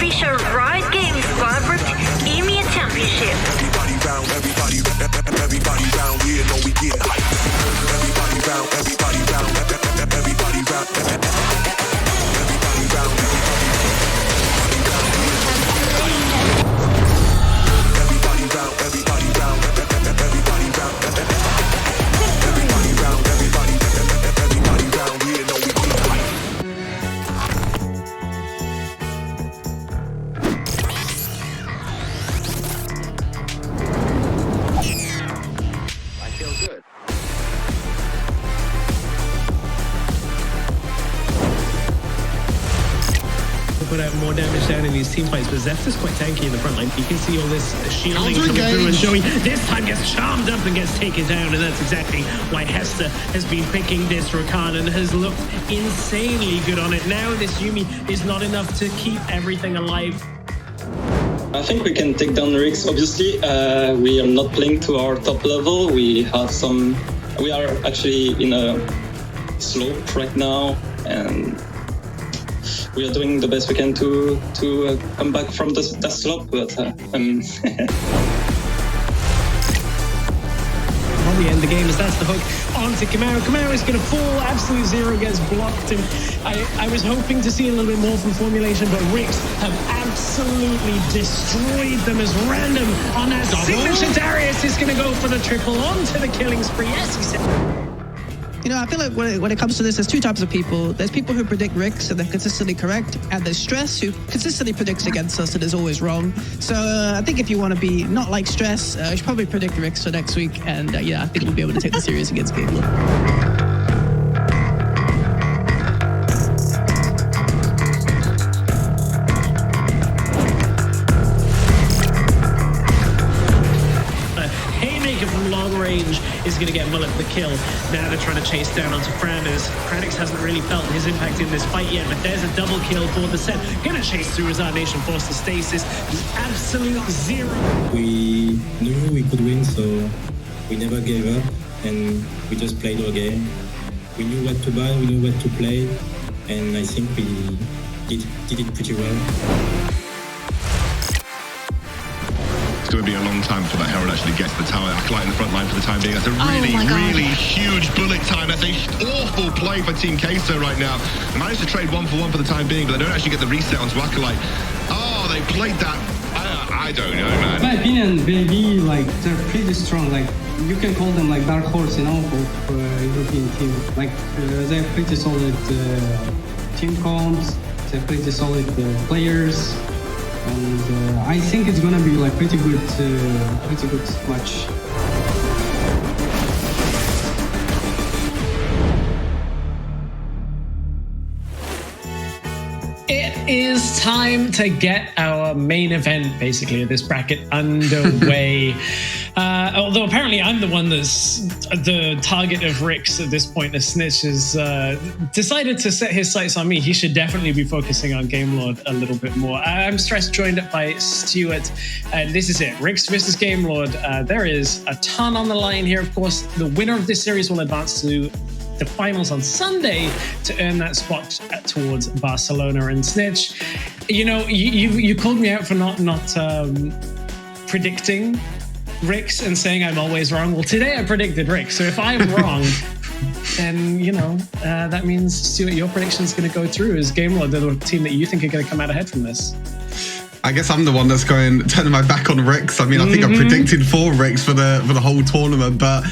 official Riot Games Corporate EMEA Championship. Everybody round here, know we get hype. Everybody round, everybody round, everybody round, everybody round, everybody round, everybody round, everybody round, everybody round here, know we get hype. Put out more damage down in these team fights, but Zeph is quite tanky in the front line. You can see all this shielding coming through, and Joey this time gets charmed up and gets taken down, and that's exactly why Hester has been picking this Rakan and has looked insanely good on it. Now this Yuumi is not enough to keep everything alive. I think we can take down RIX, obviously. We are not playing to our top level. We are actually in a slope right now, and we are doing the best we can to come back from that slope, but Probably end the game as that's the hook onto Kamau. Kamau is going to fall. Absolute Zero gets blocked, and I was hoping to see a little bit more from Formulation, but RIX have absolutely destroyed them as random on that signature. Darius is going to go for the triple onto the killing spree. Yes, he said. You know, I feel like when it comes to this, there's two types of people. There's people who predict RIX and they're consistently correct, and there's Stress who consistently predicts against us and is always wrong. So I think if you want to be not like Stress, you should probably predict RIX for next week, and yeah, I think we'll be able to take the series against GLD. Is going to get Mullet the kill. Now they're trying to chase down onto Framers. Kranix hasn't really felt his impact in this fight yet, but there's a double kill for the set. Gonna chase through his Nation, force the stasis. The absolute Zero. We knew we could win, so we never gave up, and we just played our game. We knew what to buy, we knew what to play, and I think we did it pretty well. It's going to be a long time before that Herald actually gets the tower. Acolyte in the front line for the time being. That's a really huge bullet time. That's an awful play for Team Queso right now. They managed to trade 1-for-1 for the time being, but they don't actually get the reset onto Acolyte. Oh, they played that. I don't know, man. In my opinion, BB, like, they're pretty strong. Like, you can call them like dark horse, you know, of European team. Like, they're pretty solid team comps. They're pretty solid players. And I think it's gonna be like pretty good match. It is time to get our main event, basically, of this bracket underway. Although apparently I'm the one that's the target of RIX at this point. The Snitch has decided to set his sights on me. He should definitely be focusing on Game Lord a little bit more. I'm Stress, joined up by Stuart, and this is it. RIX versus Game Lord. There is a ton on the line here. Of course, the winner of this series will advance to the finals on Sunday to earn that spot towards Barcelona. And Snitch, you know, you called me out for not predicting RIX and saying I'm always wrong. Well, today I predicted RIX, so if I'm wrong, then, you know, that means, Stuart, your prediction is going to go through as Game Lord, the team that you think are going to come out ahead from this. I guess I'm the one that's turning my back on RIX. I mean, I think I predicted for RIX for the whole tournament, but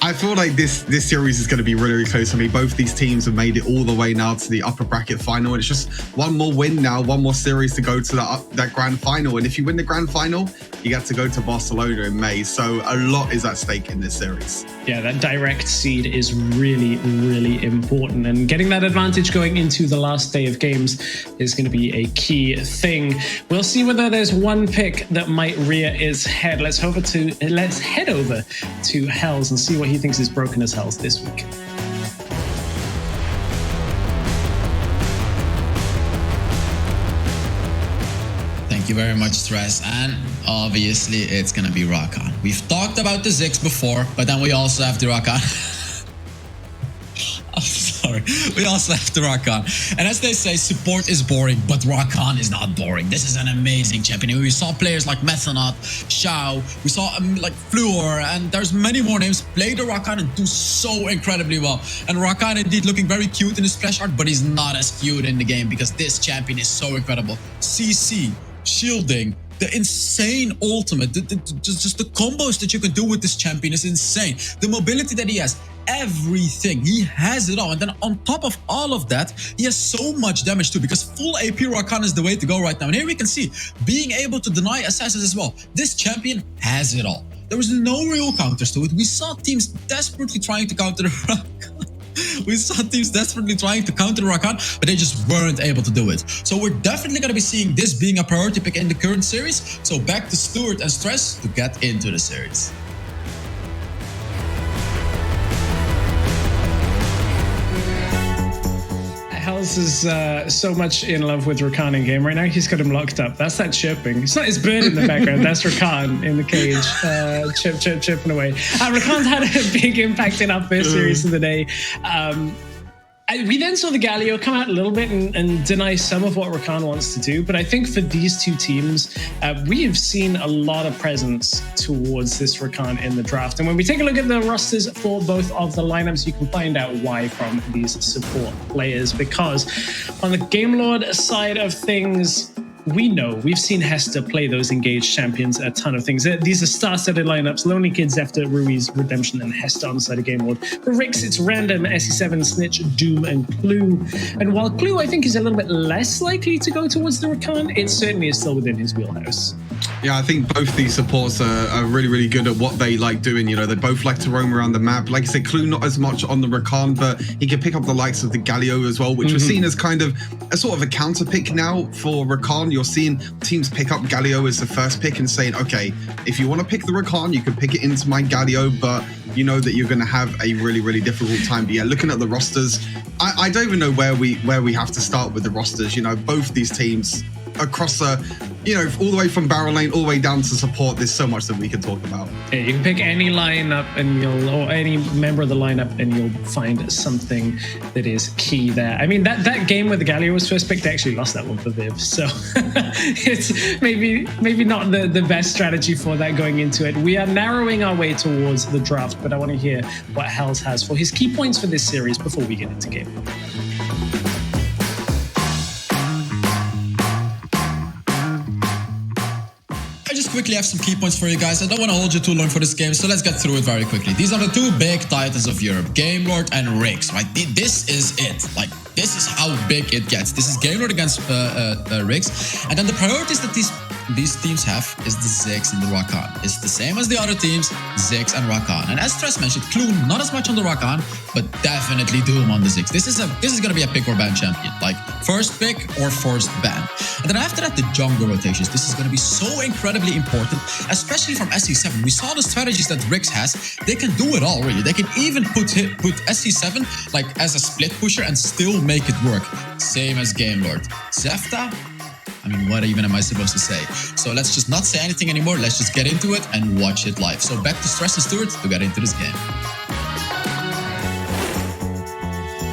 I feel like this series is going to be really, really close. I mean, both these teams have made it all the way now to the upper bracket final. And it's just one more win now, one more series to go to that grand final. And if you win the grand final, you get to go to Barcelona in May. So a lot is at stake in this series. Yeah, that direct seed is really, really important. And getting that advantage going into the last day of games is going to be a key thing. We'll see whether there's one pick that might rear its head. Let's head over to Hells and see what he thinks is broken as Hells this week. Thank you very much, Stress. And obviously, it's going to be Rakan. We've talked about the Ziggs before, but then we also have the Rakan. I'm sorry. boring. We also have the Rakan. And as they say, support is boring, but Rakan is not boring. This is an amazing champion. We saw players like Methanot, Xiao, we saw like Fluor, and there's many more names play the Rakan and do so incredibly well. And Rakan indeed looking very cute in his splash art, but he's not as cute in the game because this champion is so incredible. CC, shielding, the insane ultimate, just the combos that you can do with this champion is insane. The mobility that he has, everything, he has it all. And then on top of all of that, he has so much damage too, because full AP Rakan is the way to go right now. And here we can see, being able to deny assassins as well. This champion has it all. There was no real counters to it. We saw teams desperately trying to counter Rakan. We saw teams desperately trying to counter Rakan, but they just weren't able to do it. So we're definitely going to be seeing this being a priority pick in the current series. So back to Stuart and Stress to get into the series. Hells is so much in love with Rakan in game right now. He's got him locked up. That's that chirping. It's not his bird in the background. That's Rakan in the cage, chirping away. Rakan's had a big impact in our first series of the day. We then saw the Galio come out a little bit and deny some of what Rakan wants to do. But I think for these two teams, we have seen a lot of presence towards this Rakan in the draft. And when we take a look at the rosters for both of the lineups, you can find out why from these support players. Because on the Game Lord side of things, we know we've seen Hester play those engaged champions a ton of things. These are star-studded lineups: Lonely Kid, Zefta, Ruiz, Redemption, and Hester on the side of Game Lord. For RIX, it's Random, SE7, Snitch, Doom, and Clue. And while Clue, I think, is a little bit less likely to go towards the Rakan, it certainly is still within his wheelhouse. Yeah, I think both these supports are really, really good at what they like doing. You know, they both like to roam around the map. Like I said, Clue not as much on the Rakan, but he can pick up the likes of the Galio as well, which was seen as kind of a sort of a counter pick now for Rakan. You're seeing teams pick up Galio as the first pick and saying, okay, if you want to pick the Rakan, you can pick it into my Galio, but you know that you're going to have a really, really difficult time. But yeah, looking at the rosters, I don't even know where we have to start with the rosters. You know, both these teams across you know, all the way from barrel lane all the way down to support. There's so much that we can talk about. Yeah, you can pick any lineup and or any member of the lineup and you'll find something that is key there. I mean, that game where the Galio was first picked, they actually lost that one for Viv. So it's maybe not the best strategy for that going into it. We are narrowing our way towards the draft, but I want to hear what Hells has for his key points for this series before we get into game. Quickly have some key points for you guys. I don't want to hold you too long for this game, so let's get through it very quickly. These are the two big titans of Europe, Game Lord and RIX, right? This is it. Like, this is how big it gets. This is Game Lord against RIX. And then the priorities that these teams have is the Ziggs and the Rakan. It's the same as the other teams, Ziggs and Rakan. And as Stress mentioned, Clue not as much on the Rakan, but definitely Doom on the Ziggs. This is going to be a pick or ban champion, like first pick or first ban. And then after that, the jungle rotations. This is going to be so incredibly important, especially from SE7. We saw the strategies that RIX has. They can do it all, really. They can even put SE7 like as a split pusher and still make it work. Same as Game Lord. Zefta, I mean, what even am I supposed to say? So let's just not say anything anymore. Let's just get into it and watch it live. So back to Stress and Stuart to get into this game.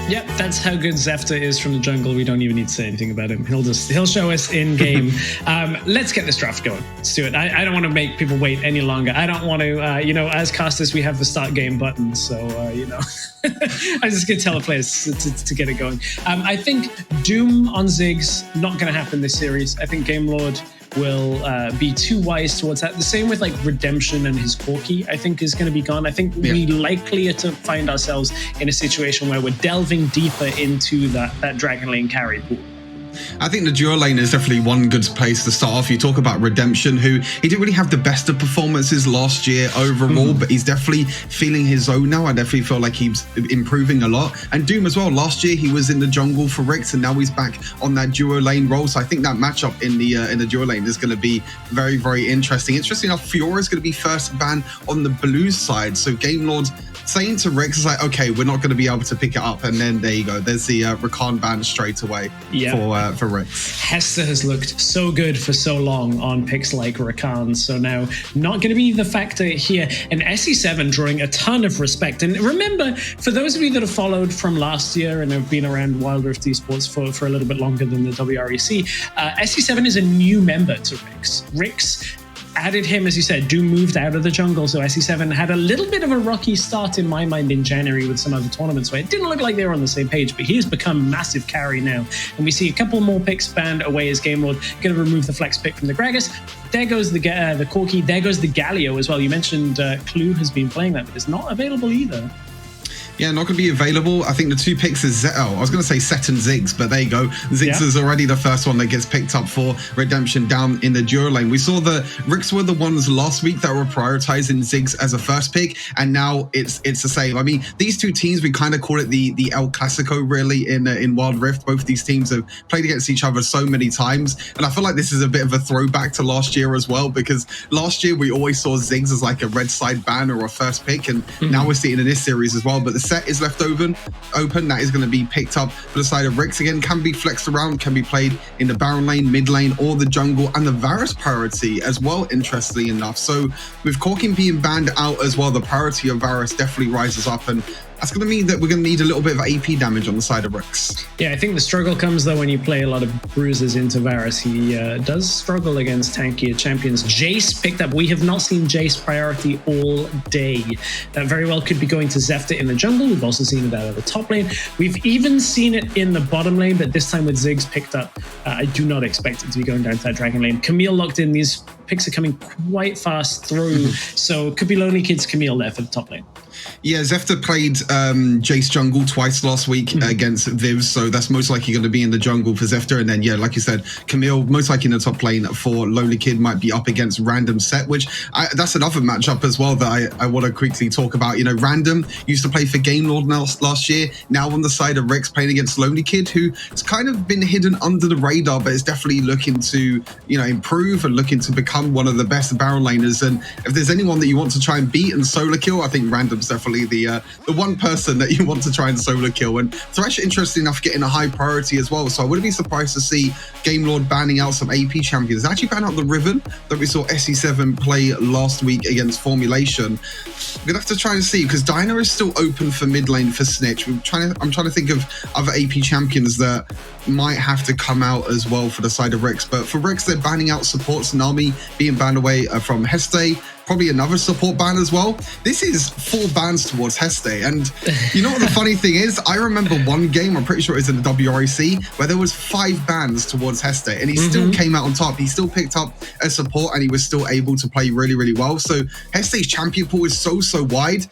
Yep, that's how good Zefta is from the jungle. We don't even need to say anything about him. He'll show us in game. Let's get this draft going. Let's do it. I don't want to make people wait any longer. I don't want to, you know, as casters, we have the start game button. So, you know, I just get teleplayers to get it going. I think Doom on Ziggs, not going to happen this series. I think Game Lord will be too wise towards that. The same with like Redemption and his Corki, I think is going to be gone. I think we likelier to find ourselves in a situation where we're delving deeper into that Dragon Lane carry pool. I think the duo lane is definitely one good place to start off. You talk about Redemption, who he didn't really have the best of performances last year overall, but he's definitely feeling his own now. I definitely feel like he's improving a lot. And Doom as well. Last year he was in the jungle for RIX, and now he's back on that duo lane role. So I think that matchup in the duo lane is going to be very, very interesting. Interesting enough, Fiora is going to be first ban on the blue side. So Game Lord saying to RIX is like, okay, we're not going to be able to pick it up. And then there you go. There's the Rakan ban straight away for RIX. Hester has looked so good for so long on picks like Rakan, so now not going to be the factor here. And SE7 drawing a ton of respect. And remember, for those of you that have followed from last year and have been around Wild Rift Esports for a little bit longer than the WREC, SE7 is a new member to RIX. RIX added him, as you said. Doom moved out of the jungle, so SE7 had a little bit of a rocky start in my mind in January with some other tournaments where it didn't look like they were on the same page, but he has become massive carry now. And we see a couple more picks banned away as Game Lord, going to remove the flex pick from the Gragas. There goes the Corki, there goes the Galio as well. You mentioned Clue has been playing that, but it's not available either. Yeah, not going to be available. I think the two picks is I was going to say Set and Ziggs, but there you go. Ziggs is already the first one that gets picked up for Redemption down in the duo lane. We saw the RIX were the ones last week that were prioritizing Ziggs as a first pick, and now it's the same. I mean, these two teams, we kind of call it the El Clasico really in Wild Rift. Both these teams have played against each other so many times, and I feel like this is a bit of a throwback to last year as well, because last year we always saw Ziggs as like a red side ban or a first pick, and now we're seeing it in this series as well. But the set is left open. That is going to be picked up for the side of RIX again. Can be flexed around, can be played in the Baron lane, mid lane, or the jungle, and the Varus priority as well, interestingly enough. So with Corkin being banned out as well, the priority of Varus definitely rises up, and that's going to mean that we're going to need a little bit of AP damage on the side of RIX. Yeah, I think the struggle comes though when you play a lot of bruises into Varus. He does struggle against tankier champions. Jace picked up. We have not seen Jace priority all day. That very well could be going to Zefta in the jungle. We've also seen it out of the top lane. We've even seen it in the bottom lane, but this time with Ziggs picked up, I do not expect it to be going down to that Dragon lane. Camille locked in. These picks are coming quite fast through, so could be Lonely Kids Camille there for the top lane. Yeah, Zefta played Jace jungle twice last week against Viv, so that's most likely going to be in the jungle for Zefta. And then, yeah, like you said, Camille most likely in the top lane for Lonely Kid might be up against Random Set, which that's another matchup as well that I want to quickly talk about. You know, Random used to play for Game Lord last year, now on the side of RIX playing against Lonely Kid, who has kind of been hidden under the radar, but is definitely looking to, you know, improve and looking to become one of the best Baron laners. And if there's anyone that you want to try and beat and solo kill, I think Random's definitely the one person that you want to try and solo kill. And Thresh, interesting enough, getting a high priority as well. So I wouldn't be surprised to see Game Lord banning out some AP champions. Actually ban out the Riven that we saw SE7 play last week against Formulation. We're gonna have to try and see, because Dyna is still open for mid lane for Snitch. I'm trying to think of other AP champions that might have to come out as well for the side of RIX. But for RIX, they're banning out supports. Nami being banned away from Heste. Probably another support ban as well. This is 4 bans towards Heste. And you know what the funny thing is? I remember one game, I'm pretty sure it was in the WREC, where there was 5 bans towards Heste, and he still came out on top. He still picked up a support, and he was still able to play really, really well. So Heste's champion pool is so wide.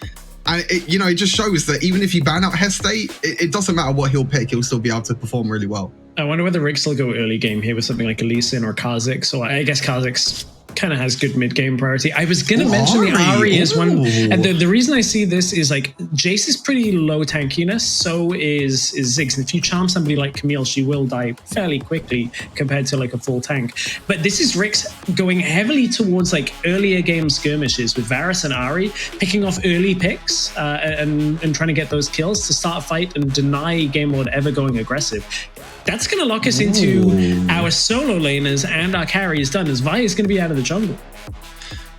And it just shows that even if you ban out Heste, it doesn't matter what he'll pick, he'll still be able to perform really well. I wonder whether RIX will go early game here with something like Lee Sin or Kha'Zix. So I guess Kha'Zix kind of has good mid-game priority. I was going to mention the Ahri as one. And the reason I see this is like Jace is pretty low tankiness, so is Ziggs. And if you charm somebody like Camille, she will die fairly quickly compared to like a full tank. But this is RIX going heavily towards like earlier game skirmishes with Varus and Ahri, picking off early picks and trying to get those kills to start a fight and deny Game Lord ever going aggressive. That's going to lock us into our solo laners and our carries done, as Vi is going to be out of the jungle.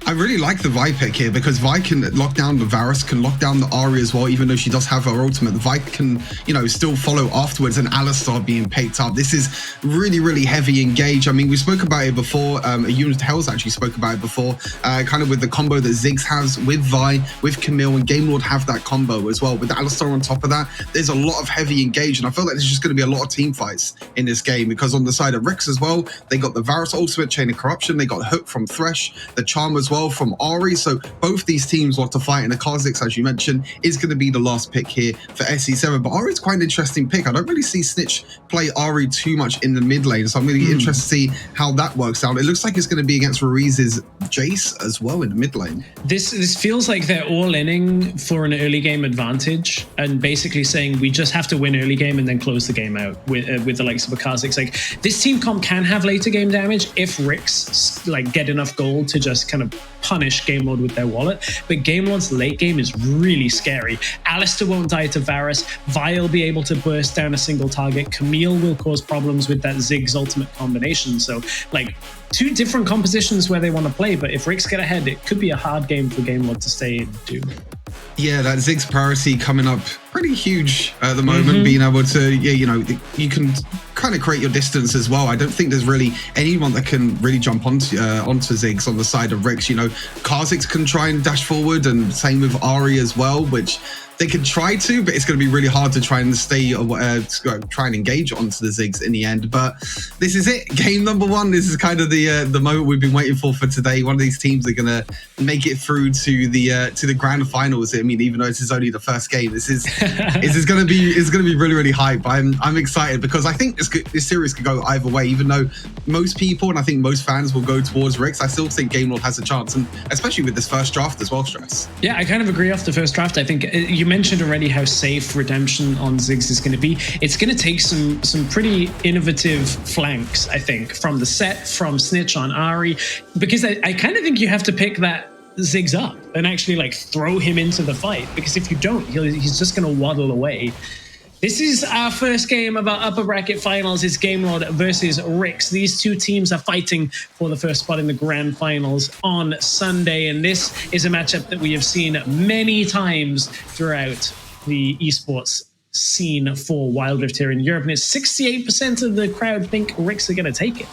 I really like the Vi pick here, because Vi can lock down the Varus, can lock down the Ahri as well, even though she does have her ultimate. The Vi can, still follow afterwards, and Alistar being picked up. This is really, really heavy engage. I mean, we spoke about it before. A Unit Hells actually spoke about it before, kind of with the combo that Ziggs has with Vi, with Camille, and Game Lord have that combo as well. With Alistar on top of that, there's a lot of heavy engage, and I feel like there's just going to be a lot of team fights in this game, because on the side of RIX as well, they got the Varus ultimate, Chain of Corruption, they got Hook from Thresh, the Charm as well from Ahri. So both these teams want to fight, and the Kha'Zix, as you mentioned, is going to be the last pick here for SE7. But Ahri's quite an interesting pick. I don't really see Snitch play Ahri too much in the mid lane, so I'm really interested to see how that works out. It looks like it's going to be against Ruiz's Jace as well in the mid lane. This feels like they're all inning for an early game advantage, and basically saying we just have to win early game and then close the game out with the likes of a Kha'Zix. Like, this team comp can have later game damage if RIX like get enough gold to just kind of punish Game Lord with their wallet, but Game Lord's late game is really scary. Alistair won't die to Varus, Vi will be able to burst down a single target, Camille will cause problems with that Ziggs ultimate combination, so like 2 different compositions where they want to play, but if RIX get ahead, it could be a hard game for Game Lord to stay in Doom. Yeah, that Ziggs priority coming up pretty huge at the moment, being able to, you know, you can kind of create your distance as well. I don't think there's really anyone that can really jump onto Ziggs on the side of RIX. You know, Kha'Zix can try and dash forward, and same with Ari as well, which they can try to, but it's going to be really hard to try and try and engage onto the Ziggs in the end. But this is it, game number 1. This is kind of the moment we've been waiting for today. One of these teams are going to make it through to the grand finals. I mean, even though this is only the first game, this is going to be really, really hype. I'm excited because I think this series could go either way. Even though most people and I think most fans will go towards RIX, I still think Game Lord has a chance, and especially with this first draft as well, Stress. Yeah, I kind of agree off the first draft. I think you mentioned already how safe Redemption on Ziggs is going to be. It's going to take some pretty innovative flanks, I think, from the set, from Snitch on Ari, because I kind of think you have to pick that Ziggs up and actually like throw him into the fight, because if you don't, he's just going to waddle away. This is our first game of our upper bracket finals. It's Game Lord versus RIX. These 2 teams are fighting for the first spot in the grand finals on Sunday. And this is a matchup that we have seen many times throughout the esports scene for Wild Rift here in Europe. And it's 68% of the crowd think RIX are going to take it.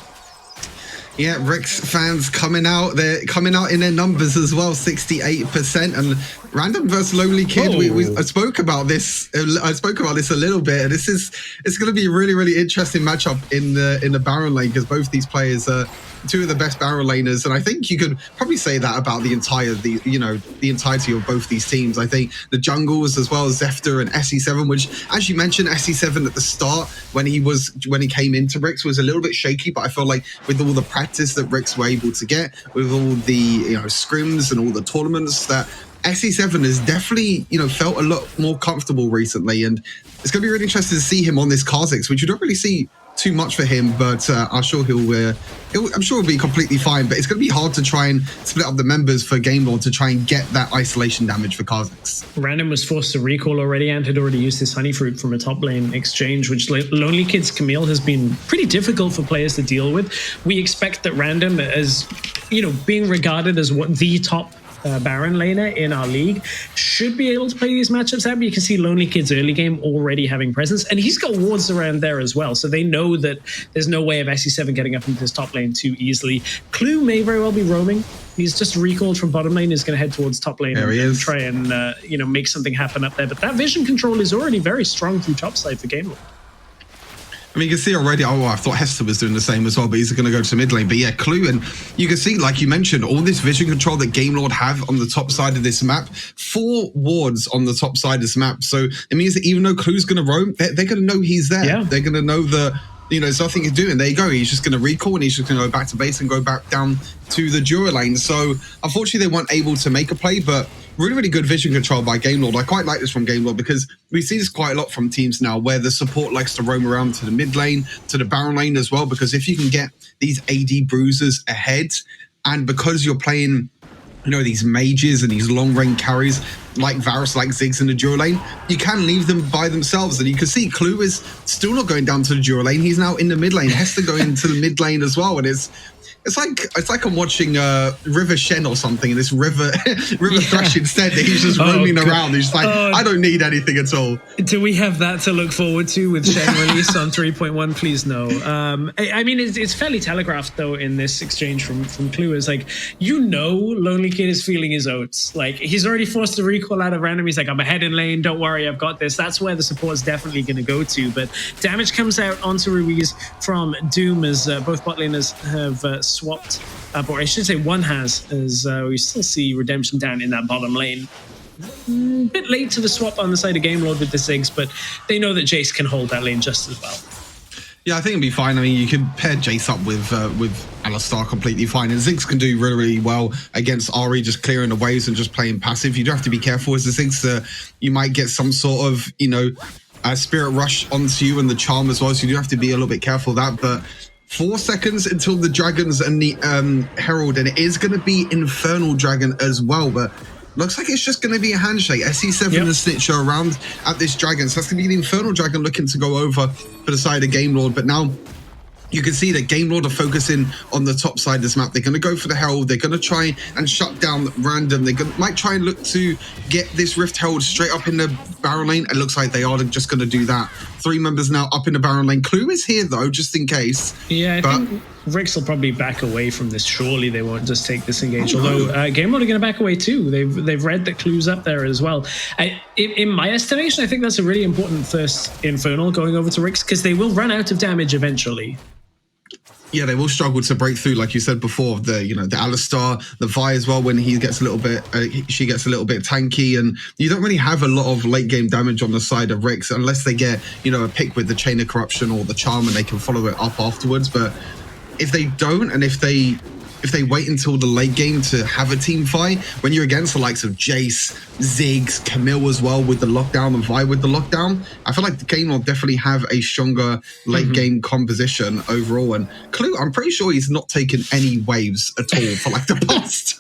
Yeah, RIX fans coming out. They're coming out in their numbers as well, 68%. And Random versus Lonely Kid, I spoke about this. I spoke about this a little bit. And it's going to be a really, really interesting matchup in the Baron lane, because both these players are 2 of the best Baron laners, and I think you could probably say that about the entirety of both these teams. I think the jungles as well as Zefter and SE7, which, as you mentioned, SE7 at the start when he came into RIX was a little bit shaky, but I feel like with all the practice that RIX were able to get, with all the scrims and all the tournaments, that SE7 has definitely felt a lot more comfortable recently, and it's going to be really interesting to see him on this Kha'Zix, which you don't really see too much for him, but I'm sure he'll be completely fine. But it's going to be hard to try and split up the members for Game Lord to try and get that isolation damage for Kha'Zix. Random was forced to recall already and had already used his honey fruit from a top lane exchange, which Lonely Kid's Camille has been pretty difficult for players to deal with. We expect that Random, as being regarded as the top Baron laner in our league, should be able to play these matchups out. But you can see Lonely Kid's early game already having presence, and he's got wards around there as well, so they know that there's no way of SE7 getting up into this top lane too easily. Clue may very well be roaming. He's just recalled from bottom lane, is going to head towards top lane and try and make something happen up there. But that vision control is already very strong through top side for Game Lord. I mean, you can see already, I thought Hester was doing the same as well, but he's going to go to mid lane. But yeah, Clue, and you can see, like you mentioned, all this vision control that Game Lord have on the top side of this map, 4 wards on the top side of this map. So it means that even though Clue's going to roam, they're going to know he's there. Yeah. They're going to know that, there's nothing to do. And there you go. He's just going to recall, and he's just going to go back to base and go back down to the Dura lane. So unfortunately, they weren't able to make a play, but really, really good vision control by Game Lord. I quite like this from Game Lord, because we see this quite a lot from teams now, where the support likes to roam around to the mid lane, to the Baron lane as well, because if you can get these AD bruisers ahead, and because you're playing these mages and these long range carries like Varus, like Ziggs in the Dura lane, you can leave them by themselves. And you can see Clue is still not going down to the Dura lane. He's now in the mid lane. Hester going to the mid lane as well. And it's like I'm watching River Shen or something, and this River Thresh instead. He's just roaming around. He's just like, I don't need anything at all. Do we have that to look forward to with Shen release on 3.1? Please no. I mean, it's fairly telegraphed though in this exchange from Clue. Is like, Lonely Kid is feeling his oats. Like, he's already forced a recall out of Random. He's like, I'm ahead in lane. Don't worry, I've got this. That's where the support's definitely going to go to. But damage comes out onto Ruiz from Doom, as both bot laners have swapped, or I should say one has, as we still see Redemption down in that bottom lane. A bit late to the swap on the side of Game Lord with the Ziggs, but they know that Jace can hold that lane just as well. Yeah, I think it'll be fine. I mean, you can pair Jace up with Alistar completely fine, and Ziggs can do really, really well against Ari, just clearing the waves and just playing passive. You do have to be careful as the Ziggs. You might get some sort of, Spirit Rush onto you and the Charm as well, so you do have to be a little bit careful of that, but 4 seconds until the Dragons and the Herald, and it is going to be Infernal Dragon as well, but looks like it's just going to be a handshake. SC7 and Snitch are around at this Dragon, so that's going to be the Infernal Dragon looking to go over for the side of Game Lord, but now you can see that Game Lord are focusing on the top side of this map. They're going to go for the Herald. They're going to try and shut down random. They might try and look to get this Rift Herald straight up in the Baron lane. It looks like they are just going to do that. 3 members now up in the Baron lane. Clue is here though, just in case. Yeah, I think RIX will probably back away from this. Surely they won't just take this engage. Although Game Lord are going to back away too. They've read that Clue's up there as well. In my estimation, I think that's a really important first Infernal going over to RIX, because they will run out of damage eventually. Yeah, they will struggle to break through, like you said before. The the Alistar, the Vi as well. When he gets a little bit, she gets a little bit tanky, and you don't really have a lot of late game damage on the side of RIX unless they get a pick with the Chain of Corruption or the Charm, and they can follow it up afterwards. But if they don't, and if they wait until the late game to have a team fight, when you're against the likes of Jace, Ziggs, Camille as well with the lockdown and Vi with the lockdown, I feel like the game will definitely have a stronger late game composition overall. And Clue, I'm pretty sure he's not taken any waves at all for like the past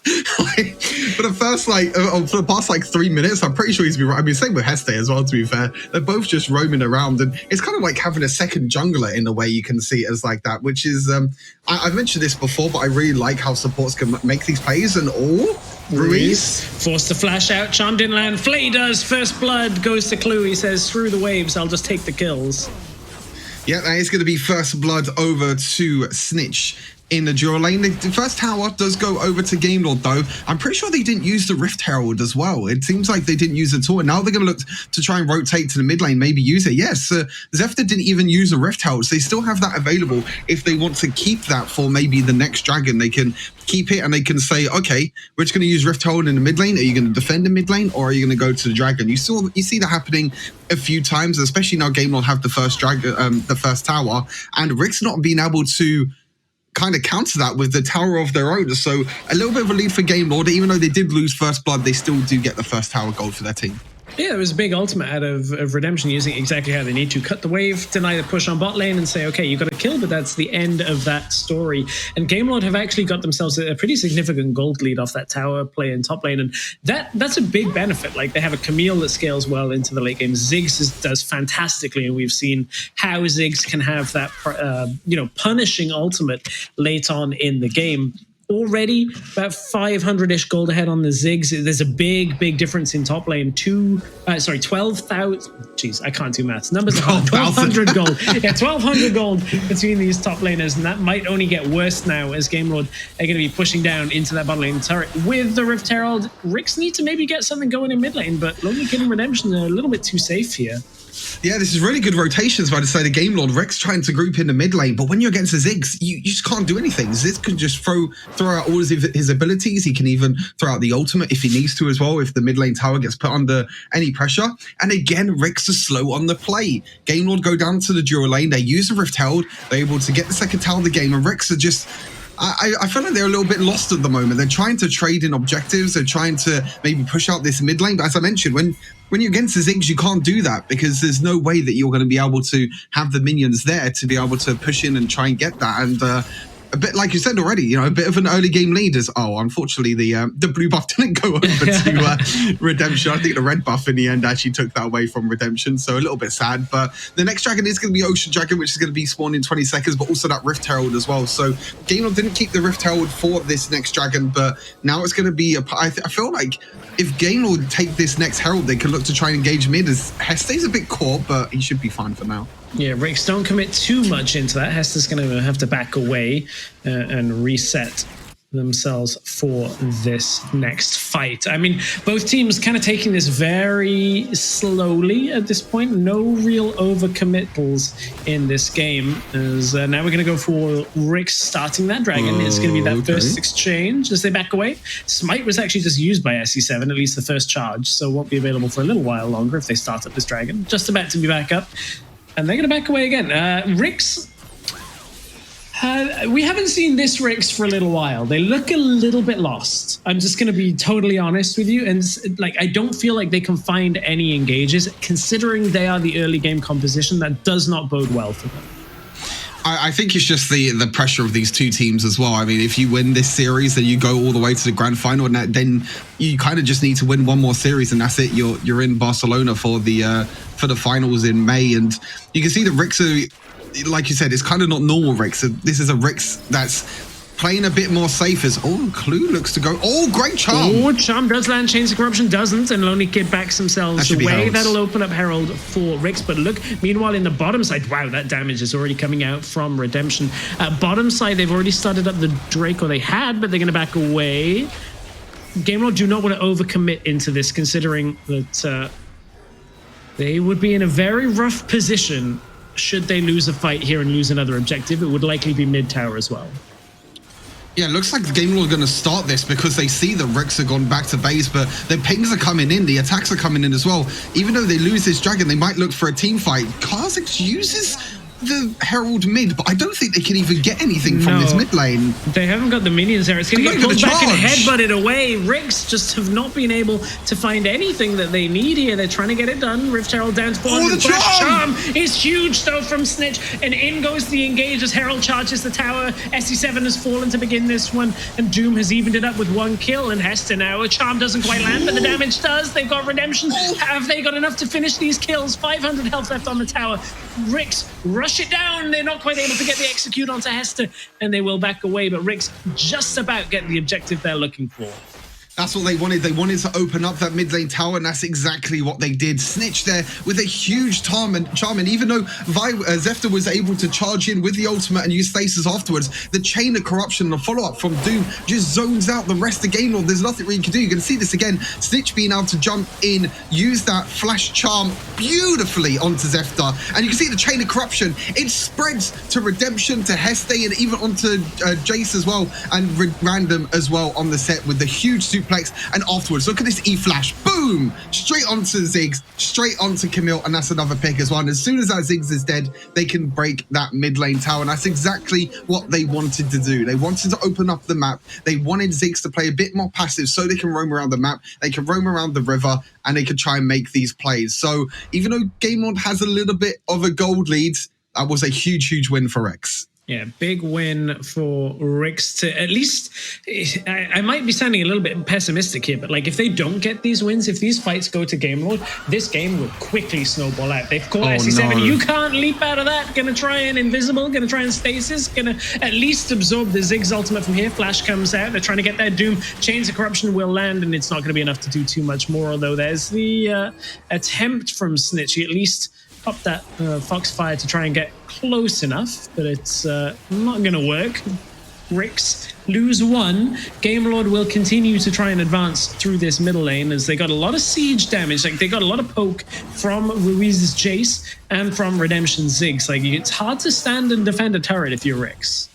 for the past 3 minutes. I'm pretty sure he's been right. I mean, same with Heste as well, to be fair. They're both just roaming around, and it's kind of like having a second jungler in a way. You can see it as like that, which is I've mentioned this before, but I really like how supports can make these plays. And Ruiz forced to flash out, charmed in land. Flay does first blood, goes to Clue. He says, through the waves, I'll just take the kills. Yeah, that is going to be first blood over to Snitch in the dual lane. The first tower does go over to Game Lord though. I'm pretty sure they didn't use the Rift Herald as well. It seems like they didn't use it at all. And now they're going to look to try and rotate to the mid lane, maybe use it. Yes, Zephyr didn't even use a Rift Herald, so they still have that available if they want to keep that for maybe the next Dragon. They can keep it and they can say, okay, we're just going to use Rift Herald in the mid lane. Are you going to defend the mid lane, or are you going to go to the Dragon? You see that happening a few times, especially now Game Lord have the first Dragon, the first tower, and RIX not being able to kind of counter that with the tower of their own. So a little bit of a lead for Game Lord. Even though they did lose first blood, they still do get the first tower gold for their team. Yeah, it was a big ultimate out of Redemption, using exactly how they need to. Cut the wave, deny the push on bot lane, and say, okay, you got to kill, but that's the end of that story. And Game Lord have actually got themselves a pretty significant gold lead off that tower play in top lane, and that's a big benefit. Like, they have a Camille that scales well into the late game. Ziggs does fantastically, and we've seen how Ziggs can have that punishing ultimate late on in the game. Already about 500-ish gold ahead on the Ziggs. There's a big difference in top lane. 12,000. Jeez, I can't do maths. Numbers are 1,200 gold. Yeah, 1,200 gold between these top laners, and that might only get worse now as Game Lord are going to be pushing down into that bottom lane turret with the Rift Herald. RIX need to maybe get something going in mid lane, but Lonely Kid and Redemption are a little bit too safe here. Yeah, this is really good rotations by the side of Game Lord. RIX trying to group in the mid lane, but when you're against the Ziggs, you just can't do anything. Ziggs can just throw out all his abilities. He can even throw out the ultimate if he needs to as well, if the mid lane tower gets put under any pressure. And again, RIX is slow on the play. Game Lord go down to the dual lane. They use the Rift Herald. They're able to get the second tower of the game, and RIX are just... I feel like they're a little bit lost at the moment. They're trying to trade in objectives. They're trying to maybe push out this mid lane. But as I mentioned, when you're against the Ziggs, you can't do that because there's no way that you're going to be able to have the minions there to be able to push in and try and get that. And a bit like you said already, a bit of an early game lead is, unfortunately the blue buff didn't go over to Redemption. I think the red buff in the end actually took that away from Redemption, so a little bit sad. But the next dragon is going to be Ocean Dragon, which is going to be spawned in 20 seconds, but also that Rift Herald as well. So Game Lord didn't keep the Rift Herald for this next dragon, but now it's going to be I feel like if Game Lord take this next Herald, they can look to try and engage mid, as Heste's a bit caught, but he should be fine for now. Yeah, RIX don't commit too much into that. Hester's going to have to back away and reset themselves for this next fight. I mean, both teams kind of taking this very slowly at this point. No real overcommittals in this game. As now we're going to go for RIX starting that dragon. It's going to be that first exchange as they back away. Smite was actually just used by SC7, at least the first charge, so won't be available for a little while longer if they start up this dragon. Just about to be back up. And they're going to back away again. RIX, we haven't seen this RIX for a little while. They look a little bit lost. I'm just going to be totally honest with you. And I don't feel like they can find any engages. Considering they are the early game composition, that does not bode well for them. I think it's just the pressure of these two teams as well. I mean, if you win this series, then you go all the way to the grand final, and then you kind of just need to win one more series, and that's it. You're in Barcelona for the finals in May, and you can see the RIX are, like you said, it's kind of not normal RIX. So this is a RIX that's playing a bit more safe. As Clue looks to go. Oh, great Charm. Oh, Charm does land. Chains of Corruption doesn't, and Lonely Kid backs themselves away. That'll open up Herald for RIX. But look, meanwhile, in the bottom side, wow, that damage is already coming out from Redemption. Bottom side, they've already started up the Drake, or they had, but they're going to back away. GameLord do not want to overcommit into this, considering that they would be in a very rough position should they lose a fight here and lose another objective. It would likely be mid tower as well. Yeah, it looks like the GameLord are going to start this because they see the RIX have gone back to base, but their pings are coming in, the attacks are coming in as well. Even though they lose this dragon, they might look for a team fight. Kha'Zix uses the Herald mid, but I don't think they can even get anything from this mid lane. They haven't got the minions there. It's going to get pulled back and headbutted away. RIX just have not been able to find anything that they need here. They're trying to get it done. Rift Herald down to 400. Flash Charm is huge though from Snitch, and in goes the engage as Herald charges the tower. SC7 has fallen to begin this one, and Doom has evened it up with 1 kill, and Hester now. A Charm doesn't quite land, but the damage does. They've got Redemption. Have they got enough to finish these kills? 500 health left on the tower. RIX rush it down. They're not quite able to get the execute onto Hester, and they will back away, but RIX just about get the objective they're looking for. That's what they wanted. They wanted to open up that mid lane tower, and that's exactly what they did. Snitch there with a huge charm, and even though Zefta was able to charge in with the ultimate and use stasis afterwards, the chain of corruption, the follow-up from Doom just zones out the rest of GameLord. There's nothing really you can do. You can see this again. Snitch being able to jump in, use that flash charm beautifully onto Zefta, and you can see the chain of corruption. It spreads to Redemption, to Heste, and even onto Jace as well, and Random as well on the set with the huge super. And afterwards, look at this E-flash, boom, straight onto Ziggs, straight onto Camille, and that's another pick as well. And as soon as that Ziggs is dead, they can break that mid lane tower, and that's exactly what they wanted to do. They wanted to open up the map. They wanted Ziggs to play a bit more passive so they can roam around the map, they can roam around the river, and they can try and make these plays. So even though GameLord has a little bit of a gold lead, that was a huge win for RIX. Yeah, big win for RIX to at least, I might be sounding a little bit pessimistic here, but like if they don't get these wins, if these fights go to GameLord, this game will quickly snowball out. They've caught SC7, no. You can't leap out of that. Gonna try and invisible, gonna try and stasis, gonna at least absorb the Ziggs ultimate from here. Flash comes out, they're trying to get that Doom. Chains of Corruption will land, and it's not gonna be enough to do too much more, although there's the attempt from Snitch. He at least up that Foxfire to try and get close enough, but it's not going to work. RIX lose 1. GameLord will continue to try and advance through this middle lane as they got a lot of siege damage. Like they got a lot of poke from Ruiz's Jace and from Redemption Ziggs. Like it's hard to stand and defend a turret if you're RIX.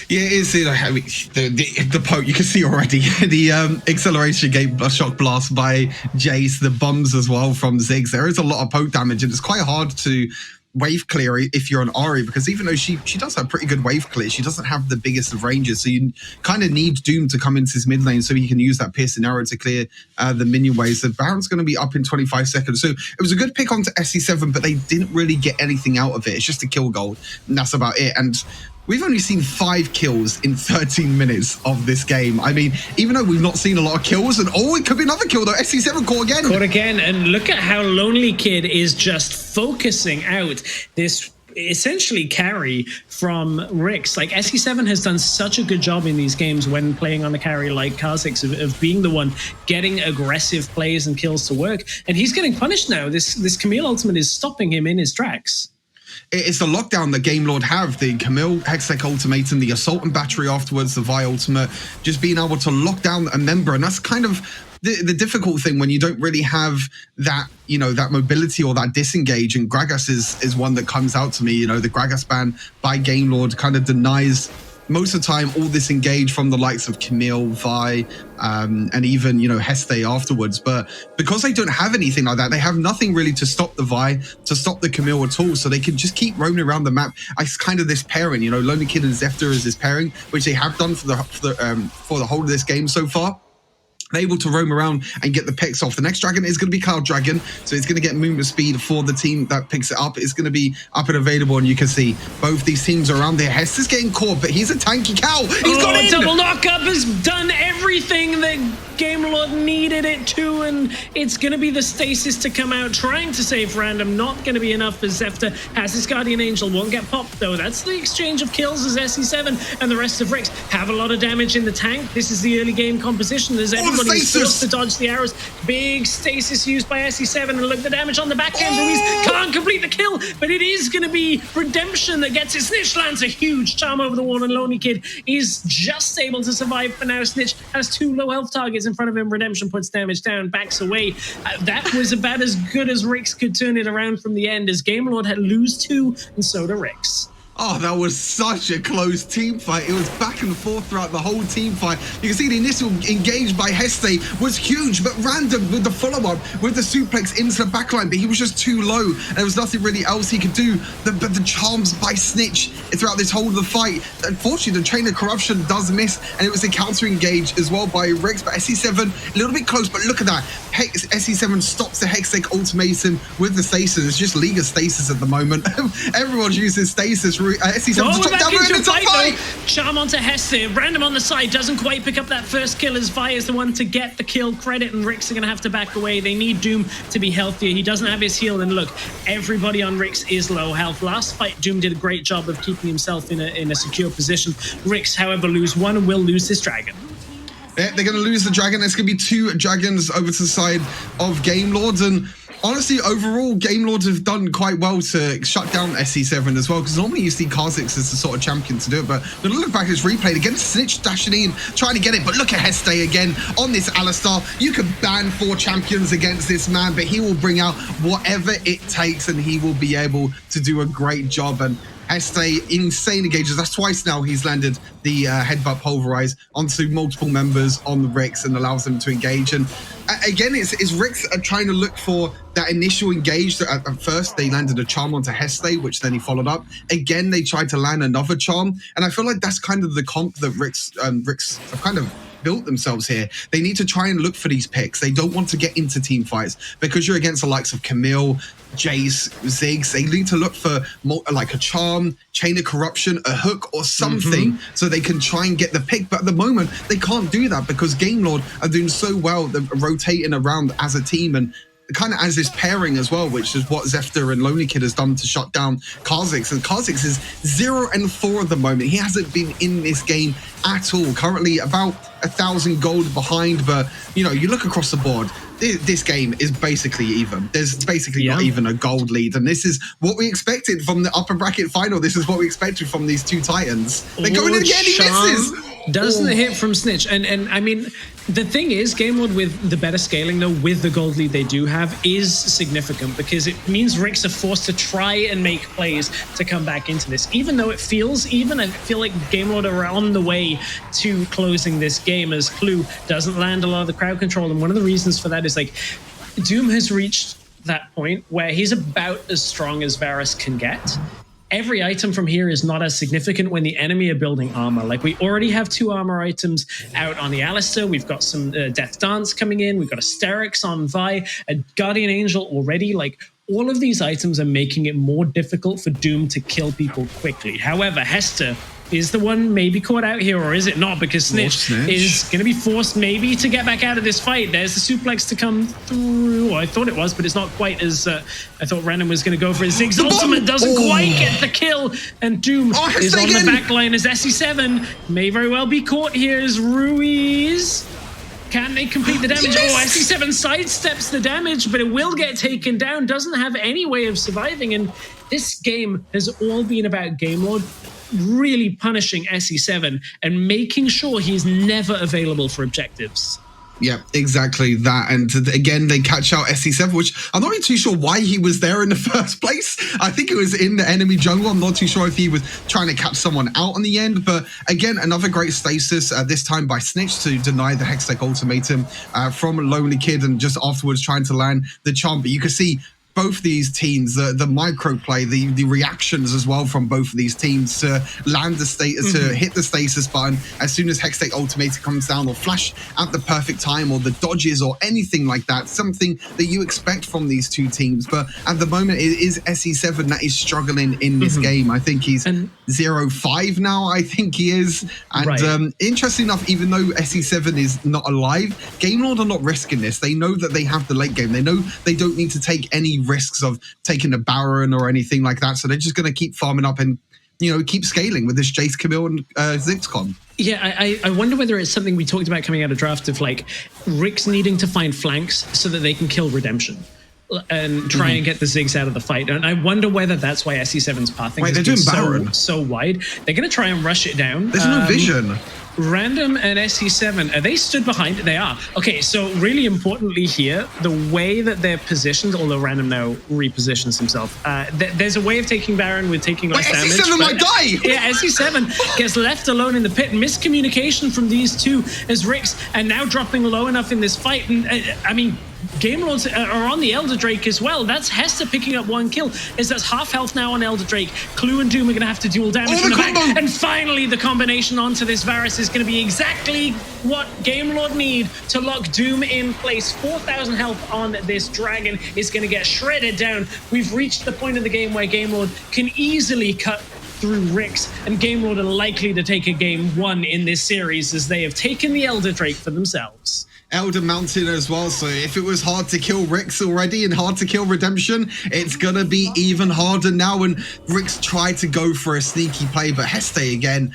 Yeah, it is. I mean, the poke, you can see already the acceleration gate shock blast by Jace, the bombs as well from Ziggs. There is a lot of poke damage, and it's quite hard to wave clear if you're an Ahri, because even though she does have pretty good wave clear, she doesn't have the biggest of ranges. So you kind of need Doom to come into his mid lane so he can use that piercing arrow to clear the minion waves. The Baron's going to be up in 25 seconds. So it was a good pick onto SC7, but they didn't really get anything out of it. It's just a kill gold, and that's about it. And we've only seen 5 kills in 13 minutes of this game. I mean, even though we've not seen a lot of kills, and it could be another kill though. SC7 caught again. Caught again, and look at how Lonely Kid is just focusing out this essentially carry from RIX. Like SC7 has done such a good job in these games when playing on a carry like Kha'Zix of being the one getting aggressive plays and kills to work, and he's getting punished now. This Camille ultimate is stopping him in his tracks. It's the lockdown that GameLord have, the Camille Hextech ultimatum, the Assault and Battery afterwards, the Vi ultimate, just being able to lock down a member. And that's kind of the difficult thing when you don't really have that, that mobility or that disengage. And Gragas is one that comes out to me. The Gragas ban by GameLord kind of denies most of the time all this engage from the likes of Camille, Vi, and even, Heste afterwards. But because they don't have anything like that, they have nothing really to stop the Vi, to stop the Camille at all. So they can just keep roaming around the map. It's kind of this pairing, Lonely Kid and Zefta is this pairing, which they have done for the whole of this game so far. able to roam around and get the picks off. The next dragon is going to be Cloud Dragon, so it's going to get movement speed for the team that picks it up. It's going to be up and available, and you can see both these teams are around there. Hester's getting caught, but he's a tanky cow. He's got in! Double knockup has done everything that Game Lord needed it to, and it's going to be the stasis to come out, trying to save Random. Not going to be enough as Zefter has his Guardian Angel. Won't get popped, though. That's the exchange of kills as SE7 and the rest of RIX have a lot of damage in the tank. This is the early game composition. There's everybody forced to dodge the arrows. Big stasis used by SE7, and look, the damage on the back end. Ruiz can't complete the kill, but it is going to be Redemption that gets it. Snitch lands a huge charm over the wall, and Lonely Kid is just able to survive for now. Snitch has 2 low health targets in front of him. Redemption puts damage down, backs away. That was about as good as RIX could turn it around from the end, as Game Lord had lose 2, and so do RIX. Oh, that was such a close team fight. It was back and forth throughout the whole team fight. You can see the initial engage by Heste was huge, but Random with the follow-up, with the suplex into the backline, but he was just too low, and there was nothing really else he could do. But the charms by Snitch throughout this whole of the fight. Unfortunately, the Chain of Corruption does miss, and it was a counter engage as well by RIX, but SE7 a little bit close, but look at that. SE7 stops the Hextech ultimatum with the stasis. It's just League of Stasis at the moment. Everyone's using stasis. Charm onto Hester. Random on the side doesn't quite pick up that first kill, as Vi is the one to get the kill credit, and RIX are going to have to back away. They need Doom to be healthier. He doesn't have his heal, and look, everybody on RIX is low health. Last fight, Doom did a great job of keeping himself in a secure position. RIX, however, lose 1 and will lose this dragon. They're going to lose the dragon. There's going to be 2 dragons over to the side of Game Lords, and honestly, overall, Game Lords have done quite well to shut down SE7 as well, because normally you see Kha'Zix as the sort of champion to do it, but when you look back at this replay, again, Snitch dashing in, trying to get it, but look at Heste again on this Alistar. You can ban 4 champions against this man, but he will bring out whatever it takes, and he will be able to do a great job. And Heste, insane engages. That's twice now he's landed the headbutt pulverize onto multiple members on the RIX and allows them to engage. And again, it's RIX trying to look for that initial engage. At first, they landed a charm onto Heste, which then he followed up. Again, they tried to land another charm. And I feel like that's kind of the comp that RIX have kind of built themselves here. They need to try and look for these picks. They don't want to get into team fights because you're against the likes of Camille, Jace, Ziggs. They need to look for like a charm, Chain of Corruption, a hook or something so they can try and get the pick. But at the moment, they can't do that because Game Lord are doing so well. They're rotating around as a team and kind of as this pairing as well, which is what Zefter and Lonely Kid has done to shut down Kha'Zix. And Kha'Zix is 0-4 at the moment. He hasn't been in this game at all. Currently about 1,000 gold behind, but you know, you look across the board, this game is basically even. There's basically not even a gold lead, and this is what we expected from the upper bracket final. This is what we expected from these 2 titans. They're going in again, he misses! Doesn't hit from Snitch, and I mean, the thing is, Game Lord with the better scaling, though, with the gold lead they do have, is significant because it means RIX are forced to try and make plays to come back into this. Even though it feels even, I feel like Game Lord are on the way to closing this game, as Clue doesn't land a lot of the crowd control, and one of the reasons for that is like Doom has reached that point where he's about as strong as Varus can get. Every item from here is not as significant when the enemy are building armor. Like, we already have 2 armor items out on the Alistar. We've got some Death Dance coming in. We've got a Sterix on Vi, a Guardian Angel already. Like, all of these items are making it more difficult for Doom to kill people quickly. However, Hester is the one maybe caught out here, or is it not? Because Snitch is going to be forced maybe to get back out of this fight. There's the suplex to come through. Well, I thought it was, but it's not quite as I thought Random was going to go for his Ziggs ultimate. Doesn't quite get the kill, and Doom is on the back line as SE7 may very well be caught here as Ruiz. Can they complete the damage? Oh, SE7 sidesteps the damage, but it will get taken down. Doesn't have any way of surviving, and this game has all been about Game Lord really punishing SE7 and making sure he's never available for objectives. Yeah, exactly that. And again, they catch out SE7, which I'm not really too sure why he was there in the first place. I think it was in the enemy jungle. I'm not too sure if he was trying to catch someone out in the end. But again, another great stasis, this time by Snitch to deny the Hextech ultimatum from Lonely Kid, and just afterwards trying to land the charm. But you can see both these teams, the micro play, the reactions as well from both of these teams to land the status, to hit the stasis button as soon as Hextech Ultimator comes down, or flash at the perfect time, or the dodges or anything like that. Something that you expect from these two teams. But at the moment, it is SE7 that is struggling in this game. I think he's 0-5 now, I think he is. And interesting enough, even though SE7 is not alive, GameLord are not risking this. They know that they have the late game. They know they don't need to take any risks of taking a Baron or anything like that. So they're just going to keep farming up and, you know, keep scaling with this Jace, Camille, and Zixcon. Yeah, I wonder whether it's something we talked about coming out of draft of like RIX needing to find flanks so that they can kill Redemption and try and get the Ziggs out of the fight. And I wonder whether that's why SE7's pathing Wait, they're doing Baron so wide. They're going to try and rush it down. There's no vision. Random and SE7, are they stood behind? They are. Okay, so really importantly here, the way that they're positioned, although Random now repositions himself, there's a way of taking Baron with taking less damage. SE7 might die! Yeah, SE7 gets left alone in the pit. Miscommunication from these two as RIX, and now dropping low enough in this fight. And I mean, Game Lords are on the Elder Drake as well. That's Hester picking up one kill, as that's half health now on Elder Drake. Clue and Doom are going to have to dual damage from the back. And finally, the combination onto this Varus is going to be exactly what Game Lord need to lock Doom in place. 4,000 health on this Dragon is going to get shredded down. We've reached the point of the game where Game Lord can easily cut through RIX, and Game Lord are likely to take a game 1 in this series as they have taken the Elder Drake for themselves. Elder Mountain as well, so if it was hard to kill RIX already and hard to kill Redemption, it's gonna be even harder now. And RIX tried to go for a sneaky play, but Heste again,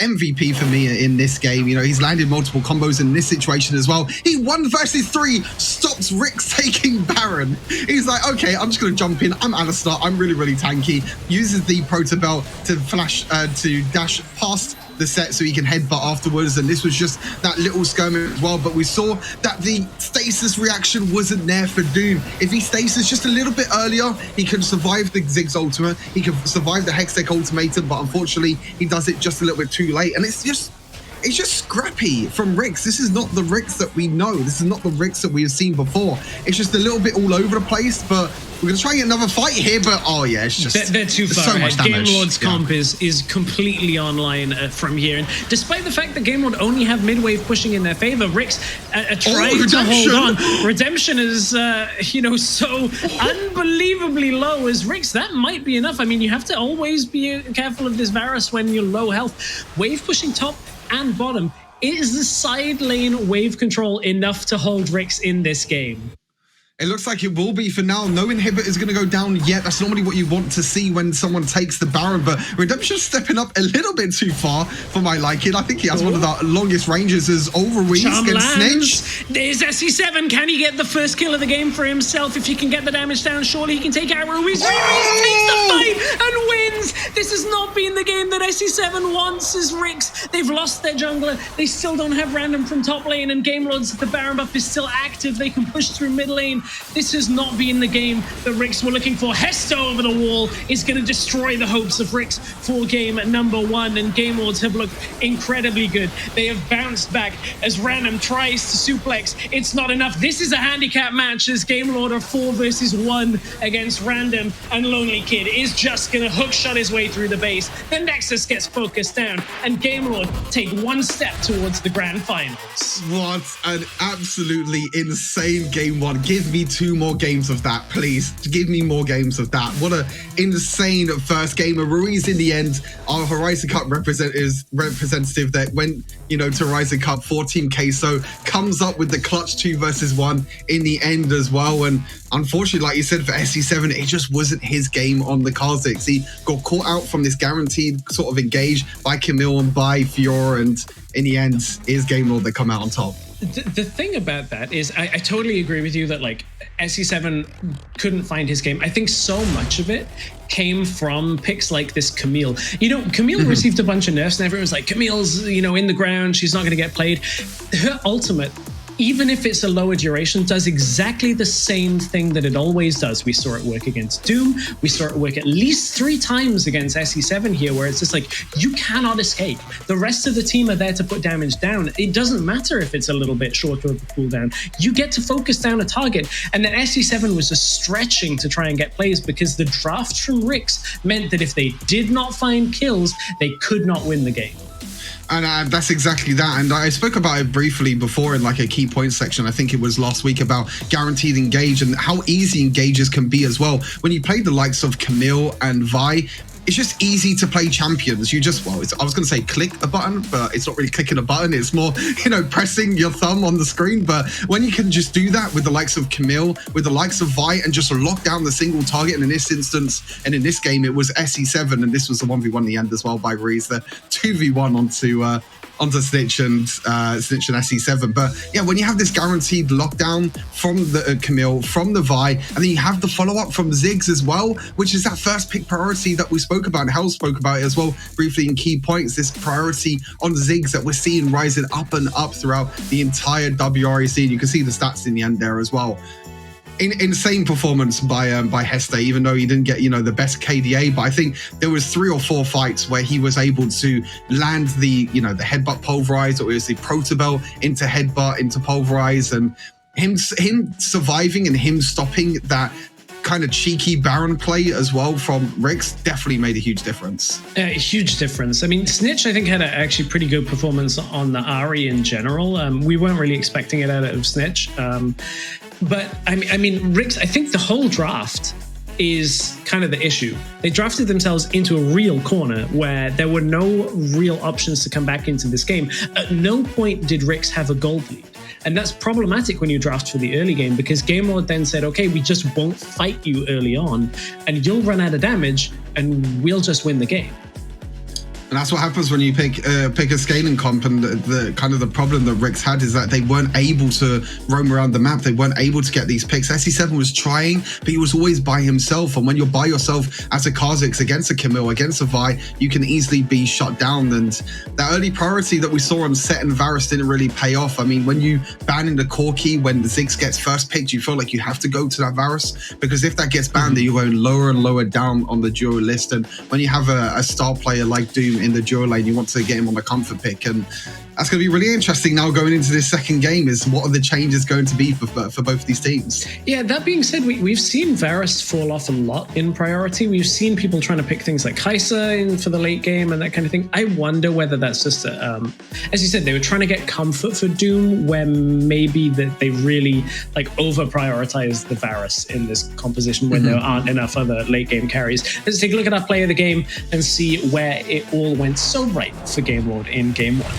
MVP for me in this game. You know, he's landed multiple combos in this situation as well. He 1 versus 3 stops RIX taking Baron. He's like, okay, I'm just gonna jump in. I'm Alistar. I'm really, really tanky. Uses the Proto Belt to flash, to dash past the set so he can headbutt afterwards, and this was just that little skirmish as well. But we saw that the stasis reaction wasn't there for Doom. If he stasis just a little bit earlier, he could survive the Ziggs ultimate, he could survive the Hextech ultimatum, but unfortunately he does it just a little bit too late. And it's just scrappy from RIX. This is not the RIX that we know. This is not the RIX that we've seen before. It's just a little bit all over the place, but we're gonna try and get another fight here, but oh yeah, it's just they're too far so ahead. much damage. Game Lord's comp is completely online from here, and despite the fact that Game Lord only have mid-wave pushing in their favor, RIX are trying to hold on. Redemption is you know, so unbelievably low as RIX. That might be enough. I mean, you have to always be careful of this Varus when you're low health. Wave pushing top and bottom. Is the side lane wave control enough to hold RIX in this game? It looks like it will be for now. No inhibitor is going to go down yet. That's normally what you want to see when someone takes the Baron, but Redemption's stepping up a little bit too far for my liking. I think he has one of the longest ranges as Overreach against Snitch. There's SE7. Can he get the first kill of the game for himself? If he can get the damage down, surely he can take out Ruiz. Ruiz takes the fight and wins. This has not been the game that SE7 wants as RIX. They've lost their jungler. They still don't have Random from top lane, and Game Lords, the Baron buff is still active. They can push through mid lane. This has not been the game that RIX were looking for. Hester over the wall is going to destroy the hopes of RIX for game number 1, and Game Lords have looked incredibly good. They have bounced back as Random tries to suplex. It's not enough. This is a handicap match as Game Lord are 4 versus 1 against Random, and Lonely Kid is just going to hookshot his way through the base. The Nexus gets focused down, and Game Lord take 1 step towards the grand finals. What an absolutely insane game 1. Give me 2 more games of that, please. Give me more games of that. What an insane first game. Ruiz in the end, our Horizon Cup representative that went, you know, to Horizon Cup for Team Queso, comes up with the clutch 2 versus 1 in the end as well. And unfortunately, like you said, for SE7, it just wasn't his game on the Kha'Zix. He got caught out from this guaranteed sort of engage by Camille and by Fiora, and in the end, is Game Lord that come out on top. The thing about that is I totally agree with you that like SE7 couldn't find his game. I think so much of it came from picks like this Camille. You know, Camille received a bunch of nerfs and everyone was like, Camille's, you know, in the ground. She's not going to get played. Her ultimate even if it's a lower duration, does exactly the same thing that it always does. We saw it work against Doom. We saw it work at least 3 times against SE7 here, where it's just like, you cannot escape. The rest of the team are there to put damage down. It doesn't matter if it's a little bit shorter of a cooldown. You get to focus down a target. And then SE7 was just stretching to try and get plays because the draft from RIX meant that if they did not find kills, they could not win the game. And that's exactly that. And I spoke about it briefly before in like a key points section. I think it was last week, about guaranteed engage and how easy engages can be as well. When you play the likes of Camille and Vi, it's just easy to play champions. You just, well, I was going to say click a button, but it's not really clicking a button. It's more, you know, pressing your thumb on the screen. But when you can just do that with the likes of Camille, with the likes of Vi, and just lock down the single target, and in this instance, and in this game, it was SE7, and this was the 1v1 in the end as well by RIX, the 2v1 onto Snitch and SE7. But yeah, when you have this guaranteed lockdown from the Camille, from the Vi, and then you have the follow-up from Ziggs as well, which is that first pick priority that we spoke about, and Hell spoke about it as well briefly in key points, this priority on Ziggs that we're seeing rising up and up throughout the entire WREC, and you can see the stats in the end there as well. Insane performance by Heste, even though he didn't get, you know, the best KDA, but I think there was 3 or 4 fights where he was able to land the, you know, the headbutt pulverize, or it was the protobell into headbutt into pulverize, and him surviving and him stopping that kind of cheeky Baron play as well from RIX definitely made a huge difference. A huge difference. I mean, Snitch, I think, had an actually pretty good performance on the Ari in general. We weren't really expecting it out of Snitch. But I mean, RIX, I think the whole draft is kind of the issue. They drafted themselves into a real corner where there were no real options to come back into this game. At no point did RIX have a gold lead. And that's problematic when you draft for the early game, because Game Lord then said, okay, we just won't fight you early on and you'll run out of damage and we'll just win the game. And that's what happens when you pick a scaling comp, and the kind of the problem that RIX had is that they weren't able to roam around the map. They weren't able to get these picks. SE7 was trying, but he was always by himself. And when you're by yourself as a Kha'Zix against a Camille, against a Vi, you can easily be shut down. And that early priority that we saw on Set and Varus didn't really pay off. I mean, when you ban in the core key, when the Ziggs gets first picked, you feel like you have to go to that Varus, because if that gets banned, then you're going lower and lower down on the duo list. And when you have a star player like Doom in the duo lane, you want to get him on a comfort pick, and that's going to be really interesting now going into this second game. Is what are the changes going to be for both these teams? Yeah, that being said, we've seen Varus fall off a lot in priority. We've seen people trying to pick things like Kai'Sa in for the late game and that kind of thing. I wonder whether that's just as you said, they were trying to get comfort for Doom, where maybe that they really like over prioritized the Varus in this composition when there aren't enough other late game carries. Let's take a look at our play of the game and see where it all went so right for Game Lord in game 1.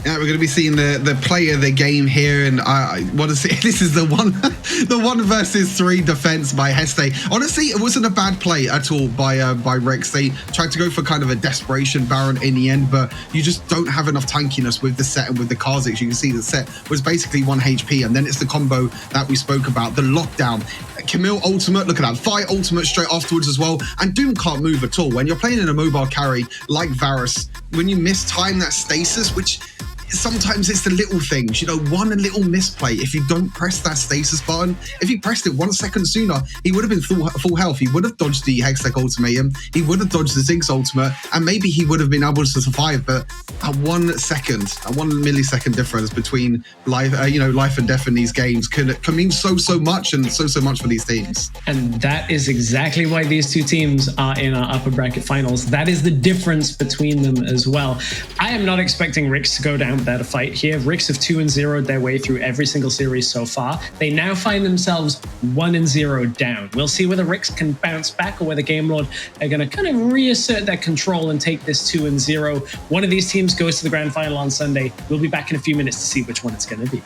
Yeah, we're going to be seeing the play of the game here, and I want to see. This is the 1 versus 3 defense by Heste. Honestly, it wasn't a bad play at all by RIX. They tried to go for kind of a desperation Baron in the end, but you just don't have enough tankiness with the Set and with the Kha'Zix. You can see the Set was basically 1 HP, and then it's the combo that we spoke about, the lockdown. Camille ultimate, look at that, Vi ultimate straight afterwards as well, and Doom can't move at all. When you're playing in a mobile carry like Varus, when you mistime that stasis, which sometimes it's the little things, you know, one little misplay. If you don't press that stasis button, if he pressed it 1 second sooner, he would have been full health. He would have dodged the Hextech ultimatum. He would have dodged the Ziggs ultimate, and maybe he would have been able to survive. But a 1 second, a 1 millisecond difference between life, life and death in these games can mean so much, and so much for these teams. And that is exactly why these two teams are in our upper bracket finals. That is the difference between them as well. I am not expecting RIX to go down without a fight here. RIX have 2-0'd their way through every single series so far. They now find themselves 1-0 down. We'll see whether RIX can bounce back or whether Game Lord are going to kind of reassert their control and take this 2-0. One of these teams goes to the grand final on Sunday. We'll be back in a few minutes to see which one it's going to be.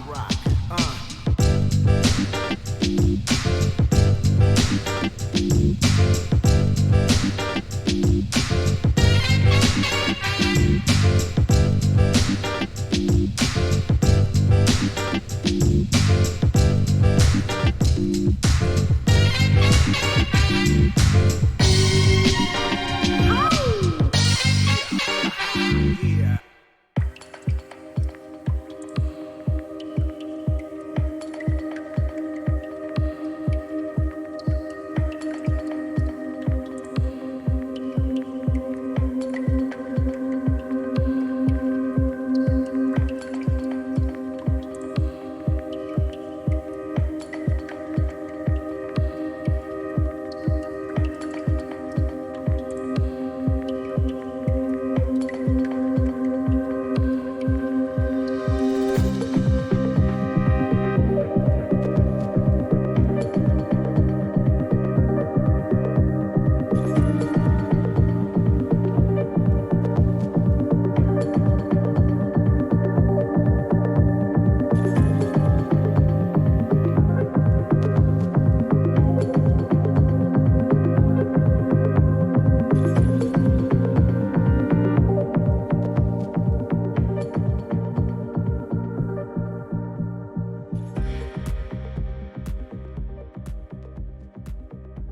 rock.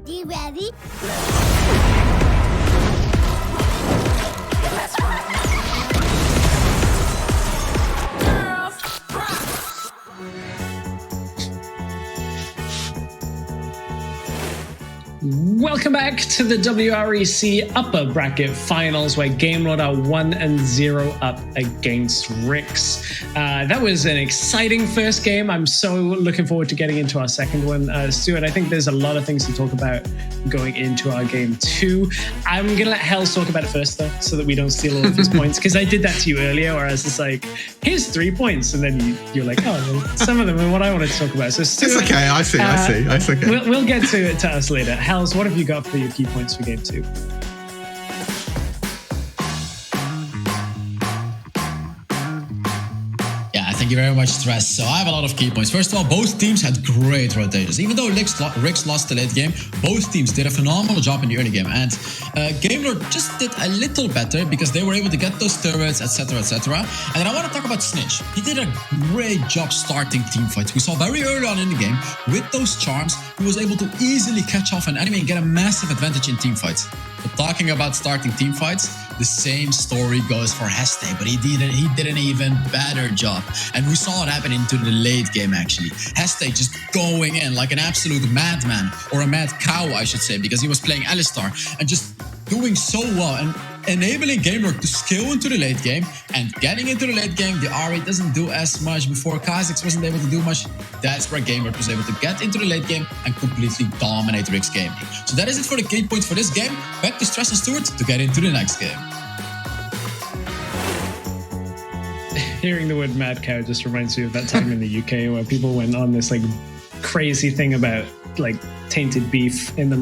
You ready? Welcome back to the WREC upper bracket finals, where GameLord are 1-0 up against RIX. That was an exciting first game. I'm so looking forward to getting into our second one. Stuart, I think there's a lot of things to talk about going into our game two. I'm going to let Hells talk about it first, though, so that we don't steal all of his points, because I did that to you earlier, where I was just like, here's 3 points, and then you're like, oh, well, some of them are what I wanted to talk about. So Stuart, it's okay, I see. It's okay. We'll get to us later. Hells, what have you got for your key points for game two? Thank you very much, Stress. So I have a lot of key points. First of all, both teams had great rotations. Even though RIX lost the late game, both teams did a phenomenal job in the early game. And GameLord just did a little better because they were able to get those turrets, etc., etc. And then I want to talk about Snitch. He did a great job starting teamfights. We saw very early on in the game, with those charms, he was able to easily catch off an enemy and get a massive advantage in teamfights. But talking about starting teamfights, the same story goes for Heste, but he did an even better job. And we saw it happen into the late game, actually. Heste just going in like an absolute madman, or a mad cow, I should say, because he was playing Alistar and just doing so well and enabling GameLord to skill into the late game. And getting into the late game, the RE doesn't do as much. Before Kha'Zix wasn't able to do much, that's where GameLord was able to get into the late game and completely dominate RIX game. So that is it for the key points for this game. Back to Stress and Stuart to get into the next game. Hearing the word mad cow just reminds me of that time in the UK where people went on this like crazy thing about like tainted beef in the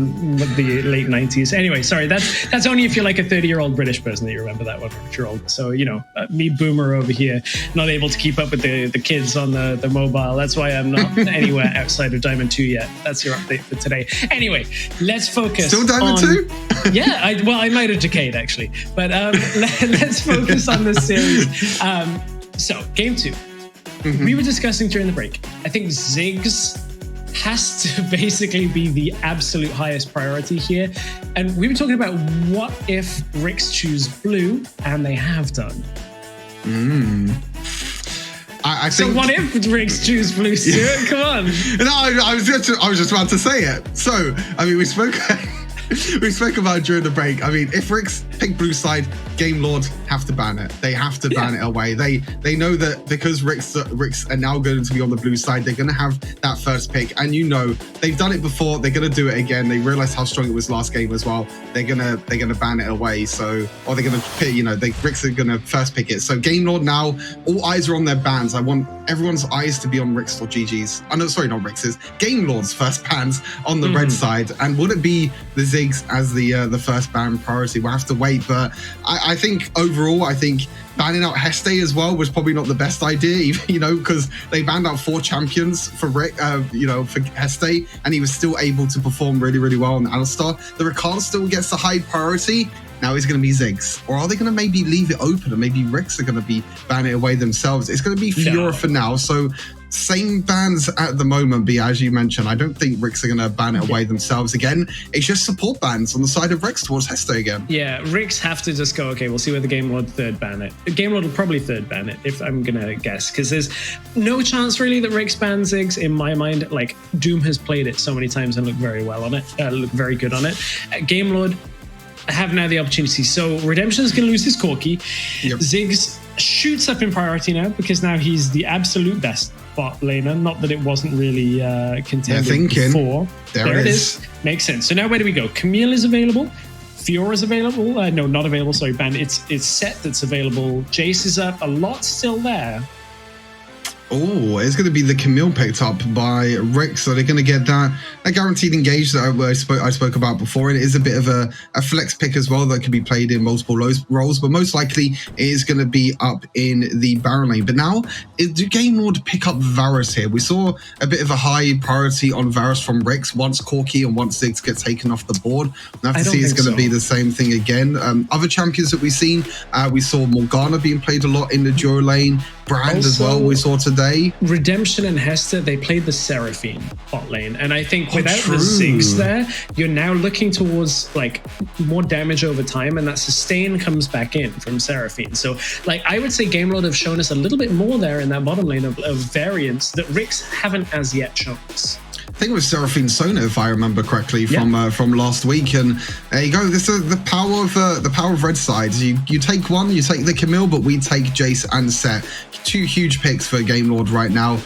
late 90s. Anyway, sorry, that's only if you're like a 30-year-old British person that you remember that one, if you're old. So, you know, me boomer over here, not able to keep up with the kids on the mobile. That's why I'm not anywhere outside of Diamond 2 yet. That's your update for today. Anyway, let's focus. Still Diamond 2? Yeah, I might have decayed actually. But let's focus on this series. So, game two. we were discussing during the break. I think Ziggs has to basically be the absolute highest priority here. And we were talking about what if RIX choose blue, and they have done. I think, so what if RIX choose blue, Stuart? Come on. No, I was just about to say it. So, I mean, we spoke about it during the break. I mean, if RIX pick blue side, Game Lord have to ban it. They have to ban it away. They know that because RIX are now going to be on the blue side, they're going to have that first pick. And you know, they've done it before. They're going to do it again. They realized how strong it was last game as well. They're gonna ban it away. So, or they're gonna pick, you know, RIX are gonna first pick it. So Game Lord now, all eyes are on their bans. I want everyone's eyes to be on RIX or GG's. Oh no, sorry, not RIX's. Game Lord's first bans on the red side. And would it be the Ziggs as the first ban priority? We'll have to wait. But I think overall, I think banning out Heste as well was probably not the best idea, you know, because they banned out 4 champions for for Heste, and he was still able to perform really, really well on Alistar. The Rakan still gets the high priority. Now he's going to be Ziggs. Or are they going to maybe leave it open and maybe RIX are going to be banning it away themselves? It's going to be Fiora for now. So same bans at the moment, but as you mentioned, I don't think RIX are going to ban it away themselves again. It's just support bans on the side of RIX towards Heste again. Yeah, RIX have to just go, okay, we'll see where the Game Lord third ban it. Game Lord will probably third ban it, if I'm going to guess, because there's no chance really that RIX bans Ziggs in my mind. Like, Doom has played it so many times and looked very well on it, looked very good on it. Game Lord have now the opportunity. So Redemption is going to lose his Corki. Yep. Ziggs shoots up in priority now because now he's the absolute best bot laner. Not that it wasn't really contended before. There it is. Makes sense. So now where do we go? Camille is available. Fiora's available. No, not available. Sorry, banned. It's Set that's available. Jace is up. A lot still there. Oh, it's going to be the Camille picked up by RIX, so they're going to get that guaranteed engage that I spoke about before. And it is a bit of a flex pick as well that can be played in multiple roles, but most likely it is going to be up in the Baron lane. But now, do Game Lord pick up Varus here? We saw a bit of a high priority on Varus from RIX once Corki and once Ziggs get taken off the board. I have to see it's going to be the same thing again. Other champions that we've seen, we saw Morgana being played a lot in the duo lane. Brand also, as well, we saw today. Redemption and Hester, they played the Seraphine bot lane. And I think without the Ziggs there, you're now looking towards like more damage over time, and that sustain comes back in from Seraphine. So like I would say Game Lord have shown us a little bit more there in that bottom lane of variance that RIX haven't as yet shown us. I think it was Seraphine Sona, if I remember correctly, from last week. And there you go. This is the power of red sides. You take one, you take the Camille, but we take Jace and Set. 2 huge picks for Game Lord right now.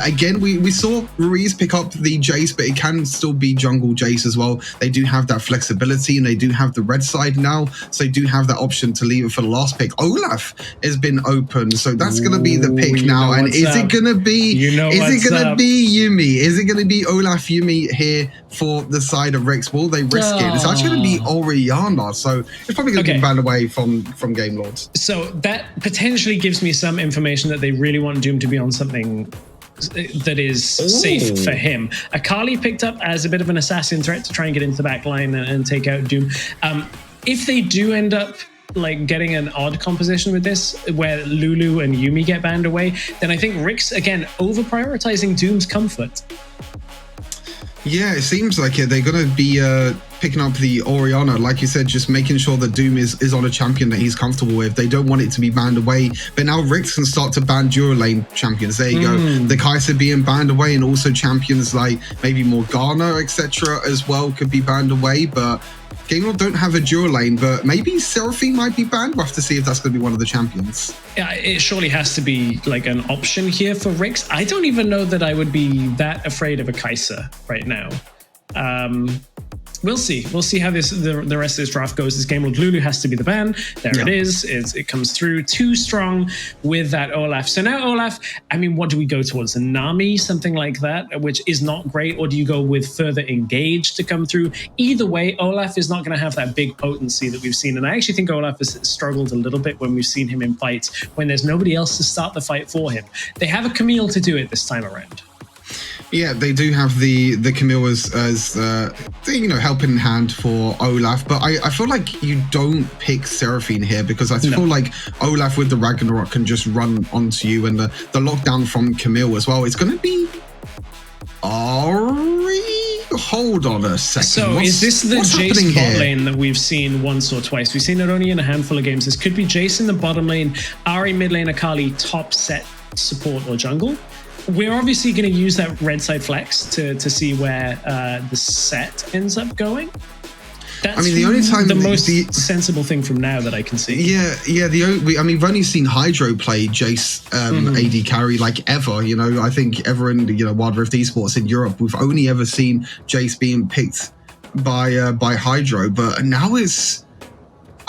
Again, we saw Ruiz pick up the Jace, but it can still be jungle Jace as well. They do have that flexibility, and they do have the red side now, so they do have that option to leave it for the last pick. Olaf has been open, so that's going to be the pick now. And is it going to be? Is it going to be Yuumi? Is it going to be Olaf Yuumi here for the side of RIX? Will they risk it? It's actually going to be Orianna, so it's probably going to be banned away from Game Lords. So that potentially gives me some information that they really want Doom to be on something that is safe for him. Akali picked up as a bit of an assassin threat to try and get into the back line and take out Doom. If they do end up like getting an odd composition with this, where Lulu and Yuumi get banned away, then I think RIX, again, over-prioritizing Doom's comfort. Yeah, it seems like it. They're going to be picking up the Orianna, like you said, just making sure that Doom is on a champion that he's comfortable with. They don't want it to be banned away. But now RIX can start to ban duo lane champions. There you go. The Kai'Sa being banned away, and also champions like maybe Morgana, etc. as well could be banned away. But Game Lord don't have a duo lane, but maybe Seraphine might be banned. We'll have to see if that's going to be one of the champions. Yeah, it surely has to be like an option here for RIX. I don't even know that I would be that afraid of a Kai'Sa right now. We'll see. We'll see how the rest of this draft goes. This Game Lord Lulu has to be the ban. There it is. It comes through too strong with that Olaf. So now Olaf, I mean, what do we go towards? A Nami, something like that, which is not great, or do you go with further engage to come through? Either way, Olaf is not going to have that big potency that we've seen. And I actually think Olaf has struggled a little bit when we've seen him in fights when there's nobody else to start the fight for him. They have a Camille to do it this time around. Yeah, they do have the Camille as helping hand for Olaf, but I feel like you don't pick Seraphine here because I feel like Olaf with the Ragnarok can just run onto you, and the lockdown from Camille as well. It's going to be Ari. Hold on a second. So is this the Jace bot lane that we've seen once or twice? We've seen it only in a handful of games. This could be Jace in the bottom lane, Ari mid lane, Akali top set support or jungle. We're obviously going to use that red side flex to see where the set ends up going. That's the only time the most sensible thing from now that I can see. Yeah. We've only seen Hydro play Jace AD carry like ever. I think ever in Wild Rift Esports in Europe, we've only ever seen Jace being picked by Hydro. But now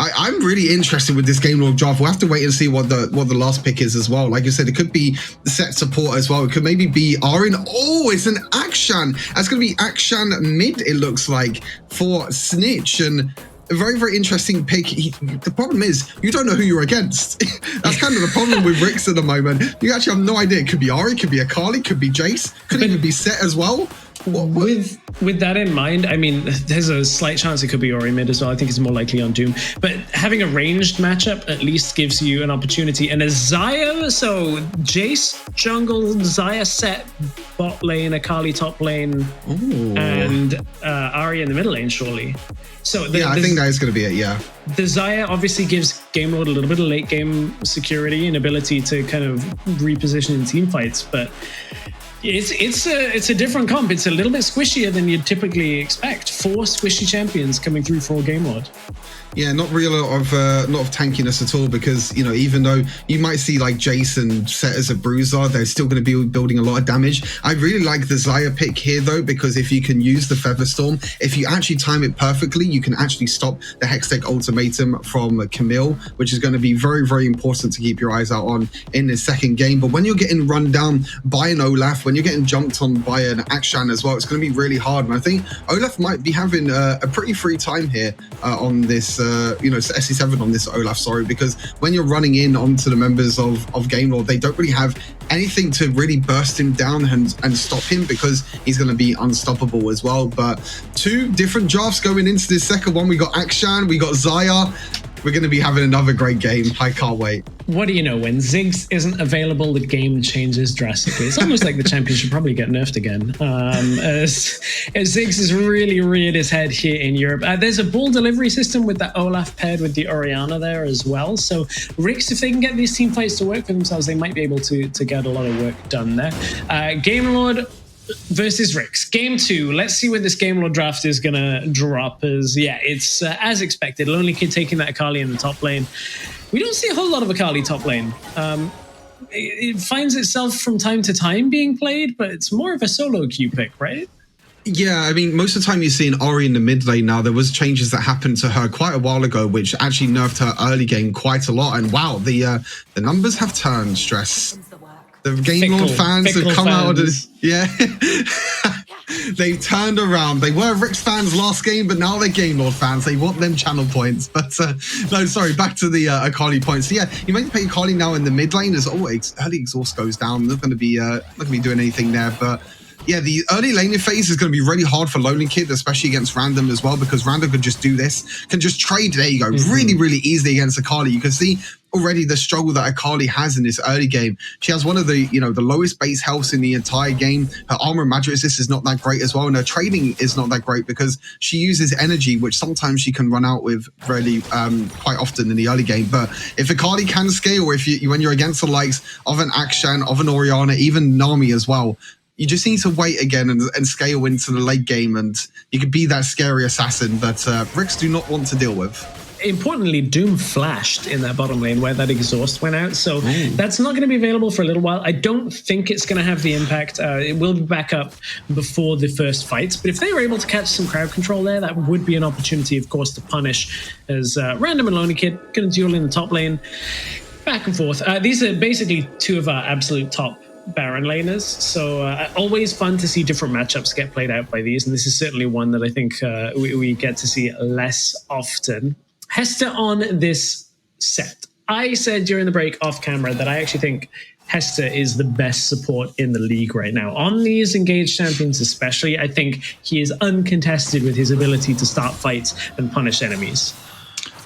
I'm really interested with this Game Lord draft. We'll have to wait and see what the last pick is as well. Like you said, it could be the set support as well. It could maybe be Arin. Oh, it's an Akshan. That's going to be Akshan mid, it looks like, for Snitch. And a very, very interesting pick. The problem is, you don't know who you're against. That's kind of the problem with RIX at the moment. You actually have no idea. It could be Ari, could be Akali, could be Jace, could even be Set as well. With that in mind, there's a slight chance it could be Ori mid as well. I think it's more likely on Doom. But having a ranged matchup at least gives you an opportunity. And a Xayah, so Jace jungle, Xayah set bot lane, Akali top lane, and Ari in the middle lane, surely. So I think that is going to be it, yeah. The Xayah obviously gives Game Lord a little bit of late game security and ability to kind of reposition in team fights, but it's a different comp. It's a little bit squishier than you'd typically expect. 4 squishy champions coming through for Game Lord. Yeah, not really a lot of tankiness at all, because even though you might see like Jason set as a bruiser, they're still going to be building a lot of damage. I really like the Xayah pick here though, because if you can use the Featherstorm, if you actually time it perfectly, you can actually stop the Hextech ultimatum from Camille, which is going to be very, very important to keep your eyes out on in the second game. But when you're getting run down by an Olaf, when you're getting jumped on by an Akshan as well, it's going to be really hard. And I think Olaf might be having a pretty free time here on this SC7 on this Olaf, because when you're running in onto the members of Game Lord, they don't really have anything to really burst him down and stop him, because he's going to be unstoppable as well. But 2 different drafts going into this second one. We got Akshan, we got Xayah. We're going to be having another great game. I can't wait. What do you know? When Ziggs isn't available, the game changes drastically. It's almost like the champion should probably get nerfed again. As Ziggs has really reared his head here in Europe. There's a ball delivery system with that Olaf paired with the Orianna there as well. So RIX, if they can get these team fights to work for themselves, they might be able to get a lot of work done there. Game Lord versus RIX. Game 2. Let's see where this Game Lord draft is going to drop. It's as expected. Lonely Kid taking that Akali in the top lane. We don't see a whole lot of Akali top lane. It finds itself from time to time being played, but it's more of a solo queue pick, right? Yeah, most of the time you see an Ori in the mid lane now. There was changes that happened to her quite a while ago, which actually nerfed her early game quite a lot. And wow, the numbers have turned, Stress. The Game Lord fans have come out of this. Yeah. They've turned around. They were RIX fans last game, but now they're Game Lord fans. They want them channel points. But no, sorry, back to the Akali points. So yeah, you might play Akali now in the mid lane as always. Early exhaust goes down. Not going to be doing anything there, but yeah, the early laning phase is going to be really hard for Lonely Kid, especially against Random as well, because Random could just do this, can just trade. There you go, really, really easily against Akali. You can see already the struggle that Akali has in this early game. She has one of the the lowest base healths in the entire game. Her armor and magic resist is not that great as well, and her trading is not that great because she uses energy, which sometimes she can run out with really quite often in the early game. But if Akali can scale, or if when you're against the likes of an Akshan, of an Orianna, even Nami as well, you just need to wait again and scale into the late game, and you could be that scary assassin that RIX do not want to deal with. Importantly, Doom flashed in that bottom lane where that exhaust went out, so that's not going to be available for a little while. I don't think it's going to have the impact. It will be back up before the first fights, but if they were able to catch some crowd control there, that would be an opportunity, of course, to punish as Random and Lonely Kid going to duel in the top lane, back and forth. These are basically 2 of our absolute top Baron laners, so always fun to see different matchups get played out by these, and this is certainly one that I think we get to see less often. Hester on this set. I said during the break off camera that I actually think Hester is the best support in the league right now. On these engaged champions especially, I think he is uncontested with his ability to start fights and punish enemies.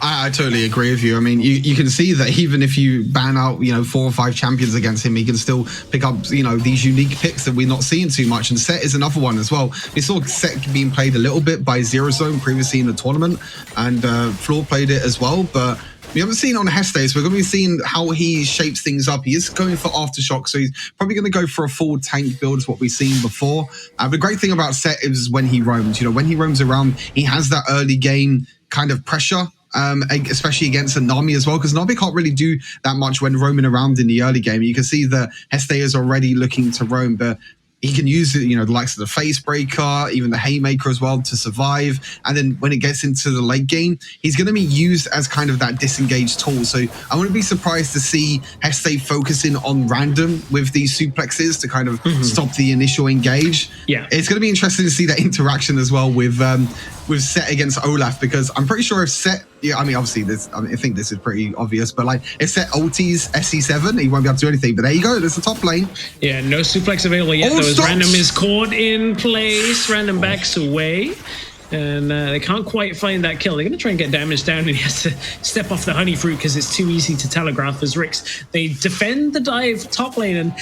I totally agree with you. I mean, you can see that even if you ban out, 4 or 5 champions against him, he can still pick up, these unique picks that we're not seeing too much. And Set is another one as well. We saw Set being played a little bit by Zero Zone previously in the tournament, and Floor played it as well. But we haven't seen on Hester, so we're going to be seeing how he shapes things up. He is going for Aftershock, so he's probably going to go for a full tank build, is what we've seen before. The great thing about Set is when he roams. When he roams around, he has that early game kind of pressure. Especially against a Nami as well, because Nami can't really do that much when roaming around in the early game. You can see that Heste is already looking to roam, but he can use the likes of the Face Breaker, even the Haymaker as well to survive. And then when it gets into the late game, he's going to be used as kind of that disengaged tool. So I wouldn't be surprised to see Heste focusing on random with these suplexes to kind of stop the initial engage. Yeah, it's going to be interesting to see that interaction as well with Set against Olaf, because I'm pretty sure if Set, obviously I think this is pretty obvious, but like if Set ulties SC7, he won't be able to do anything. But there you go, there's the top lane. Yeah, no suplex available yet. Random is caught in place. Random backs away. And they can't quite find that kill. They're going to try and get damage down, and he has to step off the honey fruit because it's too easy to telegraph as RIX. They defend the dive top lane, and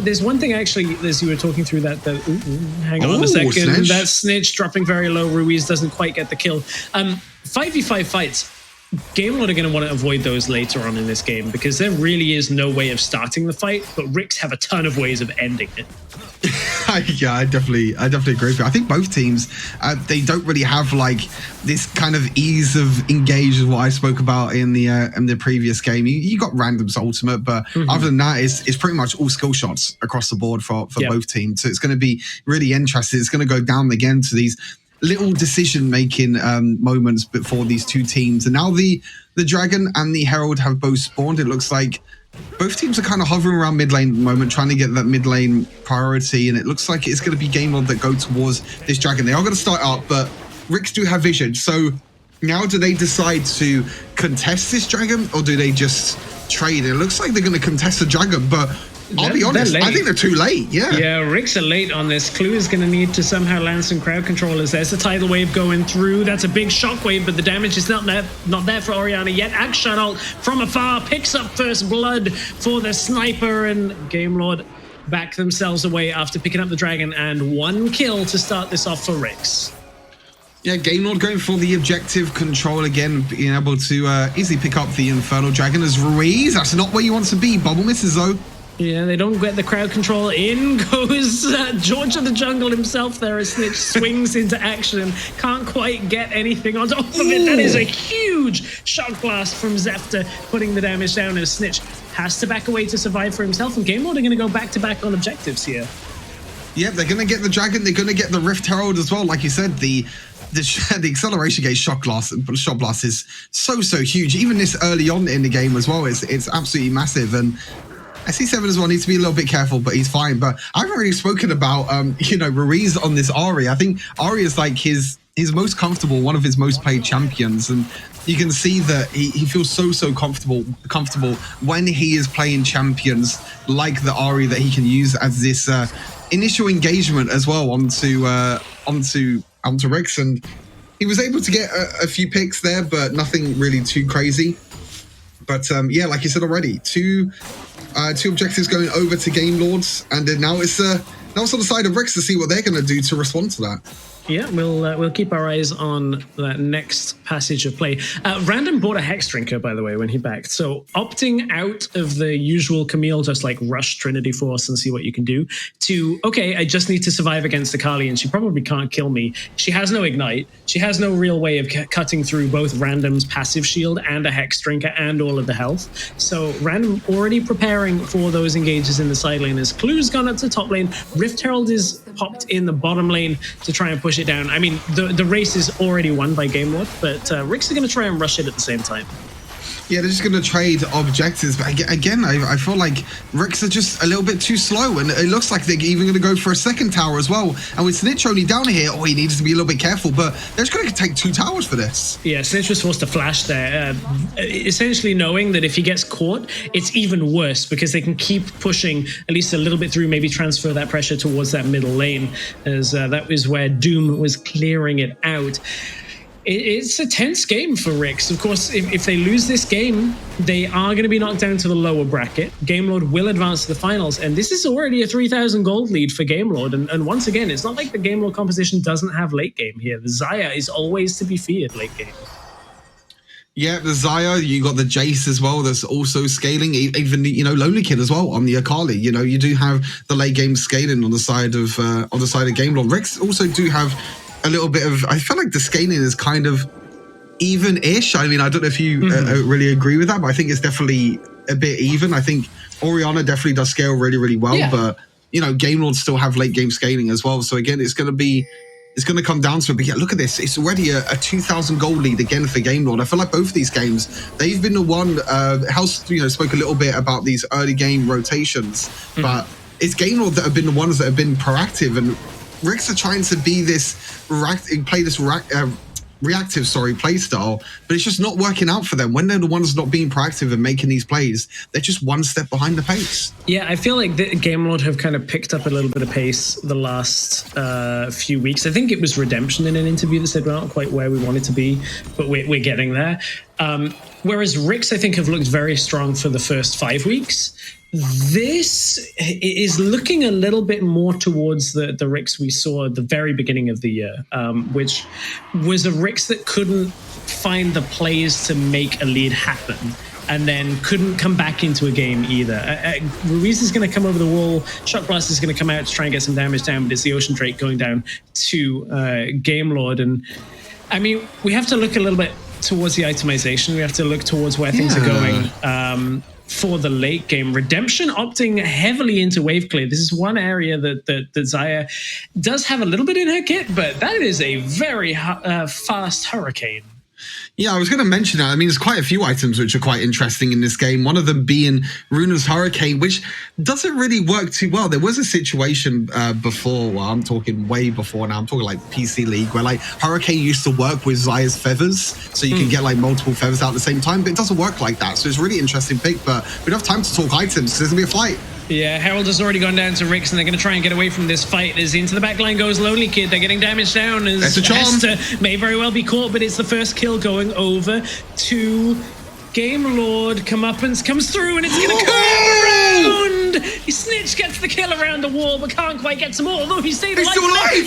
there's one thing actually, as you were talking through that hang on a second. Snitch. That Snitch dropping very low. Ruiz doesn't quite get the kill. 5v5 fights. Game Lord are going to want to avoid those later on in this game, because there really is no way of starting the fight, but RIX have a ton of ways of ending it. Yeah, I definitely agree with you. I think both teams, they don't really have like this kind of ease of engage as what I spoke about in the previous game. You got Random's ultimate, but other than that, it's pretty much all skill shots across the board for both teams. So it's going to be really interesting. It's going to go down again to these little decision-making moments before these two teams. And now the Dragon and the Herald have both spawned. It looks like both teams are kind of hovering around mid lane at the moment, trying to get that mid lane priority. And it looks like it's going to be Game Lord that go towards this Dragon. They are going to start up, but RIX do have vision. So now do they decide to contest this Dragon, or do they just trade? It looks like they're going to contest the Dragon, but I'll be honest, I think they're too late. Yeah, RIX are late on this. Clue is going to need to somehow land some crowd controllers. There's a tidal wave going through. That's a big shockwave, but the damage is not there for Orianna yet. Axe shot ult from afar picks up first blood for the sniper, and Game Lord back themselves away after picking up the Dragon, and 1 kill to start this off for RIX. Yeah, Game Lord going for the objective control again, being able to easily pick up the Infernal Dragon as Ruiz. That's not where you want to be. Bubble misses though. Yeah, they don't get the crowd control. In goes George of the Jungle himself there as Snitch swings into action and can't quite get anything on top of it. That is a huge shock blast from Zephyr, putting the damage down as Snitch has to back away to survive for himself. And Game Lord are going to go back-to-back on objectives here. Yeah, they're going to get the Dragon. They're going to get the Rift Herald as well. Like you said, the acceleration gate shock blast is so huge. Even this early on in the game as well, it's absolutely massive. And SC7 as well needs to be a little bit careful, but he's fine. But I haven't really spoken about, Ruiz on this Ahri. I think Ahri is like his most comfortable, one of his most played champions. And you can see that he feels so comfortable when he is playing champions like the Ahri that he can use as this initial engagement as well onto RIX. And he was able to get a few picks there, but nothing really too crazy. But yeah, like you said already, two objectives going over to Game Lords, and then now it's on the side of RIX to see what they're going to do to respond to that. Yeah, we'll keep our eyes on that next passage of play. Random bought a Hex Drinker, by the way, when he backed. So opting out of the usual Camille, just like rush Trinity Force and see what you can do, to, okay, I just need to survive against Akali, and she probably can't kill me. She has no Ignite. She has no real way of cutting through both Random's passive shield and a Hex Drinker and all of the health. So Random already preparing for those engages in the side lane as Clue's gone up to top lane. Rift Herald is popped in the bottom lane to try and push it down. I mean, the race is already won by Game Lord, but RIX are going to try and rush it at the same time. Yeah, they're just going to trade objectives. But again, I feel like RIX are just a little bit too slow. And it looks like they're even going to go for a second tower as well. And with Snitch only down here, he needs to be a little bit careful. But they're just going to take 2 towers for this. Yeah, Snitch was forced to flash there. Essentially knowing that if he gets caught, it's even worse because they can keep pushing at least a little bit through, maybe transfer that pressure towards that middle lane, as that was where Doom was clearing it out. It's a tense game for RIX. Of course, if they lose this game, they are going to be knocked down to the lower bracket. Gamelord will advance to the finals, and this is already a 3,000 gold lead for Gamelord. And once again, it's not like the Gamelord composition doesn't have late game here. The Xayah is always to be feared late game. Yeah, the Xayah, you got the Jace as well. That's also scaling. Even Lonely Kid as well on the Akali. You do have the late game scaling on the side of Gamelord. RIX also do have a little bit of. I feel like the scaling is kind of even-ish. I mean, I don't know if you really agree with that, but I think it's definitely a bit even. I think Orianna definitely does scale really, really well, but Gamelord still have late game scaling as well. So again, it's going to come down to it. But yeah, look at this. It's already a 2,000 goal lead again for Gamelord. I feel like both of these games, they've been the one. House, spoke a little bit about these early game rotations, but it's Gamelord that have been the ones that have been proactive, and RIX are trying to be reactive play style, but it's just not working out for them. When they're the ones not being proactive and making these plays, they're just one step behind the pace. Yeah, I feel like the Gamelord have kind of picked up a little bit of pace the last few weeks. I think it was Redemption in an interview that said we're not quite where we wanted to be, but we're getting there. Whereas RIX, I think, have looked very strong for the first 5 weeks. This is looking a little bit more towards the RIX we saw at the very beginning of the year, which was a RIX that couldn't find the plays to make a lead happen, and then couldn't come back into a game either. Ruiz is going to come over the wall. Shock Blast is going to come out to try and get some damage down, but it's the Ocean Drake going down to Gamelord. And I mean, we have to look a little bit towards the itemization. We have to look towards where things are going. For the late game, Redemption opting heavily into wave clear. This is one area that Xayah does have a little bit in her kit, but that is a very fast hurricane. Yeah, I was going to mention that. I mean, there's quite a few items which are quite interesting in this game. One of them being Runa's Hurricane, which doesn't really work too well. There was a situation before, well, I'm talking way before now, I'm talking like PC League, where like Hurricane used to work with Xayah's feathers, so you can get like multiple feathers out at the same time, but it doesn't work like that. So it's a really interesting pick, but we don't have time to talk items, so there's going to be a fight. Yeah, Herald has already gone down to RIX, and they're going to try and get away from this fight. As into the backline goes Lonely Kid. They're getting damaged down as Hester may very well be caught, but it's the first kill going over to Gamelord. Comeuppance comes through, and it's going to curve around. Snitch gets the kill around the wall, but can't quite get some more. Although he stayed alive.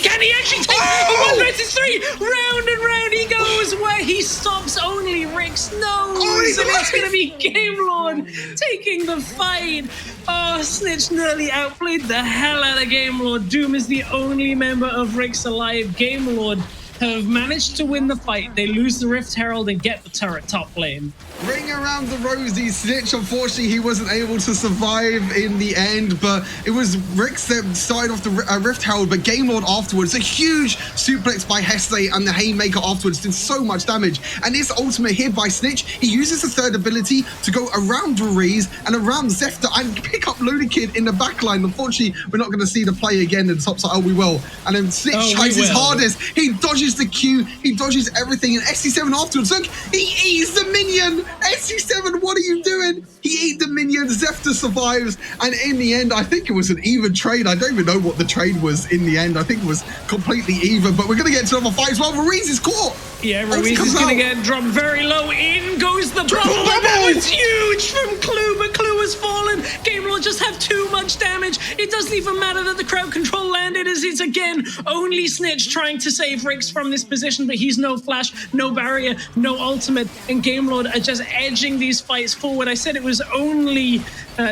Can he actually take a 1 versus 3? Round and round he goes. Where he stops, only RIX knows. And it's going to be Gamelord taking the fight. Oh, Snitch nearly outplayed the hell out of Gamelord. Doom is the only member of RIX alive. Gamelord have managed to win the fight. They lose the Rift Herald and get the turret top lane. Ring around the rosy. Snitch, unfortunately, he wasn't able to survive in the end, but it was RIX that started off the Rift Herald, but Gamelord afterwards, a huge suplex by Heste, and the Haymaker afterwards did so much damage. And his ultimate here by Snitch, he uses the third ability to go around Ruiz and around Zephyr and pick up Lonely Kid in the backline. Unfortunately, we're not going to see the play again in the top side. Oh, we will. And then Snitch tries his hardest. He dodges the Q, he dodges everything, and SC7 afterwards, look, he eats the minion. SC7, what are you doing? He ate the minion, Zephyr survives, and in the end, I think it was an even trade. I don't even know what the trade was in the end. I think it was completely even, but we're going to get to another fight as well. Ruiz is caught. Yeah, Ruiz is going to get dropped very low. In goes the bubble. That was huge from Clue, but Clue has fallen. Gamelord just have too much damage. It doesn't even matter that the crowd control landed, as it's again only Snitch trying to save RIX from this position, but he's no flash, no barrier, no ultimate, and Gamelord are just edging these fights forward. I said it was only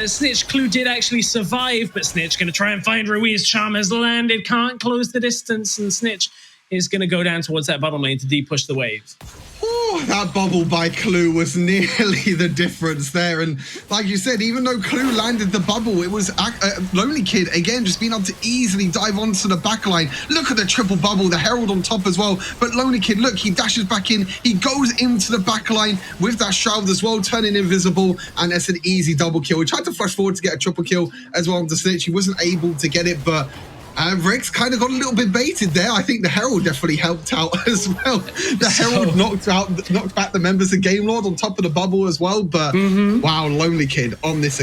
Snitch. Clue did actually survive, but Snitch going to try and find Ruiz. Charm has landed, can't close the distance, and Snitch is going to go down towards that bottom lane to de-push the wave. Oh, that bubble by Clue was nearly the difference there. And like you said, even though Clue landed the bubble, it was Lonely Kid, again, just being able to easily dive onto the back line. Look at the triple bubble, the Herald on top as well. But Lonely Kid, look, he dashes back in. He goes into the back line with that Shroud as well, turning invisible. And that's an easy double kill. He tried to flash forward to get a triple kill as well on the Snitch. He wasn't able to get it, but RIX kind of got a little bit baited there. I think the Herald definitely helped out as well. The Herald knocked back the members of Game Lord on top of the bubble as well. But wow, Lonely Kid on this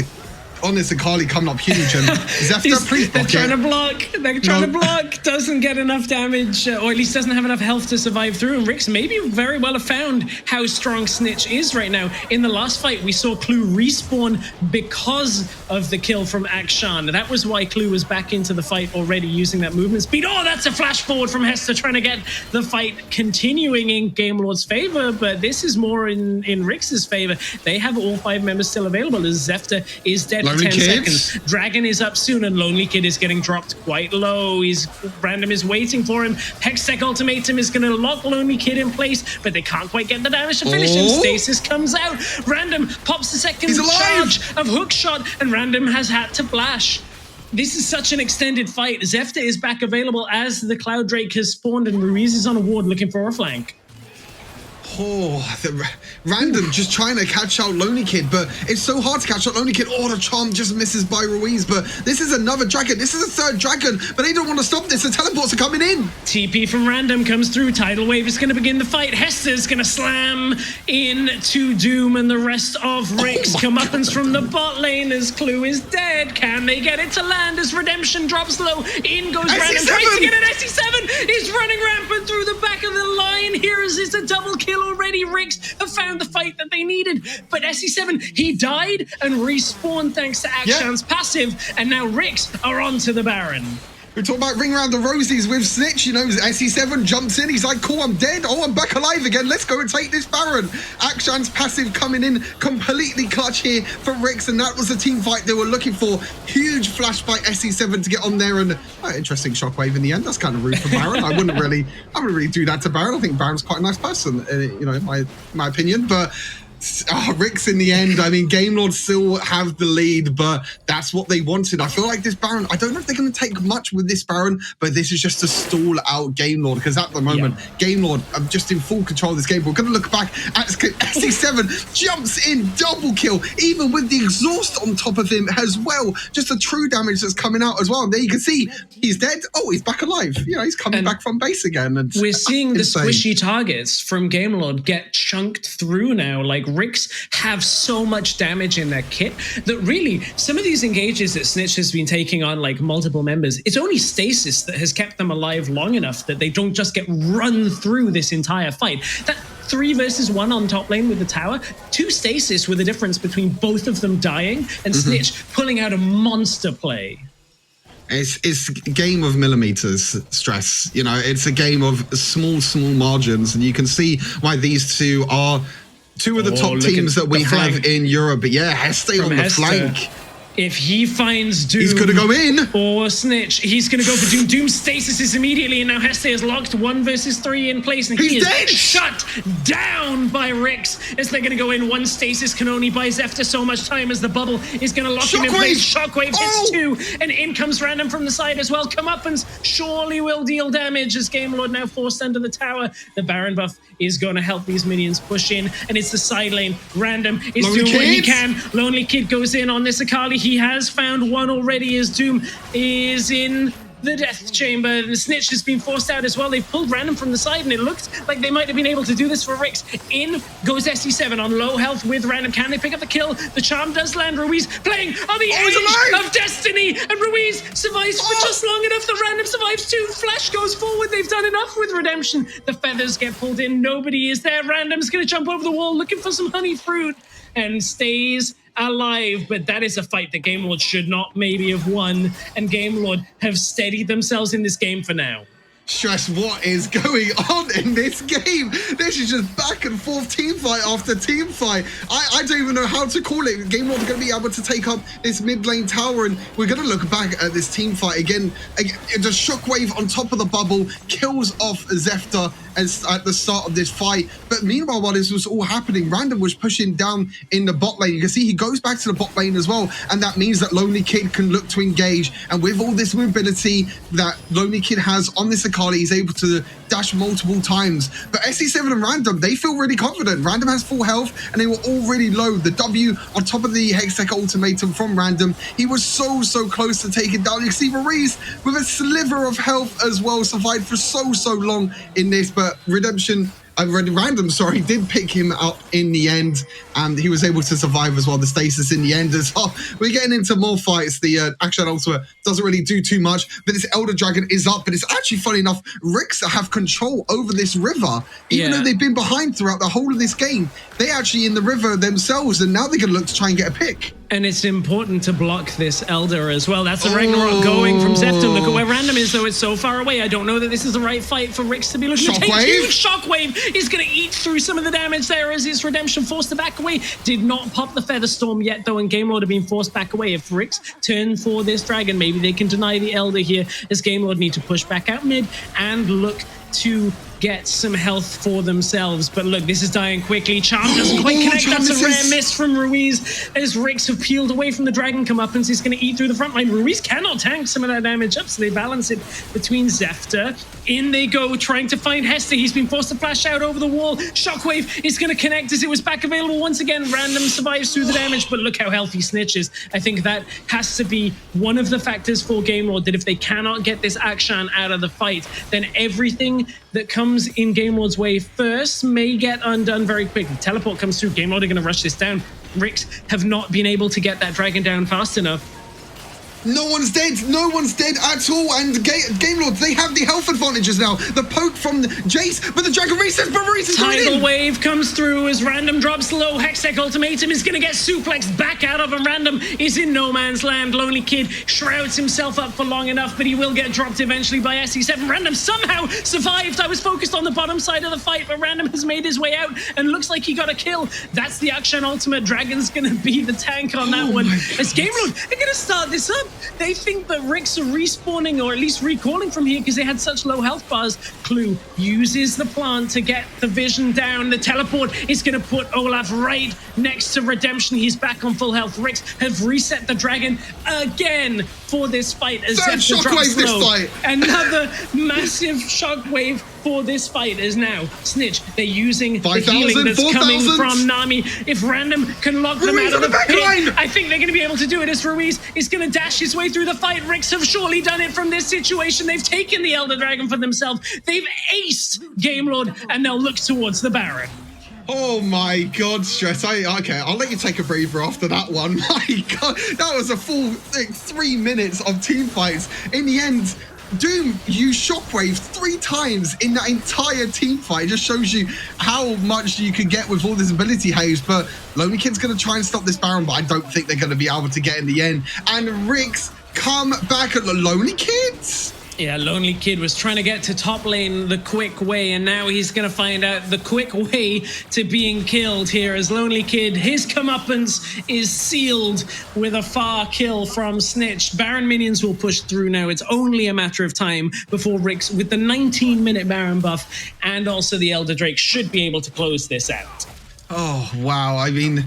Akali coming up huge. And Zefta, please they're trying to block. They're trying to block. Doesn't get enough damage, or at least doesn't have enough health to survive through. And RIX maybe very well have found how strong Snitch is right now. In the last fight, we saw Clue respawn because of the kill from Akshan. That was why Clue was back into the fight already using that movement speed. Oh, that's a flash forward from Hester trying to get the fight continuing in Game Lord's favor. But this is more in RIX's favor. They have all 5 members still available as Zefta is dead. 10 seconds. Dragon is up soon, and Lonely Kid is getting dropped quite low. Random is waiting for him. Hextech Ultimatum is going to lock Lonely Kid in place, but they can't quite get the damage to finish him. Stasis comes out. Random pops the second charge of hook shot, and Random has had to flash. This is such an extended fight. Zefta is back available as the Cloud Drake has spawned, and Ruiz is on a ward looking for a flank. Oh, Random just trying to catch out Lonely Kid, but it's so hard to catch out Lonely Kid. Oh, the charm just misses by Ruiz, but this is another dragon. This is a third dragon, but they don't want to stop this. The teleports are coming in. TP from Random comes through. Tidal Wave is going to begin the fight. Hester's going to slam into Doom, and the rest of RIX comeuppance from the bot lane as Clue is dead. Can they get it to land as Redemption drops low? In goes Random, tries to get an SC7. He's running rampant through the back of the line. Here is a double kill already. RIX have found the fight that they needed, but SC7, he died and respawned thanks to Akshan's passive, and now RIX are on to the Baron. We're talking about ring around the rosies with Snitch, you know, SC7 jumps in, he's like, cool, I'm dead, oh, I'm back alive again, let's go and take this Baron. Akshan's passive coming in, completely clutch here for RIX, and that was the team fight they were looking for. Huge flash by SC7 to get on there, and interesting shockwave in the end. That's kind of rude for Baron. I wouldn't really do that to Baron. I think Baron's quite a nice person, you know, in my opinion, but RIX in the end, I mean, Game Lord still have the lead, but that's what they wanted. I feel like this Baron, I don't know if they're going to take much with this Baron, but this is just to stall out Game Lord, because at the moment, Game Lord are just in full control of this game. We're going to look back at SC7, jumps in, double kill, even with the exhaust on top of him as well. Just the true damage that's coming out as well. And there you can see, he's dead. Oh, he's back alive. You know, he's coming back from base again. And we're seeing the squishy targets from Game Lord get chunked through now. Like, RIX have so much damage in their kit that really some of these engages that Snitch has been taking on like multiple members, it's only Stasis that has kept them alive long enough that they don't just get run through this entire fight. That 3 versus 1 on top lane with the tower, 2 Stasis with a difference between both of them dying, and Snitch pulling out a monster play. It's a game of millimeters, Stress. You know, it's a game of small margins, and you can see why these two are 2 of the top teams that we have in Europe. But yeah, Hester on the flank. If he finds Doom, he's going to go in. Or Snitch, he's going to go for Doom. Doom stasis is immediately, and now Hester is locked 1 versus 3 in place, and he is dead. Shut down by RIX as they're going to go in. 1 stasis can only buy Zefta so much time as the bubble is going to lock him in place. Shockwave hits 2, and in comes Random from the side as well. Comeuppance surely will deal damage as Game Lord now forced under the tower. The Baron buff is going to help these minions push in, and it's the side lane. Random is doing what he can. Lonely Kid goes in on this Akali. He has found 1 already as Doom is in the death chamber. The Snitch has been forced out as well. They've pulled Random from the side, and it looks like they might have been able to do this for RIX. In goes SC7 on low health with Random. Can they pick up the kill? The charm does land. Ruiz playing on the edge of destiny, and Ruiz survives for just long enough that Random survives too. Flash goes forward. They've done enough with Redemption. The feathers get pulled in. Nobody is there. Random's going to jump over the wall looking for some honey fruit and stays alive, but that is a fight that Game Lord should not maybe have won, and Game Lord have steadied themselves in this game for now. Stress, what is going on in this game? This is just back and forth team fight after team fight. I don't even know how to call it. Game Lord are going to be able to take up this mid lane tower, and we're going to look back at this team fight again. The shockwave on top of the bubble kills off Zefta at the start of this fight. But meanwhile, while this was all happening, Random was pushing down in the bot lane. You can see he goes back to the bot lane as well, and that means that Lonely Kid can look to engage. And with all this mobility that Lonely Kid has on this Akali, he's able to dash multiple times. But SC7 and Random, they feel really confident. Random has full health, and they were already low. The W on top of the Hextech ultimatum from Random, he was so close to taking down. You can see Maurice with a sliver of health as well, survived for so long in this, but Random, did pick him up in the end, and he was able to survive as well, the stasis in the end as well. We're getting into more fights. The Action Ultimate doesn't really do too much, but this Elder Dragon is up, but it's actually, funny enough, RIX have control over this river, even though they've been behind throughout the whole of this game. They actually in the river themselves, and now they're going to look to try and get a pick. And it's important to block this Elder as well. That's a Ragnarok going from Zefta. Look at where Random is, though. It's so far away. I don't know that this is the right fight for RIX to be looking to take. Shockwave is going to eat through some of the damage there as his Redemption forced to back away. Did not pop the Feather Storm yet, though, and Game Lord have been forced back away. If RIX turn for this Dragon, maybe they can deny the Elder here, as Game Lord need to push back out mid and look to get some health for themselves. But look, this is dying quickly. Charm doesn't quite connect. That's a rare miss from Ruiz as RIX have peeled away from the Dragon comeuppance. He's going to eat through the front line. Ruiz cannot tank some of that damage up, so they balance it between Zefta. In they go, trying to find Hester. He's been forced to flash out over the wall. Shockwave is going to connect as it was back available once again. Random survives through the damage, but look how healthy Snitch is. I think that has to be one of the factors for Game Lord, that if they cannot get this Akshan out of the fight, then everything that comes in Game Lord's way first may get undone very quickly. Teleport comes through. Game Lord are going to rush this down. RIX have not been able to get that Dragon down fast enough. No one's dead. No one's dead at all. And Game Lords, they have the health advantages now. The poke from Jace, but the Dragon resets, but Maurice is going in. Tidal Wave comes through as Random drops low. Hextech Ultimatum is going to get suplexed back out of him. Random is in no man's land. Lonely Kid shrouds himself up for long enough, but he will get dropped eventually by SC7. Random somehow survived. I was focused on the bottom side of the fight, but Random has made his way out and looks like he got a kill. That's the Akshan Ultimate. Dragon's going to be the tank on that one. As Game Lord, they're going to start this up. They think that RIX are respawning, or at least recalling from here, because they had such low health bars. Clue uses the plant to get the vision down. The teleport is going to put Olaf right next to Redemption. He's back on full health. RIX have reset the Dragon again for this fight. As shockwave this fight. Another massive shockwave for this fight is now Snitch. They're using 5, the healing that's 4, coming from Nami. If Random can lock them out of the pit, I think they're going to be able to do it, as Ruiz is going to dash his way through the fight. RIX have surely done it from this situation. They've taken the Elder Dragon for themselves. They've aced Game Lord, and they'll look towards the Baron. Oh my God, Stress. Okay, I'll let you take a breather after that one. My God, that was a full 3 minutes of team fights. In the end, Doom used Shockwave 3 times in that entire team fight. It just shows you how much you can get with all this ability haze. But Lonely Kid's going to try and stop this Baron, but I don't think they're going to be able to get in the end. And RIX come back at the Lonely Kids. Yeah, Lonely Kid was trying to get to top lane the quick way, and now he's going to find out the quick way to being killed here, as Lonely Kid, his comeuppance is sealed with a far kill from Snitch. Baron minions will push through now. It's only a matter of time before RIX, with the 19-minute Baron buff and also the Elder Drake, should be able to close this out. Oh, wow. I mean,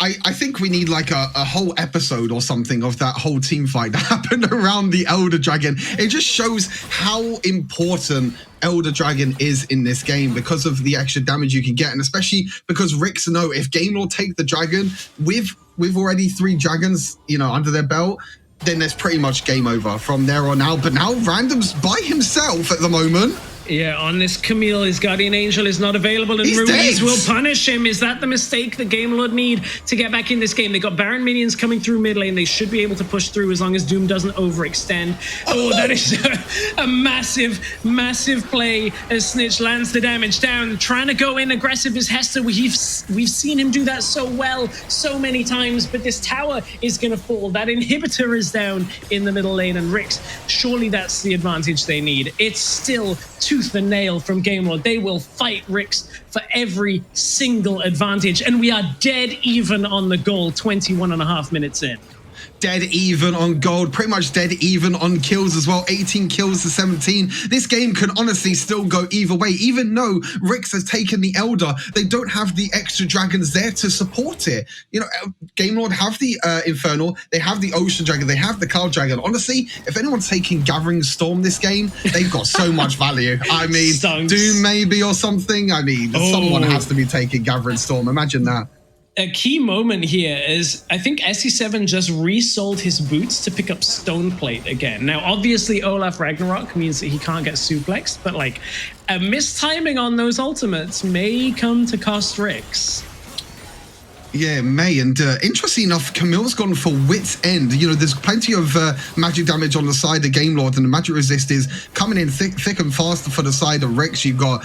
I think we need like a whole episode or something of that whole team fight that happened around the Elder Dragon. It just shows how important Elder Dragon is in this game because of the extra damage you can get, and especially because RIX know if Game Lord take the Dragon with already 3 dragons, under their belt, then there's pretty much game over from there on out. But now Random's by himself at the moment. Yeah, on this Camille, his Guardian Angel is not available, and He's Ruiz dead. will punish him. Is that the mistake that Game Lord need to get back in this game? They got Baron minions coming through mid lane. They should be able to push through as long as Doom doesn't overextend. Oh, that is a massive, massive play as Snitch lands the damage down. Trying to go in aggressive as Hester. We've seen him do that so well, so many times, but this tower is going to fall. That inhibitor is down in the middle lane, and RIX, surely that's the advantage they need. It's still tooth and nail from Game Lord. They will fight RIX for every single advantage, and we are dead even on the goal 21.5 minutes in. Dead even on gold, pretty much dead even on kills as well. 18 kills to 17. This game can honestly still go either way. Even though RIX has taken the Elder, they don't have the extra dragons there to support it. You know, Game Lord have the Infernal, they have the Ocean Dragon, they have the Cloud Dragon. Honestly, if anyone's taking Gathering Storm this game, they've got so much value. I mean, Doom maybe or something. I mean, someone has to be taking Gathering Storm. Imagine that. A key moment here is I think SE7 just resold his boots to pick up Stoneplate again. Now, obviously, Olaf Ragnarok means that he can't get suplexed, but like a mistiming on those ultimates may come to cost RIX. Yeah, May, and interesting enough, Camille's gone for Wit's End. You know, there's plenty of magic damage on the side of Game Lord, and the magic resist is coming in thick and fast for the side of RIX. You've got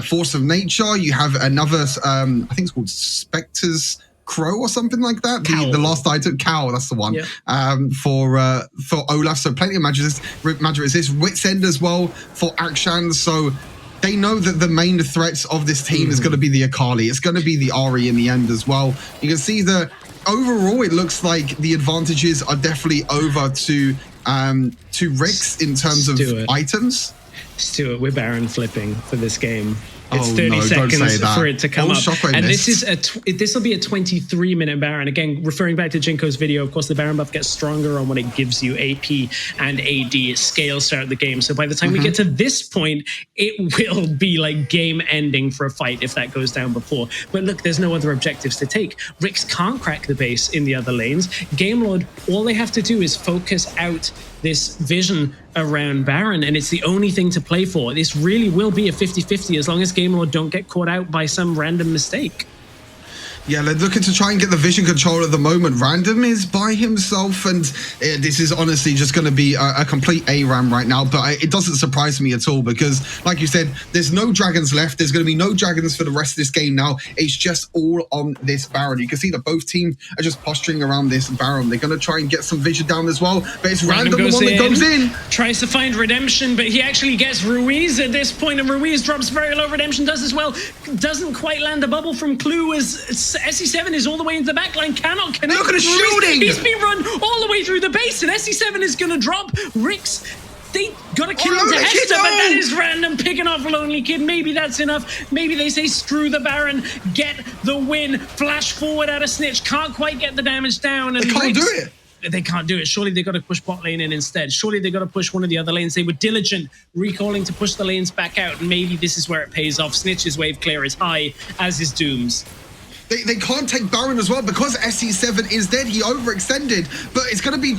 Force of Nature, you have another, I think it's called Spectre's Crow or something like that. The last item, Cow, that's the one. Yep. For Olaf, so plenty of magic resist. Wit's End as well for Akshan, so they know that the main threats of this team is going to be the Akali. It's going to be the Ahri in the end as well. You can see that overall, it looks like the advantages are definitely over to RIX in terms of items. Stuart, we're Baron flipping for this game. It's Oh, 30 no, don't say seconds that. for it to come Oh, up. Shockwave And missed. this will be a 23-minute Baron. Again, referring back to Jinko's video, of course, the Baron buff gets stronger on what it gives you. AP and AD scales throughout the game. So by the time we get to this point, it will be like game ending for a fight if that goes down before. But look, there's no other objectives to take. RIX can't crack the base in the other lanes. Game Lord, all they have to do is focus out this vision around Baron, and it's the only thing to play for. This really will be a 50-50 as long as Game Lord don't get caught out by some random mistake. Yeah, they're looking to try and get the vision control at the moment. Random is by himself, and this is honestly just going to be a complete ARAM right now, but it doesn't surprise me at all because, like you said, there's no dragons left. There's going to be no dragons for the rest of this game now. It's just all on this Baron. You can see that both teams are just posturing around this Baron. They're going to try and get some vision down as well, but it's Random the one that goes in. Tries to find Redemption, but he actually gets Ruiz at this point, and Ruiz drops very low. Redemption does as well. Doesn't quite land a bubble from Clue as SE7 is all the way into the backline, cannot connect. Look at the shooting! He's been run all the way through the base, and SE7 is going to drop. RIX, they got to kill him to Hester, but that is Random picking off Lonely Kid. Maybe that's enough. Maybe they say screw the Baron, get the win. Flash forward out of Snitch, can't quite get the damage down. And They can't do it. They can't do it. Surely they got to push bot lane in instead. Surely they got to push one of the other lanes. They were diligent, recalling to push the lanes back out. And maybe this is where it pays off. Snitch's wave clear is high, as is Doom's. They can't take Baron as well because SE7 is dead. He overextended, but it's gonna be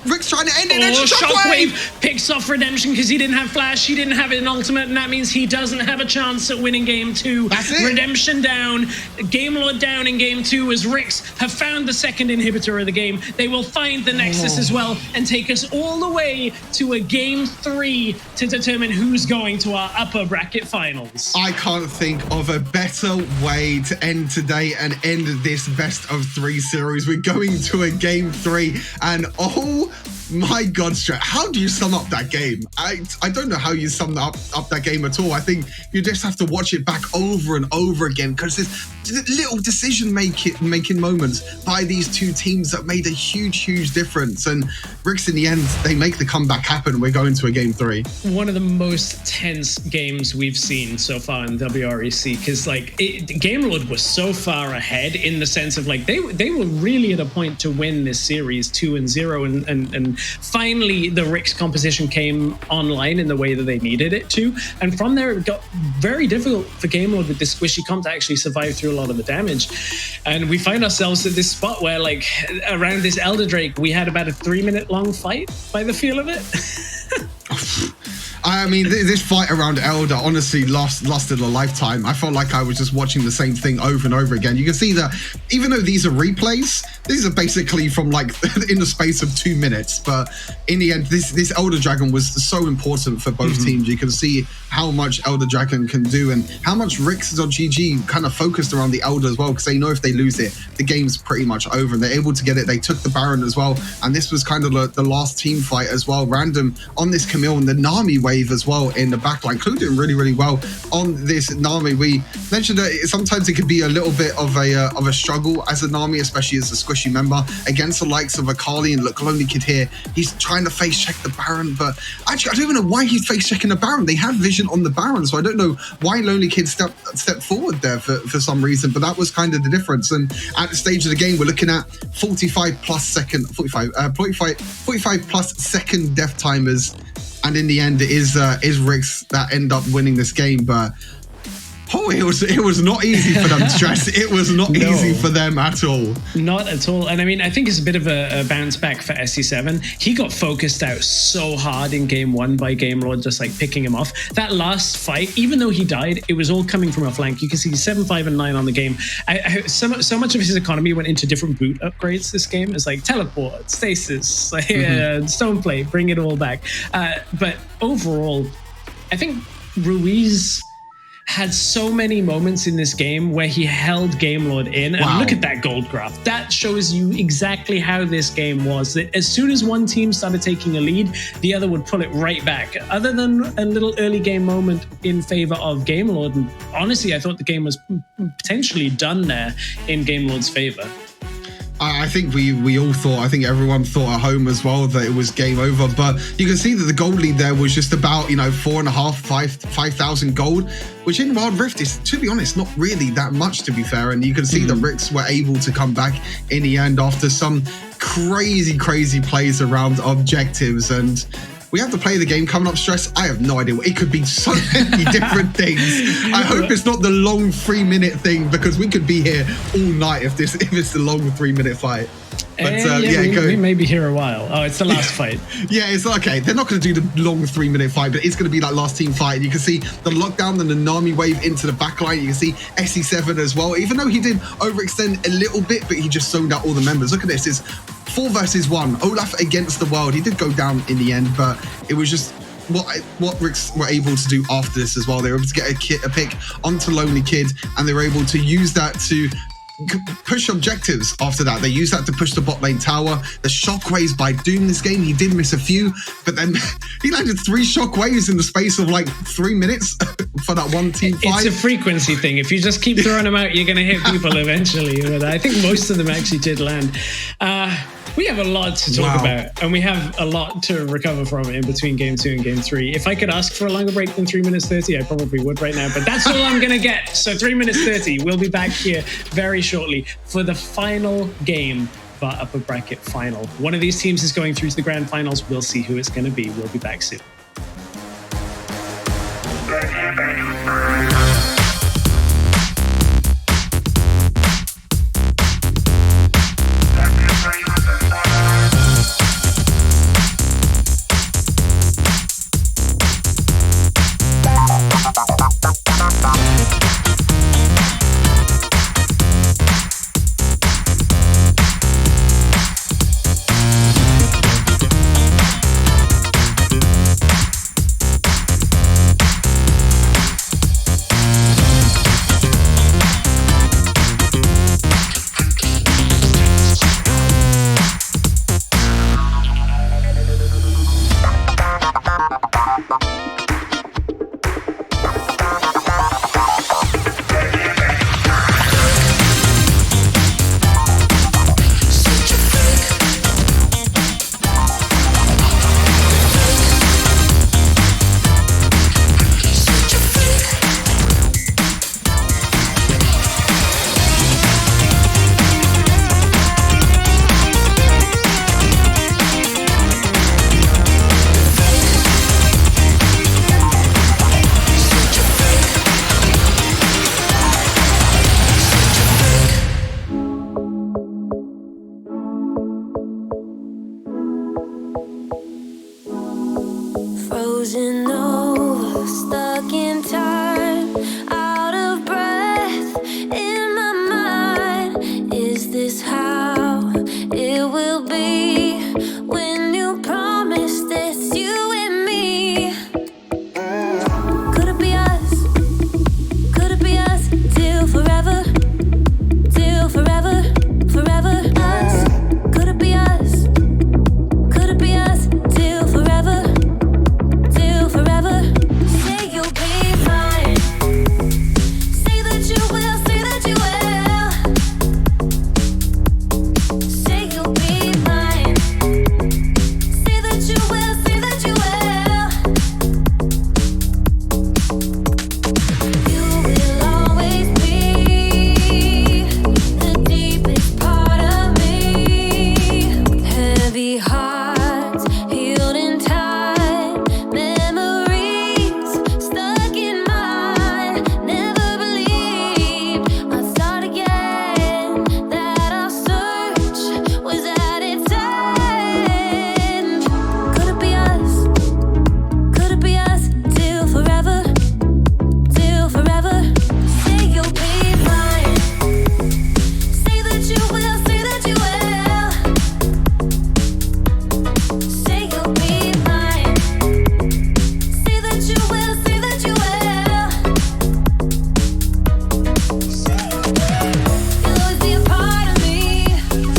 RIX trying to end it. Oh, Shockwave picks off Redemption because he didn't have Flash, he didn't have an ultimate, and that means he doesn't have a chance at winning game 2. That's it. Redemption down, Game Lord down in game 2 as RIX have found the second inhibitor of the game. They will find the Nexus as well and take us all the way to a game 3 to determine who's going to our upper bracket finals. I can't think of a better way to end today and end this best of 3 series. We're going to a game 3, and oh my God, Strat, how do you sum up that game? I don't know how you sum up that game at all. I think you just have to watch it back over and over again because there's little decision making moments by these two teams that made a huge difference. And RIX, in the end, they make the comeback happen. We're going to a game 3. One of the most tense games we've seen so far in WREC because Game Lord was so far ahead in the sense of like they were really at a point to win this series 2-0 and finally the RIX composition came online in the way that they needed it to, and from there it got very difficult for Game Lord with this squishy comp to actually survive through a lot of the damage. And we find ourselves at this spot where like around this Elder Drake we had about a 3-minute long fight by the feel of it. I mean, this fight around Elder honestly lasted a lifetime. I felt like I was just watching the same thing over and over again. You can see that even though these are replays, these are basically from like in the space of 2 minutes. But in the end, this Elder Dragon was so important for both teams. You can see how much Elder Dragon can do and how much RIX.GG kind of focused around the Elder as well, because they know if they lose it, the game's pretty much over. And they're able to get it. They took the Baron as well. And this was kind of the last team fight as well. Random on this Camille and the Nami wave as well in the backline. Clue doing really, really well on this Nami. We mentioned that sometimes it could be a little bit of a struggle as a Nami, especially as a squishy member against the likes of Akali. And look, Lonely Kid here, he's trying to face check the Baron, but actually I don't even know why he's face checking the Baron. They have vision on the Baron, so I don't know why Lonely Kid stepped forward there for some reason, but that was kind of the difference. And at the stage of the game, we're looking at 45 plus second death timers, and in the end it is RIX that end up winning this game. But it was not easy for them, Stress. It was not easy for them at all. Not at all. And I mean, I think it's a bit of a bounce back for SC7. He got focused out so hard in game 1 by Game Lord, just like picking him off. That last fight, even though he died, it was all coming from a flank. You can see 7, 5, and 9 on the game. So much of his economy went into different boot upgrades this game. It's like teleport, stasis, stone plate, bring it all back. But overall, I think Ruiz had so many moments in this game where he held Game Lord in. And look at that gold graph. That shows you exactly how this game was. That as soon as one team started taking a lead, the other would pull it right back. Other than a little early game moment in favor of Game Lord, and honestly, I thought the game was potentially done there in Game Lord's favor. I think we all thought, I think everyone thought at home as well that it was game over, but you can see that the gold lead there was just about, 5,000 gold, which in Wild Rift is, to be honest, not really that much, to be fair. And you can see the RIX were able to come back in the end after some crazy plays around objectives. And we have to play the game coming up, Stress. I have no idea. It could be so many different things. I hope it's not the long 3-minute thing, because we could be here all night if it's the long 3-minute fight. But we may be here a while. Oh, it's the last fight. Yeah, it's okay. They're not going to do the long 3-minute fight, but it's going to be that last team fight. And you can see the lockdown and the Nami wave into the backline. You can see SC7 as well, even though he did overextend a little bit, but he just zoned out all the members. Look at this. It's 4 versus 1. Olaf against the world. He did go down in the end, but it was just what RIX were able to do after this as well. They were able to get a pick onto Lonely Kid, and they were able to use that to push objectives after that. They used that to push the bot lane tower. The shockwaves by Doom this game, he did miss a few, but then he landed 3 shockwaves in the space of like 3 minutes for that one team fight. It's a frequency thing. If you just keep throwing them out, you're going to hit people eventually. But I think most of them actually did land. We have a lot to talk about, and we have a lot to recover from in between game 2 and game 3. If I could ask for a longer break than 3 minutes 30, I probably would right now, but that's all I'm going to get. So 3 minutes 30, we'll be back here very shortly for the final game of our upper bracket final. One of these teams is going through to the grand finals. We'll see who it's going to be. We'll be back soon. Frozen over. stuck in time, out of breath in my mind. Is this how it will be when you promise this, you and me? Could it be us? Could it be us till forever? Till forever, forever us? Could it be us? Could it be us till forever? Till forever? Say you'll be mine. Say that you will, say that you will. Say you'll be mine. Say that you will, say that you will. You will always be the deepest part of me. Heavy hearts healed in time, memories stuck in mine. Never believed I'd start again, that our search was at its end. Could it be us? Could it be us till forever? Till forever? Say you'll be mine. Say that you will, say that you will. Say you'll be mine. Say that you will, say that you will. You'll always be a part of me.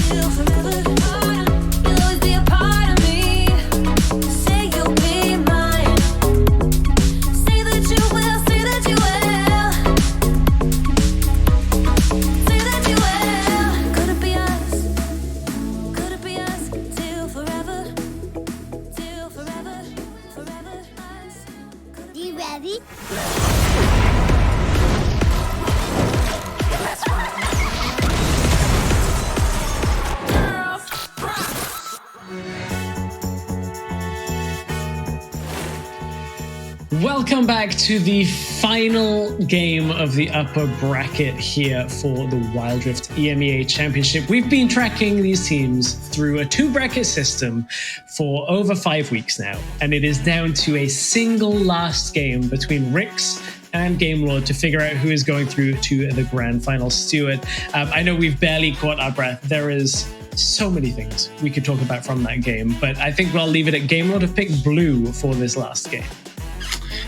Till forever. You'll always be a part of me. Say you'll be mine. Say that you will, say that you will. Say that you will. Could it be us? Could it be us till forever? Till forever, forever us. You ready? Welcome back to the final game of the upper bracket here for the Wild Rift EMEA Championship. We've been tracking these teams through a 2-bracket system for over 5 weeks now, and it is down to a single last game between RIX and Game Lord to figure out who is going through to the grand final. Stuart, I know we've barely caught our breath. There is so many things we could talk about from that game, but I think we'll leave it at Game Lord to pick blue for this last game.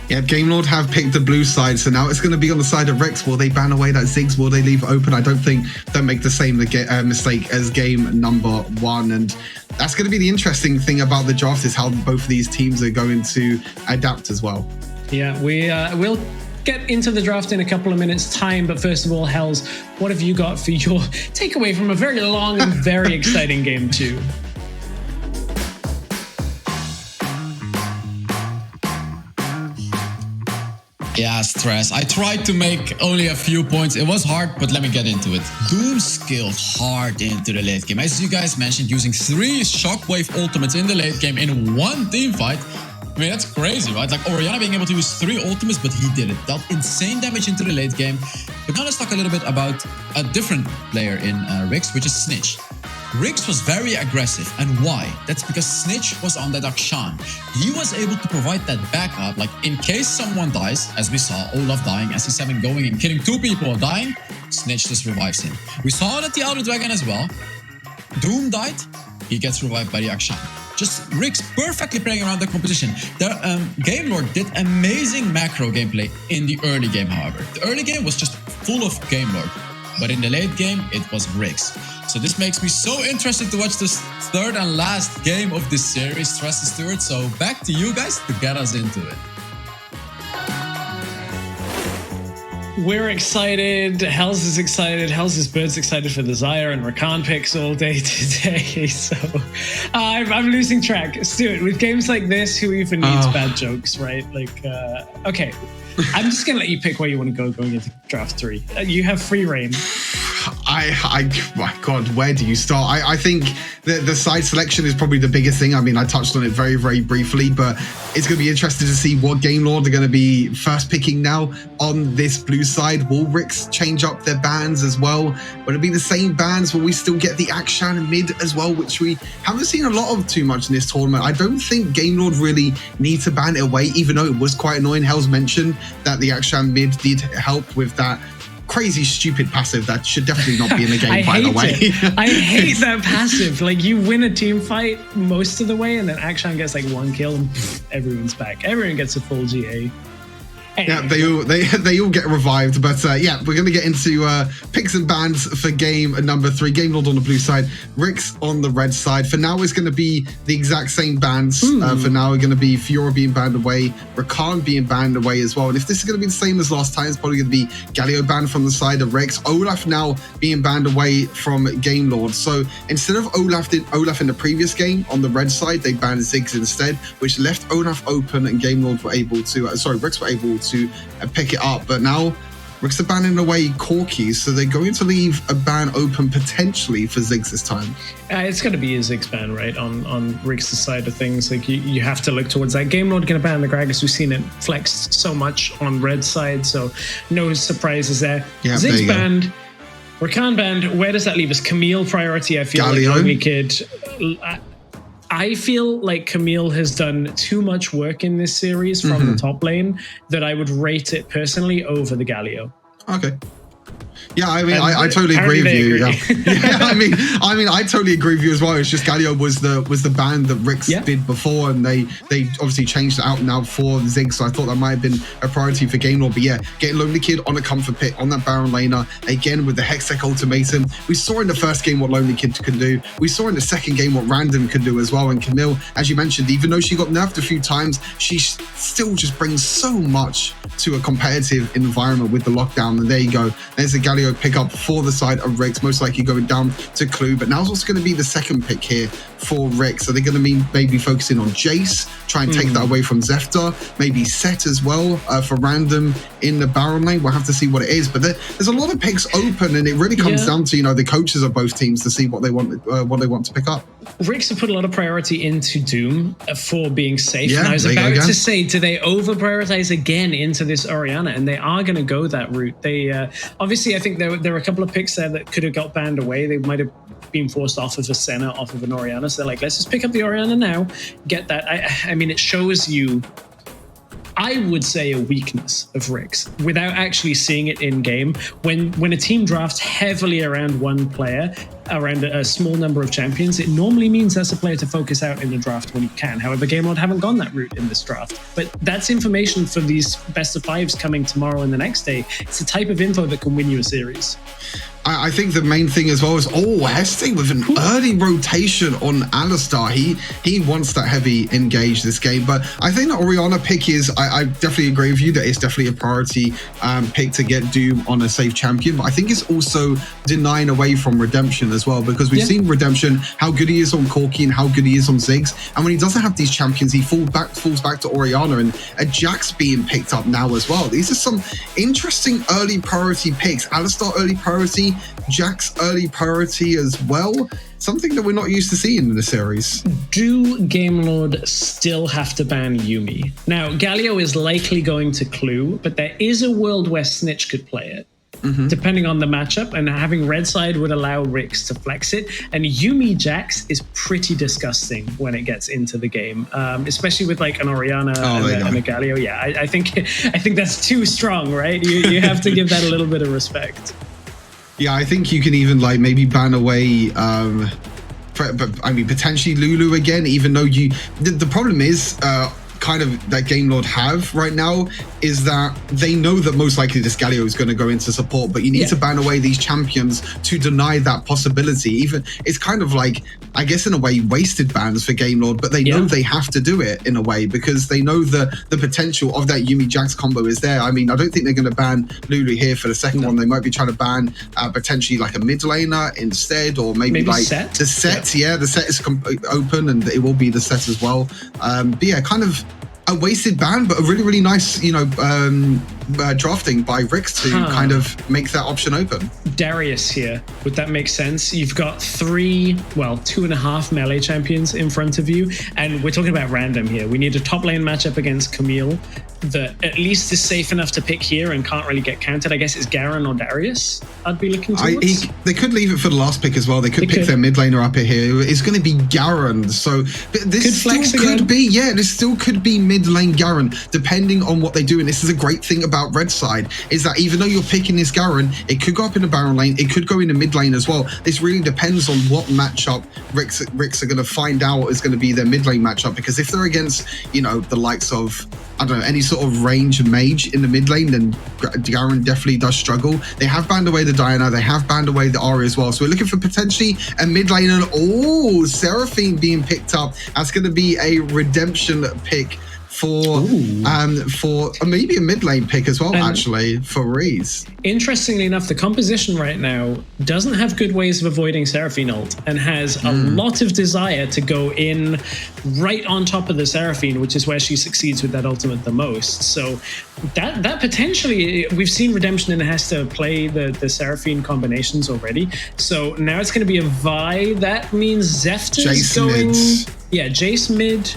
Yeah, Game Lord have picked the blue side, so now it's going to be on the side of RIX. Will they ban away that Ziggs? Will they leave it open? I don't make the same mistake as game number 1. And that's going to be the interesting thing about the draft, is how both of these teams are going to adapt as well. Yeah, we'll get into the draft in a couple of minutes' time. But first of all, Hells, what have you got for your takeaway from a very long and very exciting game 2? Yeah, stress. I tried to make only a few points. It was hard, but let me get into it. Doom skilled hard into the late game. As you guys mentioned, using 3 Shockwave ultimates in the late game in one team fight. I mean, that's crazy, right? Like Orianna being able to use 3 ultimates, but he did it. Dealt insane damage into the late game. But now let's talk a little bit about a different player in RIX, which is Snitch. RIX was very aggressive, and why? That's because Snitch was on that Akshan. He was able to provide that backup, like in case someone dies, as we saw Olaf dying, SC7 going and killing 2 people dying, Snitch just revives him. We saw it at the Outer Dragon as well. Doom died, he gets revived by the Akshan. Just RIX perfectly playing around the competition. The Game Lord did amazing macro gameplay in the early game, however. The early game was just full of Game Lord, but in the late game, it was RIX. So this makes me so interested to watch this third and last game of this series, Stress and Stuart. So back to you guys to get us into it. We're excited. Hells is excited. Hells' Bird's excited for the Zyre and Rakan picks all day today. So I'm losing track. Stuart, with games like this, who even needs bad jokes, right? Like, okay. I'm just going to let you pick where you want to go going into draft 3. You have free reign. My God, where do you start? I think the side selection is probably the biggest thing. I mean, I touched on it very, very briefly, but it's going to be interesting to see what Game Lord are going to be first picking now on this blue side. Will RIX change up their bans as well? Will it be the same bans? Will we still get the Akshan mid as well, which we haven't seen a lot of too much in this tournament? I don't think Game Lord really need to ban it away, even though it was quite annoying. Hell's mentioned that the Akshan mid did help with that crazy stupid passive that should definitely not be in the game, by the way. I hate that passive. Like, you win a team fight most of the way, and then Akshan gets like 1 kill, and pff, everyone's back. Everyone gets a full GA. Yeah, they all get revived, but yeah, we're gonna get into picks and bans for game number 3. Game Lord on the blue side, RIX on the red side. For now, it's gonna be the exact same bans. For now, we're gonna be Fiora being banned away, Rakan being banned away as well. And if this is gonna be the same as last time, it's probably gonna be Galio banned from the side of RIX. Olaf now being banned away from Game Lord. So instead of Olaf in the previous game on the red side, they banned Ziggs instead, which left Olaf open, and Game Lord were able to, RIX were able to pick it up. But now RIX are banning away Corki, so they're going to leave a ban open potentially for Ziggs this time. It's going to be a Ziggs ban, right, on RIX's side of things. Like, you have to look towards that. Game Lord going to ban the Gragas. We've seen it flexed so much on red side, so no surprises there. Yeah, Ziggs banned, Rakan banned. Where does that leave us? Camille priority, I feel Galio. like Lonely Kid. I feel like Camille has done too much work in this series from the top lane that I would rate it personally over the Galio. Okay. Yeah, I mean, I totally agree with you. Yeah. Yeah, I mean, I totally agree with you as well. It's just Galio was the ban that RIX did before, and they obviously changed it out now for Ziggs. So I thought that might have been a priority for Game Lord. But yeah, getting Lonely Kid on a comfort pick on that Baron laner again with the Hextech ultimatum. We saw in the first game what Lonely Kid could do. We saw in the second game what Random could do as well. And Camille, as you mentioned, even though she got nerfed a few times, she still just brings so much to a competitive environment with the lockdown. And there you go. There's a Galio pick up for the side of RIX, most likely going down to Clue. But now's what's going to be the second pick here for RIX. So they're going to be maybe focusing on Jace, try and take that away from Zefta, maybe Set as well for Random in the Baron lane. We'll have to see what it is. But there's a lot of picks open, and it really comes down to, you know, the coaches of both teams to see what they want to pick up. RIX have put a lot of priority into Doom for being safe. Yeah, and I was about to say, do they over prioritize again into this Orianna? And they are going to go that route. They obviously, I think there were a couple of picks there that could have got banned away. They might have been forced off of a Senna, off of an Orianna. So they're like, let's just pick up the Orianna now, get that. I mean, it shows you, I would say, a weakness of RIX without actually seeing it in game. When a team drafts heavily around one player, around a small number of champions, it normally means that's a player to focus out in the draft when you can. However, Game Lord haven't gone that route in this draft. But that's information for these best of fives coming tomorrow and the next day. It's the type of info that can win you a series. I think the main thing as well is, Heste with an early rotation on Alistar. He wants that heavy engage this game. But I think the Orianna pick is, I definitely agree with you that it's definitely a priority pick to get Doom on a safe champion. But I think it's also denying away from Redemption as well, because we've seen Redemption, how good he is on Corki and how good he is on Ziggs. And when he doesn't have these champions, he falls back to Orianna, and a Jax being picked up now as well. These are some interesting early priority picks. Alistar early priority, Jax early priority as well. Something that we're not used to seeing in the series. Do Game Lord still have to ban Yuumi? Now, Galio is likely going to Clue, but there is a world where Snitch could play it. Depending on the matchup, and having red side would allow RIX to flex it. And Yuumi Jax is pretty disgusting when it gets into the game, especially with like an Orianna and a Galio. Yeah, I think that's too strong, right? You have to give that a little bit of respect. Yeah, I think you can even like maybe ban away potentially Lulu again, even though the problem is kind of that Game Lord have right now is that they know that most likely this Galio is going to go into support, but you need to ban away these champions to deny that possibility. Even it's kind of like, I guess in a way, wasted bans for Game Lord, but they know they have to do it in a way because they know the potential of that Yuumi Jax combo is there. I mean, I don't think they're going to ban Lulu here for the second one. They might be trying to ban potentially like a mid laner instead, or maybe like Set. The Set. Yeah, the Set is open, and it will be the Set as well. But yeah, kind of a wasted ban, but a really, really nice, you know, drafting by RIX to kind of make that option open. Darius here, would that make sense? You've got 2.5 melee champions in front of you, and we're talking about random here. We need a top lane matchup against Camille that at least is safe enough to pick here and can't really get countered. I guess it's Garen or Darius I'd be looking towards. They could leave it for the last pick as well. They could pick their mid laner up here. It's going to be Garen. So this still could be mid lane Garen, depending on what they do. And this is a great thing about Red side, is that even though you're picking this Garen, it could go up in the Baron lane, it could go in the mid lane as well. This really depends on what matchup RIX are going to find out is going to be their mid lane matchup, because if they're against, you know, the likes of, I don't know, any sort of range mage in the mid lane, then Garen definitely does struggle. They have banned away the Diana, they have banned away the Ahri as well. So we're looking for potentially a mid lane, and Seraphine being picked up. That's going to be a redemption pick for maybe a mid lane pick as well, actually, for Reese. Interestingly enough, the composition right now doesn't have good ways of avoiding Seraphine ult, and has a lot of desire to go in right on top of the Seraphine, which is where she succeeds with that ultimate the most. So that potentially, we've seen Redemption and Hester play the Seraphine combinations already. So now it's going to be a Vi. That means Zefta's going... Yeah, Jace mid,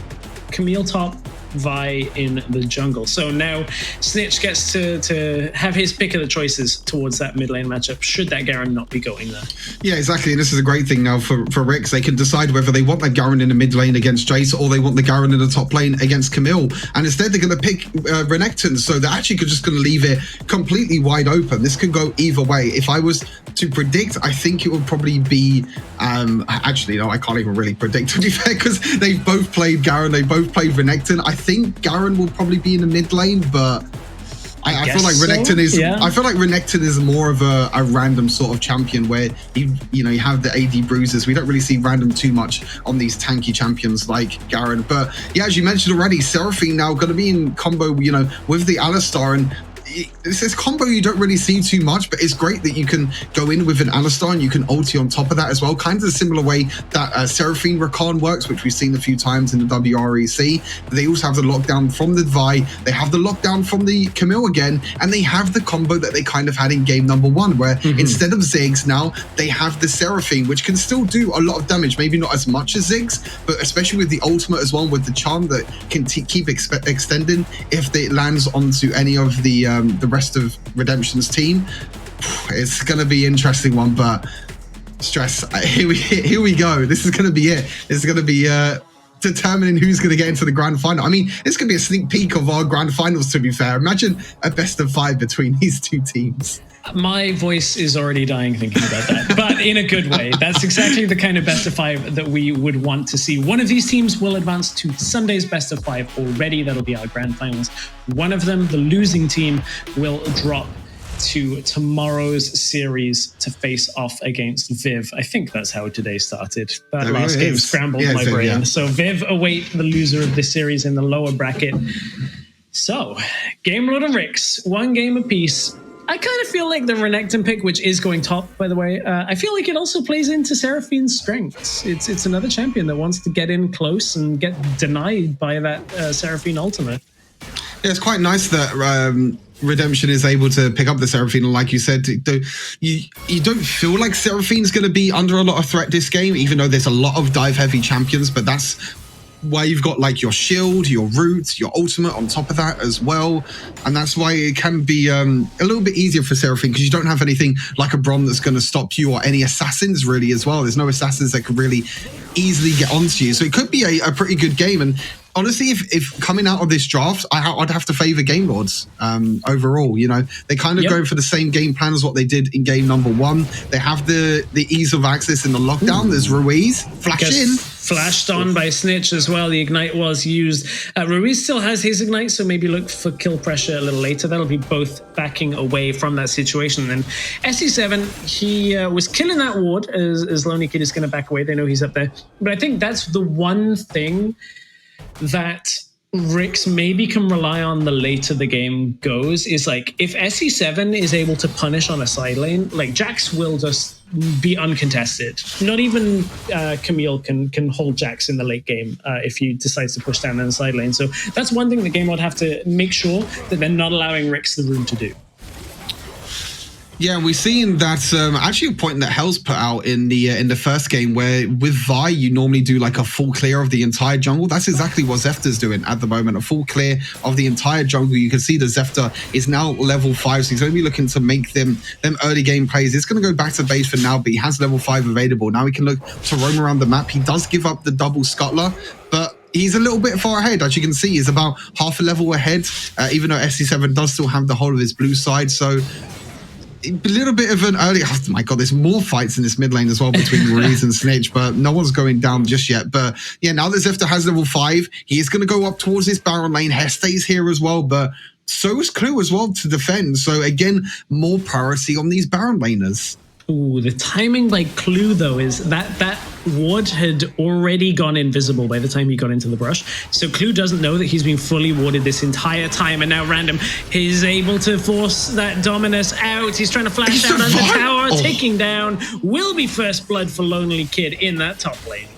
Camille top, Vi in the jungle. So now Snitch gets to have his pick of the choices towards that mid lane matchup, should that Garen not be going there. Yeah, exactly. And this is a great thing now for RIX. They can decide whether they want that Garen in the mid lane against Jace, or they want the Garen in the top lane against Camille. And instead they're going to pick Renekton. So they're actually just going to leave it completely wide open. This could go either way. If I was to predict, I think it would probably be actually, no, I can't even really predict, to be fair, because they've both played Garen, they both played Renekton. I think Garen will probably be in the mid lane, but I feel like Renekton is. Yeah. I feel like Renekton is more of a random sort of champion where you have the AD bruises. We don't really see random too much on these tanky champions like Garen. But yeah, as you mentioned already, Seraphine now going to be in combo, with the Alistar, and this combo you don't really see too much, but it's great that you can go in with an Alistar and you can ulti on top of that as well. Kind of the similar way that Seraphine Rakan works, which we've seen a few times in the WREC. They also have the lockdown from the Vi, they have the lockdown from the Camille again, and they have the combo that they kind of had in game number 1, where instead of Ziggs now, they have the Seraphine, which can still do a lot of damage, maybe not as much as Ziggs, but especially with the ultimate as well, with the charm that can keep extending if it lands onto any of the rest of Redemption's team. It's going to be an interesting one, but stress. Here we go. This is going to be it. This is going to be determining who's going to get into the grand final. I mean, this could be a sneak peek of our grand finals, to be fair. Imagine a best of 5 between these two teams. My voice is already dying thinking about that, but in a good way. That's exactly the kind of best of 5 that we would want to see. One of these teams will advance to Sunday's best of 5 already. That'll be our grand finals. One of them, the losing team, will drop to tomorrow's series to face off against Viv. I think that's how today started. That last game scrambled my brain. Yeah. So Viv await the loser of this series in the lower bracket. So, Game Lord and RIX, 1 game apiece. I kind of feel like the Renekton pick, which is going top, by the way, I feel like it also plays into Seraphine's strengths. It's another champion that wants to get in close and get denied by that Seraphine ultimate. Yeah, it's quite nice that Redemption is able to pick up the Seraphine, and like you said, you don't feel like Seraphine's going to be under a lot of threat this game, even though there's a lot of dive-heavy champions, but that's why you've got like your shield, your root, your ultimate on top of that as well. And that's why it can be a little bit easier for Seraphine, because you don't have anything like a Brom that's going to stop you, or any assassins really as well. There's no assassins that could really easily get onto you. So it could be a pretty good game. And honestly, if coming out of this draft, I'd have to favor Game Lords overall. They kind of go for the same game plan as what they did in game number 1. They have the ease of access in the lockdown. There's Ruiz, flashed on by Snitch as well. The Ignite was used. Ruiz still has his Ignite, so maybe look for kill pressure a little later. That'll be both backing away from that situation. And SC7, he was killing that ward as Lonely Kid is going to back away. They know he's up there. But I think that's the one thing that RIX maybe can rely on the later the game goes is like if SE7 is able to punish on a side lane, like Jax will just be uncontested. Not even Camille can hold Jax in the late game if he decides to push down in the side lane. So that's one thing the game would have to make sure that they're not allowing RIX the room to do. Yeah, we're seeing that actually a point that Hell's put out in the first game where with Vi you normally do like a full clear of the entire jungle. That's exactly what Zefta's doing at the moment, a full clear of the entire jungle. You can see that Zefta is now level 5, so he's going to be looking to make them early game plays. It's going to go back to base for now, but he has level 5 available. Now he can look to roam around the map. He does give up the double scuttler, but he's a little bit far ahead. As you can see, he's about half a level ahead, even though SC7 does still have the whole of his blue side. So a little bit of an early, oh my god, there's more fights in this mid lane as well between Ruiz and Snitch, but no one's going down just yet. But yeah, now that Zefta has level 5, he is going to go up towards this Baron lane. Heste's here as well, but so is Clue as well to defend. So again, more priority on these Baron laners. Ooh, the timing by Clue though is that ward had already gone invisible by the time he got into the brush. So Clue doesn't know that he's been fully warded this entire time, and now Random is able to force that Dominus out. He's trying to flash out on the tower, taking down. Will be first blood for Lonely Kid in that top lane.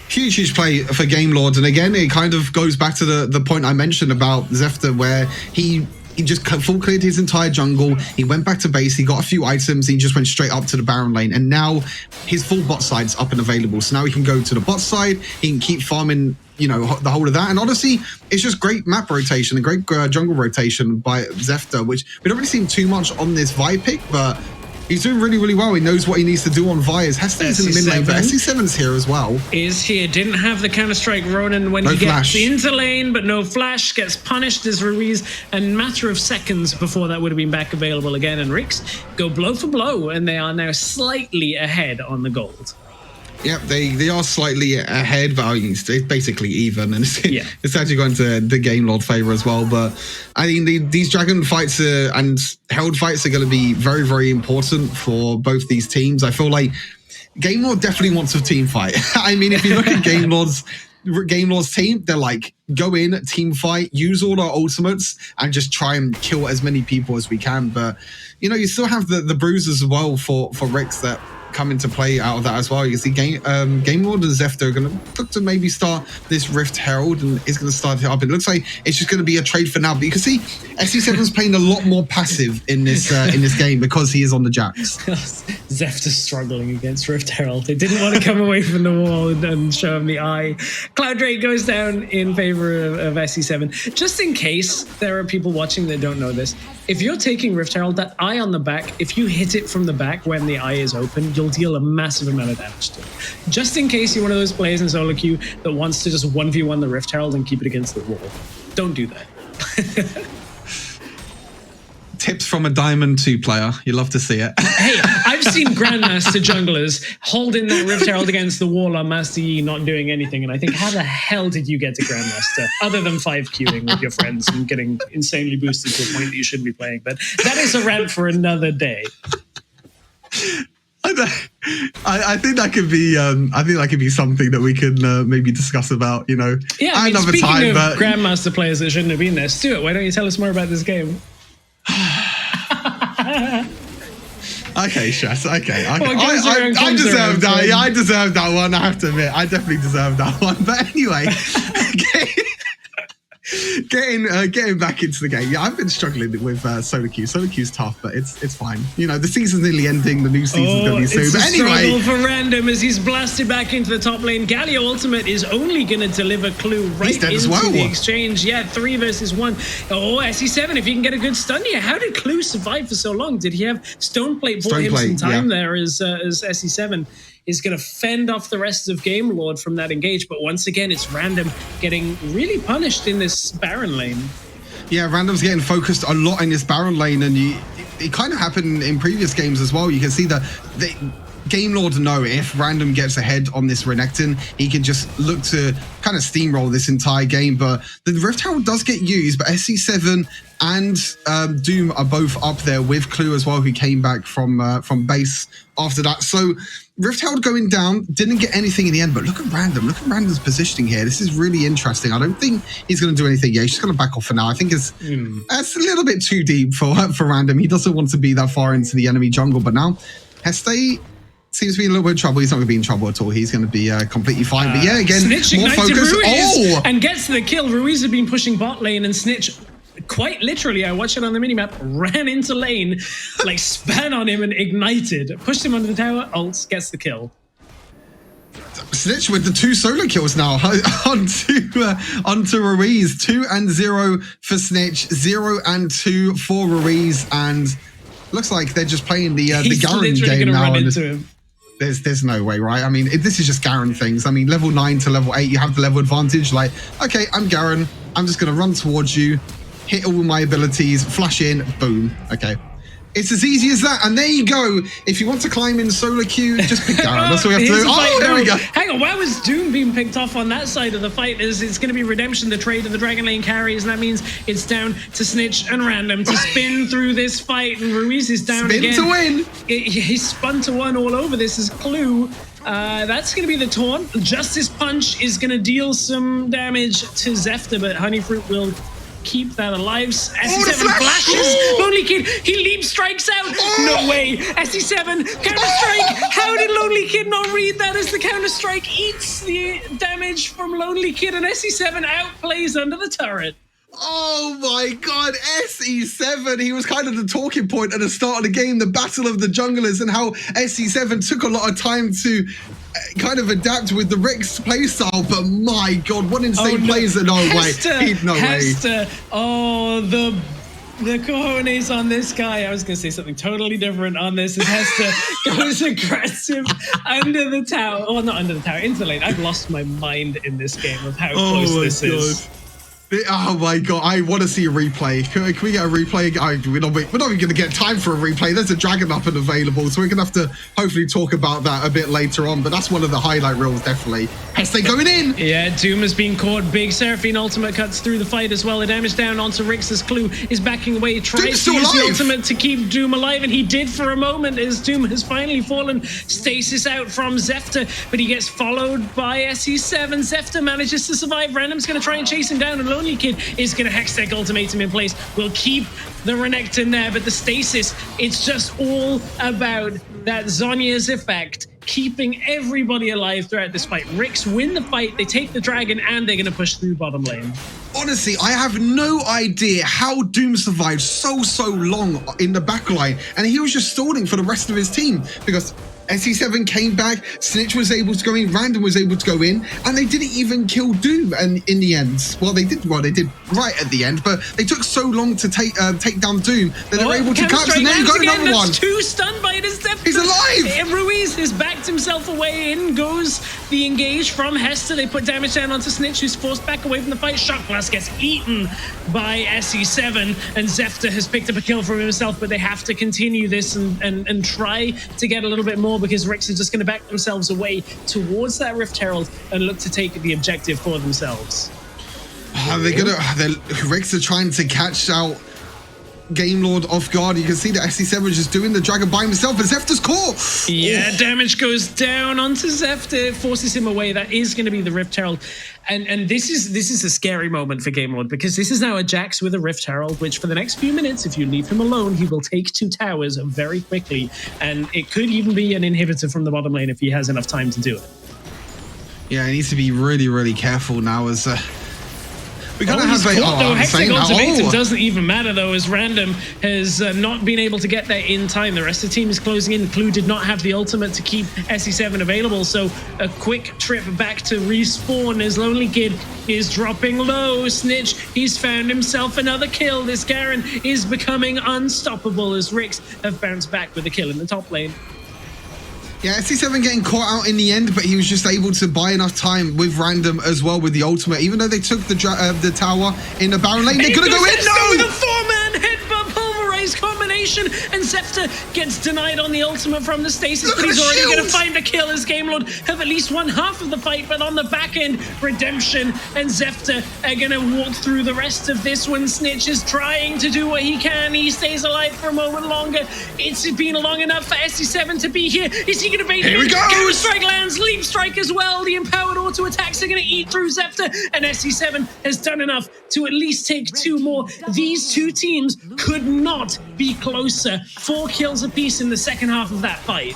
Huge play for Game Lord, and again, it kind of goes back to the point I mentioned about Zefta, where he just full cleared his entire jungle. He went back to base. He got a few items. He just went straight up to the Baron lane. And now his full bot side's up and available. So now he can go to the bot side. He can keep farming, you know, the whole of that. And honestly, it's just great map rotation and great jungle rotation by Zefta, which we don't really see too much on this Vi pick, but he's doing really well. He knows what he needs to do on Vi. Heste's in the mid lane, but SC7's here as well. Is here. Didn't have the Counter-Strike Ronin when he gets into lane, but no flash. Gets punished as Ruiz. A matter of seconds before that would have been back available again. And RIX go blow for blow, and they are now slightly ahead on the gold. Yep, they are slightly ahead, but it's basically even, and it's actually going to the Game Lord favor as well. But I mean, these Dragon fights and Herald fights are going to be very important for both these teams. I feel like Game Lord definitely wants a team fight. I mean, if you look at Game Lord's team, they're like, go in, team fight, use all our ultimates, and just try and kill as many people as we can. But you know, you still have the bruisers as well for RIX that come into play out of that as well. You can see Game Lord and Zefta are going to look to maybe start this Rift Herald, and is going to start it up. It looks like it's just going to be a trade for now, but you can see SC7's playing a lot more passive in this game because he is on the Jax. Zefta's struggling against Rift Herald. They didn't want to come away from the wall and show him the eye. Cloud Drake goes down in favor of SC7. Just in case there are people watching that don't know this, if you're taking Rift Herald, that eye on the back, if you hit it from the back when the eye is open, you'll deal a massive amount of damage to it. Just in case you're one of those players in solo queue that wants to just 1v1 the Rift Herald and keep it against the wall. Don't do that. Tips from a Diamond 2 player. You love to see it. Hey, I've seen Grandmaster junglers holding that Rift Herald against the wall on Master Yi not doing anything, and I think, how the hell did you get to Grandmaster other than 5-queuing with your friends and getting insanely boosted to a point that you shouldn't be playing? But that is a rant for another day. I think that could be. I think that could be something that we can maybe discuss about. You know, yeah. I mean, another speaking time. Of but Grandmaster players that shouldn't have been there, Stuart, why don't you tell us more about this game? Okay, Stress. Okay. Well, I deserve that. Yeah, I deserve that one. I have to admit, I definitely deserve that one. But anyway, getting back into the game. Yeah, I've been struggling with solo queue. Solo queue's tough, but it's fine. You know, the season's nearly ending. The new season's going to be soon. But anyway, struggle for Random as he's blasted back into the top lane. Galio ultimate is only going to deliver Clue right into the exchange. Yeah, 3 versus 1. Oh, SC7, if he can get a good stun here. How did Clue survive for so long? Did he have Stoneplate bought him some time there as SC7 is going to fend off the rest of Game Lord from that engage. But once again, it's Random getting really punished in this Baron lane. Yeah, Random's getting focused a lot in this Baron lane, and it kind of happened in previous games as well. You can see that Game Lord know if Random gets ahead on this Renekton, he can just look to kind of steamroll this entire game. But the Rift Herald does get used, but SC7 and Doom are both up there with Clue as well, who came back from base after that. So Rift Herald going down, didn't get anything in the end, but look at Random. Look at Random's positioning here. This is really interesting. I don't think he's going to do anything. Yeah, he's just going to back off for now. I think it's a little bit too deep for Random. He doesn't want to be that far into the enemy jungle, but now Heste seems to be in a little bit of trouble. He's not going to be in trouble at all. He's going to be completely fine. But yeah, again, Snitch more focus. Ruiz and gets the kill. Ruiz had been pushing bot lane, and Snitch, quite literally, I watched it on the minimap, ran into lane, like span on him and ignited, pushed him under the tower, ults, gets the kill. Snitch with the 2 solo kills now onto Ruiz. 2-0 for Snitch, 0-2 for Ruiz, and looks like they're just playing the Garen game now. Run into him. There's no way, right? I mean, this is just Garen things. I mean, level 9 to level 8, you have the level advantage. Like, okay, I'm Garen. I'm just going to run towards you, hit all my abilities, flash in, boom. Okay. It's as easy as that. And there you go. If you want to climb in solo queue, just pick Garen. That's what we have to do. Oh, there we go. Hang on, why was Doom being picked off on that side of the fight? It's going to be Redemption, the trade of the Dragon Lane carries, and that means it's down to Snitch and Random to spin through this fight, and Ruiz is down again. Spin to win. He's spun to one all over. This is Clue. That's going to be the taunt. Justice Punch is going to deal some damage to Zefta, but Honeyfruit will keep that alive. SC7 flashes. Lonely Kid, he leap strikes out. No way. SC7 counter-strike. How did Lonely Kid not read that as the counter-strike eats the damage from Lonely Kid, and SC7 outplays under the turret? Oh my god, SE7, he was kind of the talking point at the start of the game, the battle of the junglers, and how SE7 took a lot of time to kind of adapt with the RIX playstyle, but my god, what insane plays. No way. Oh, the cojones on this guy. I was going to say something totally different on this. As Hester goes aggressive under the tower. Oh, not under the tower, into the lane. I've lost my mind in this game of how close this is. Oh my god, I want to see a replay. Can we get a replay? We're not even going to get time for a replay. There's a dragon up and available, so we're going to have to hopefully talk about that a bit later on, but that's one of the highlight reels, definitely. Heste going in! Yeah, Doom has been caught. Big Seraphine ultimate cuts through the fight as well. The damage down onto RIX as Clue is backing away. Tries to use the ultimate to keep Doom alive, and he did for a moment as Doom has finally fallen. Stasis out from Zefta, but he gets followed by SE7. Zefta manages to survive. Random's going to try and chase him down, and Lonely Kid is going to Hextech ultimatum in place. We'll keep the Renekton there, but the stasis, it's just all about that Zhonya's effect, keeping everybody alive throughout this fight. RIX win the fight, they take the dragon, and they're going to push through bottom lane. Honestly, I have no idea how Doom survived so long in the backline, and he was just stalling for the rest of his team, because SE7 came back, Snitch was able to go in, Random was able to go in, and they didn't even kill Doom. And in the end, well, they did right at the end, but they took so long to take down Doom that they were able to collapse, and then you got another one. Two stunned by it as He's alive! Ruiz has backed himself away. In goes the engage from Hester. They put damage down onto Snitch, who's forced back away from the fight. Shock Blast gets eaten by SE7, and Zefta has picked up a kill for himself, but they have to continue this and try to get a little bit more, because RIX is just going to back themselves away towards that Rift Herald and look to take the objective for themselves. RIX are trying to catch out Game Lord off guard. You can see that SC7 is just doing the dragon by himself, but Zefta's caught. Yeah, damage goes down onto Zefta, forces him away. That is going to be the Rift Herald. And this is a scary moment for Game Lord, because this is now a Jax with a Rift Herald, which for the next few minutes, if you leave him alone, he will take 2 towers very quickly. And it could even be an inhibitor from the bottom lane if he has enough time to do it. Yeah, he needs to be really careful now as we're going to have Hextech ultimatum doesn't even matter, though, as Random has not been able to get there in time. The rest of the team is closing in. Clue did not have the ultimate to keep SE7 available, so a quick trip back to respawn as Lonely Kid is dropping low. Snitch, he's found himself another kill. This Garen is becoming unstoppable as RIX have bounced back with a kill in the top lane. Yeah, SC7 getting caught out in the end, but he was just able to buy enough time with Random as well with the ultimate. Even though they took the tower in the Baron lane, they're going to go in. No! The 4-man headbutt pulverized combination combination, and Zephyr gets denied on the ultimate from the stasis, but he's already going to find the kill as GameLord have at least won half of the fight, but on the back end, Redemption and Zephyr are going to walk through the rest of this one. Snitch is trying to do what he can. He stays alive for a moment longer. It's been long enough for SC7 to be here. Is he going to bait Here he goes! Counter strike lands, leap strike as well. The empowered auto attacks are going to eat through Zephyr, and SC7 has done enough to at least take 2 more. These two teams could not be closer. 4 kills apiece in the second half of that fight.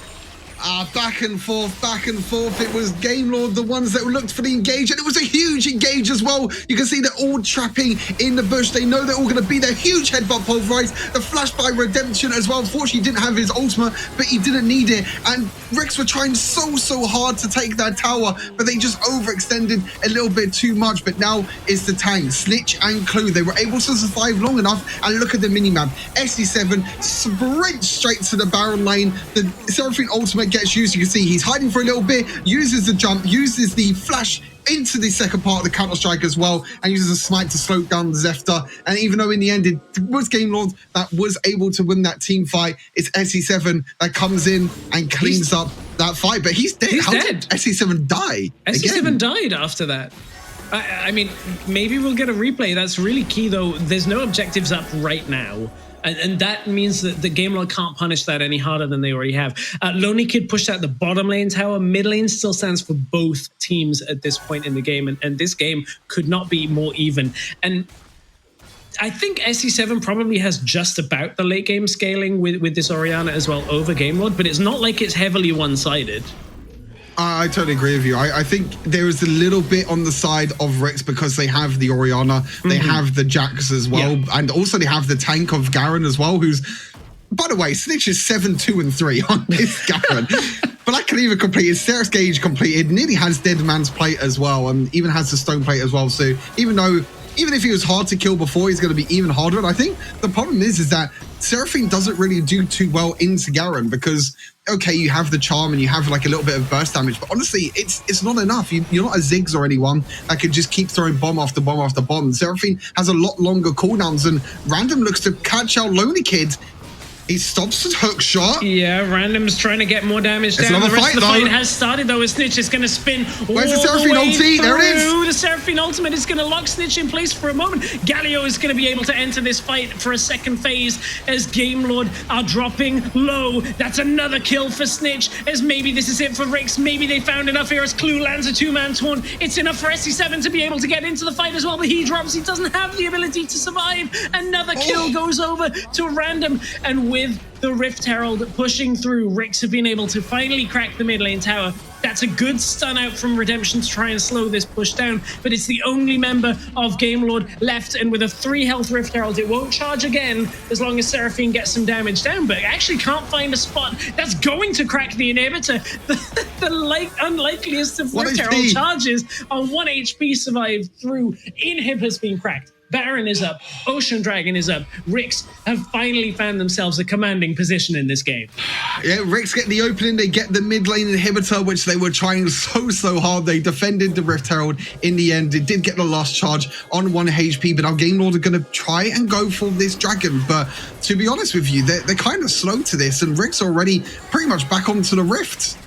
Back and forth. It was GameLord, the ones that looked for the engage, and it was a huge engage as well. You can see they're all trapping in the bush. They know they're all going to be there. Huge headbutt pulverize. The flash by Redemption as well. Unfortunately, he didn't have his ultimate, but he didn't need it. And RIX were trying so hard to take that tower, but they just overextended a little bit too much. But now it's the tank, Snitch and Clue. They were able to survive long enough, and look at the minimap. SC7 sprints straight to the Baron lane. The Seraphine ultimate gets used. You can see he's hiding for a little bit, uses the jump, uses the flash into the second part of the counter-strike as well, and uses a smite to slow down the Zephyr. And even though in the end it was GameLord that was able to win that team fight, it's SC7 that comes in and cleans up that fight. But he's dead. How did SC7 die? SC7 died after that. I mean, maybe we'll get a replay. That's really key, though. There's no objectives up right now. And that means that the GameLord can't punish that any harder than they already have. Lonely Kid pushed out the bottom lane tower. Mid lane still stands for both teams at this point in the game. And this game could not be more even. And I think SC7 probably has just about the late game scaling with this Orianna as well over GameLord, but it's not like it's heavily one-sided. I totally agree with you. I think there is a little bit on the side of RIX because they have the Orianna, they have the Jax as well, and also they have the tank of Garen as well, who's, by the way, Snitch is 7, 2, and 3 on this Garen. But I can even complete his Seris Gauge completed, nearly has Dead Man's Plate as well, and even has the Stone Plate as well. So even if he was hard to kill before, he's going to be even harder. And I think the problem is that Seraphine doesn't really do too well into Garen because, okay, you have the charm and you have like a little bit of burst damage, but honestly, it's not enough. You're not a Ziggs or anyone that could just keep throwing bomb after bomb after bomb. Seraphine has a lot longer cooldowns, and Random looks to catch out Lonely Kid. He stops the hook shot. Yeah, Random's trying to get more damage down. The rest of the fight has started, though, as Snitch is going to spin. Where's the Seraphine ulti? There it is. The Seraphine ultimate is going to lock Snitch in place for a moment. Galio is going to be able to enter this fight for a second phase as GameLord are dropping low. That's another kill for Snitch, as maybe this is it for RIX. Maybe they found enough here as Clue lands a 2-man taunt. It's enough for SC7 to be able to get into the fight as well, but he drops. He doesn't have the ability to survive. Another kill goes over to Random, and with the Rift Herald pushing through, RIX have been able to finally crack the mid lane tower. That's a good stun out from Redemption to try and slow this push down, but it's the only member of GameLord left, and with a 3 health Rift Herald, it won't charge again as long as Seraphine gets some damage down, but actually can't find a spot that's going to crack the inhibitor. The unlikeliest of Rift Herald charges on 1 HP survived through. Inhib has been cracked. Baron is up, Ocean Dragon is up. RIX have finally found themselves a commanding position in this game. Yeah, RIX get the opening, they get the mid lane inhibitor, which they were trying so hard. They defended the Rift Herald in the end. It did get the last charge on 1 HP, but our GameLord are going to try and go for this dragon. But to be honest with you, they're kind of slow to this, and RIX are already pretty much back onto the Rift.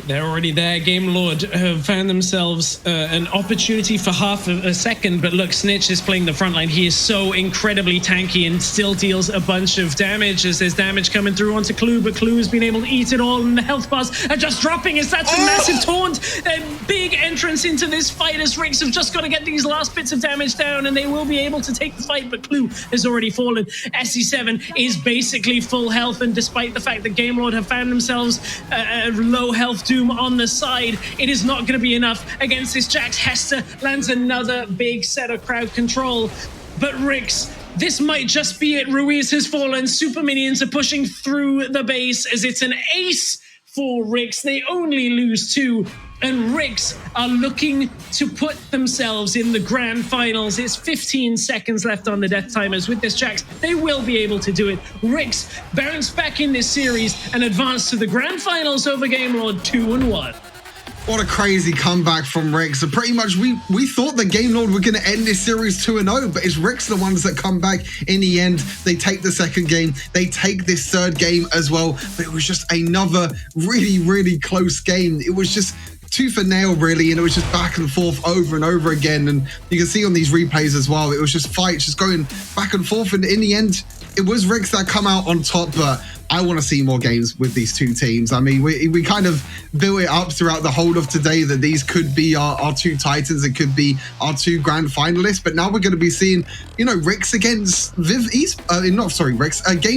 They're already there. GameLord have found themselves an opportunity for half a second, but look, Snitch is playing the front line. He is so incredibly tanky and still deals a bunch of damage as there's damage coming through onto Clue, but Clue has been able to eat it all, and the health bars are just dropping as that's a massive taunt. A big entrance into this fight as RIX have just got to get these last bits of damage down, and they will be able to take the fight, but Clue has already fallen. SC7 is basically full health, and despite the fact that GameLord have found themselves a low health Doom on the side, it is not going to be enough against this Jax. Hester lands another big set of crowd control, but RIX, this might just be it. Ruiz has fallen. Super minions are pushing through the base as it's an ace for RIX. They only lose 2, and RIX are looking to put themselves in the grand finals. It's 15 seconds left on the death timers. With this Jax, they will be able to do it. RIX bounce back in this series and advance to the grand finals over GameLord 2-1. What a crazy comeback from RIX. So pretty much we thought the Game Lord were going to end this series 2-0, but it's RIX the ones that come back in the end. They take the second game. They take this third game as well. But it was just another really, really close game. It was just tooth and nail, really, and it was just back and forth over and over again. And you can see on these replays as well, it was just fights just going back and forth. And in the end, it was RIX that come out on top, but I want to see more games with these two teams. I mean, we kind of built it up throughout the whole of today that these could be our two titans. It could be our two grand finalists. But now we're going to be seeing, you know, RIX against Game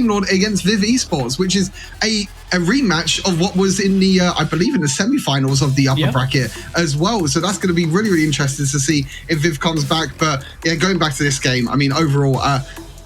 Lord against Viv Esports, which is a rematch of what was in the, I believe, in the semi-finals of the upper bracket as well. So that's going to be really, really interesting to see if Viv comes back. But yeah, going back to this game, I mean, overall,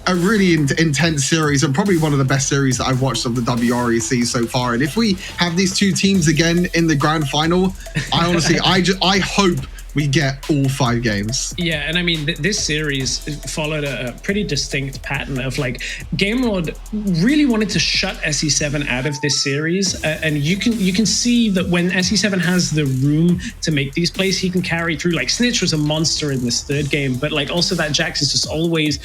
a really intense series, and probably one of the best series that I've watched of the WREC so far. And if we have these two teams again in the grand final, I honestly, I hope we get all 5 games. Yeah, and I mean, this series followed a pretty distinct pattern of like Game Lord really wanted to shut SE7 out of this series, and you can see that when SE7 has the room to make these plays, he can carry through. Like Snitch was a monster in this third game, but like also that Jax is just always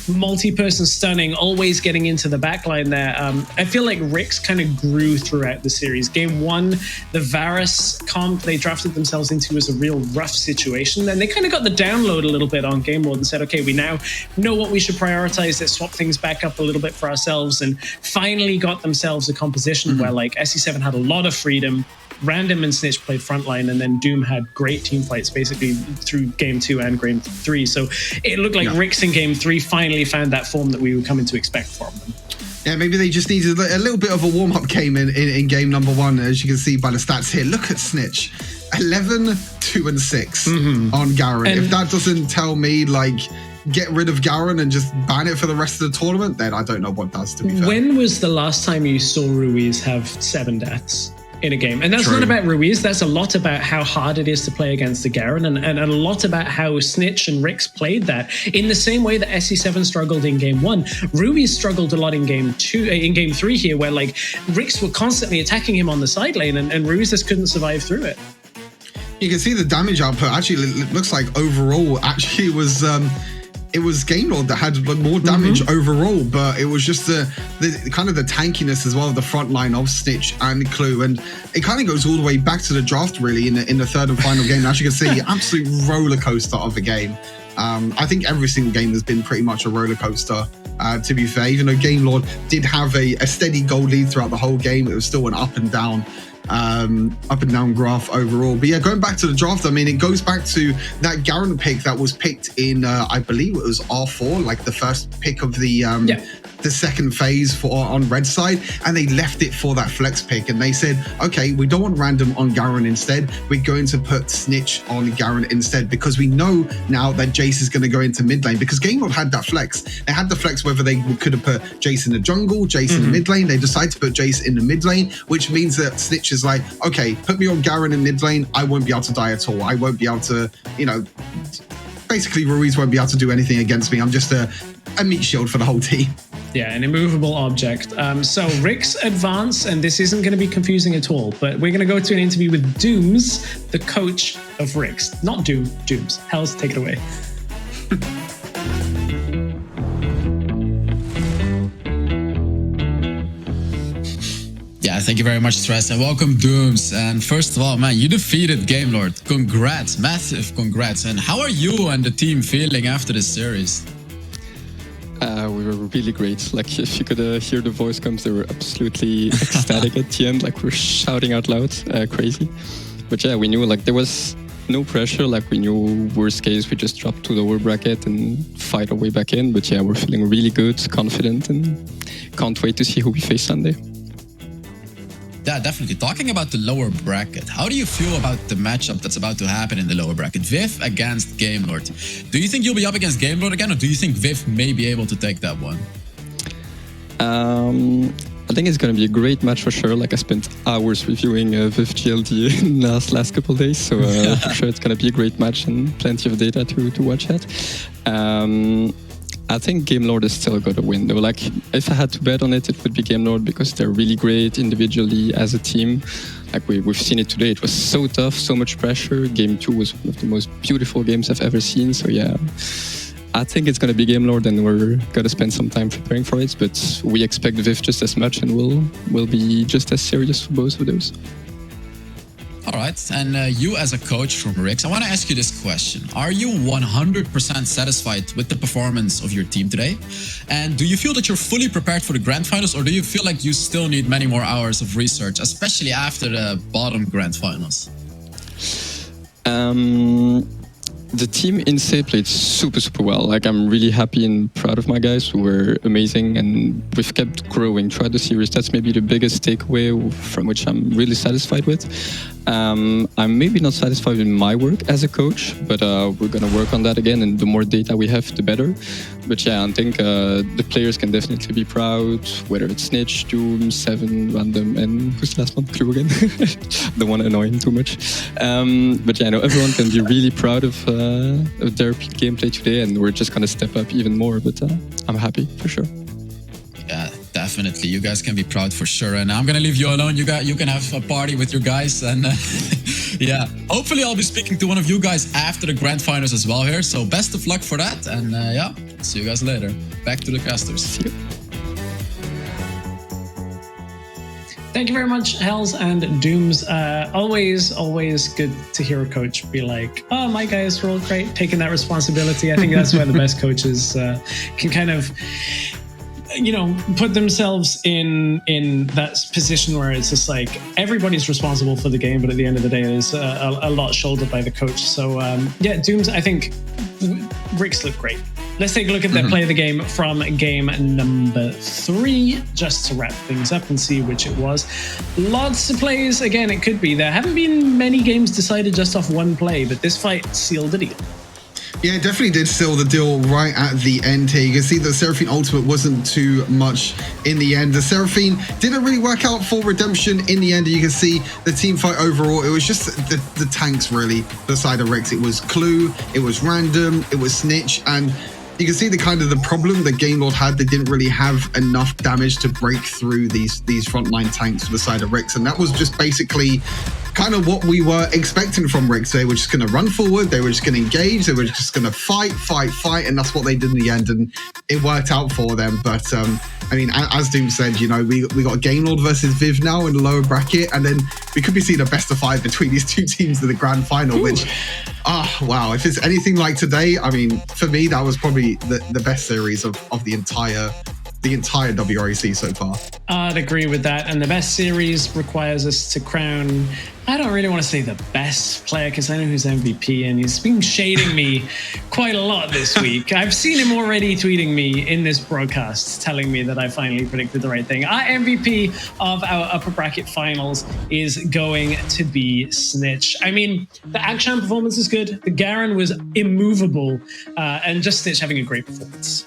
multi-person stunning, always getting into the backline there. I feel like RIX kind of grew throughout the series. Game 1, the Varus comp they drafted themselves into was a real rough situation. Then they kind of got the download a little bit on Game Lord and said, okay, we now know what we should prioritize. Let's swap things back up a little bit for ourselves, and finally got themselves a composition where like SE7 had a lot of freedom. Random and Snitch played frontline, and then Doom had great team fights basically through game 2 and game 3. So it looked like RIX in game 3 finally found that form that we were coming to expect from them. Yeah, maybe they just needed a little bit of a warm-up game in game number 1. As you can see by the stats here, look at Snitch. 11, 2, and 6 on Garen. And if that doesn't tell me, like, get rid of Garen and just ban it for the rest of the tournament, then I don't know what does, to be fair. When was the last time you saw Ruiz have 7 deaths in a game? And that's not about Ruiz, that's a lot about how hard it is to play against the Garen, and a lot about how Snitch and RIX played that. In the same way that SE7 struggled in game 1, Ruiz struggled a lot in game 3 here, where like RIX were constantly attacking him on the side lane, and Ruiz just couldn't survive through it. You can see the damage output. Actually, it looks like overall, actually, it was Game Lord that had more damage overall, but it was just the kind of the tankiness as well of the front line of Snitch and Clue, and it kind of goes all the way back to the draft really in the third and final game. As you can see, absolute roller coaster of a game. I think every single game has been pretty much a roller coaster. To be fair, even though Game Lord did have a steady goal lead throughout the whole game, it was still an up and down graph overall. But yeah, going back to the draft, I mean, it goes back to that Garen pick that was picked in I believe it was R4, like the first pick of the second phase on red side, and they left it for that flex pick, and they said, okay, we don't want random on Garen instead, we're going to put Snitch on Garen instead, because we know now that Jace is going to go into mid lane, because Game Lord had that flex. They had the flex whether they could have put Jace in the jungle, Jace in the mid lane. They decided to put Jace in the mid lane, which means that Snitch is like, okay, put me on Garen in mid lane, I won't be able to die at all. I won't be able to, you know, basically Ruiz won't be able to do anything against me. I'm just a meat shield for the whole team. Yeah, an immovable object. So RIX advance, and this isn't going to be confusing at all, but we're going to go to an interview with Dooms, the coach of RIX. Not Doom, Dooms. Hells, take it away. Yeah, thank you very much, Stress, and welcome, Dooms. And first of all, man, you defeated Game Lord. Congrats, massive congrats. And how are you and the team feeling after this series? We were really great. Like, if you could hear the voice comes, they were absolutely ecstatic at the end. Like, we're shouting out loud, crazy. But yeah, we knew like there was no pressure. Like, we knew worst case we just drop to the lower bracket and fight our way back in. But yeah, we're feeling really good, confident, and can't wait to see who we face Sunday. Yeah, definitely. Talking about the lower bracket, how do you feel about the matchup that's about to happen in the lower bracket? Viv against Game Lord. Do you think you'll be up against Game Lord again, or do you think Viv may be able to take that one? I think it's going to be a great match for sure. Like, I spent hours reviewing Viv GLD in the last couple of days, so for sure it's going to be a great match and plenty of data to watch at. I think Game Lord is still got a win though. Like, if I had to bet on it, it would be Game Lord because they're really great individually as a team. Like we've seen it today. It was so tough, so much pressure. Game 2 was one of the most beautiful games I've ever seen. So yeah, I think it's going to be Game Lord, and we're going to spend some time preparing for it. But we expect Viv just as much, and we'll be just as serious for both of those. All right, and you as a coach from RIX, I want to ask you this question. Are you 100% satisfied with the performance of your team today? And do you feel that you're fully prepared for the grand finals, or do you feel like you still need many more hours of research, especially after the bottom grand finals? The team in SE played super well. Like, I'm really happy and proud of my guys who were amazing, and we've kept growing throughout the series. That's maybe the biggest takeaway from which I'm really satisfied with. I'm maybe not satisfied with my work as a coach, but we're gonna work on that again, and the more data we have, the better. But yeah, I think the players can definitely be proud, whether it's Snitch, Doom, Seven, Random, and who's the last one? Clue again? The one annoying too much. But yeah, I know everyone can be really proud of their gameplay today, and we're just gonna step up even more, but I'm happy for sure. Yeah, definitely. You guys can be proud for sure. And I'm gonna leave you alone. You can have a party with your guys, and yeah, hopefully I'll be speaking to one of you guys after the grand finals as well here. So best of luck for that, and yeah, see you guys later. Back to the casters. See you. Thank you very much, Hells and Dooms. Always good to hear a coach be like, oh, my guys were all great, taking that responsibility. I think that's where the best coaches can kind of, put themselves in that position where it's just like everybody's responsible for the game, but at the end of the day, there's a lot shouldered by the coach. So yeah, Dooms, I think RIX look great. Let's take a look at their play of the game from game number 3, just to wrap things up and see which it was. Lots of plays. Again, it could be. There haven't been many games decided just off one play, but this fight sealed the deal. Yeah, it definitely did seal the deal right at the end here. You can see that Seraphine Ultimate wasn't too much in the end. The Seraphine didn't really work out for Redemption in the end. You can see the team fight overall. It was just the tanks, really, the side of RIX. It was Clue, it was Random, it was Snitch, and you can see the problem that Game Lord had. They didn't really have enough damage to break through these frontline tanks for the side of RIX, and that was just basically kind of what we were expecting from RIX. They were just going to run forward, they were just going to engage, they were just going to fight, and that's what they did in the end, and it worked out for them. But I mean, as Doom said, we got Game Lord versus Viv now in the lower bracket, and then we could be seeing a best of 5 between these two teams in the grand final. Ooh. Which, wow, if it's anything like today, I mean, for me, that was probably the best series of the entire WREC so far. I'd agree with that. And the best series requires us to crown, I don't really want to say the best player, because I know who's MVP, and he's been shading me quite a lot this week. I've seen him already tweeting me in this broadcast, telling me that I finally predicted the right thing. Our MVP of our upper bracket finals is going to be Snitch. I mean, the Akshan performance is good. The Garen was immovable, and just Snitch having a great performance.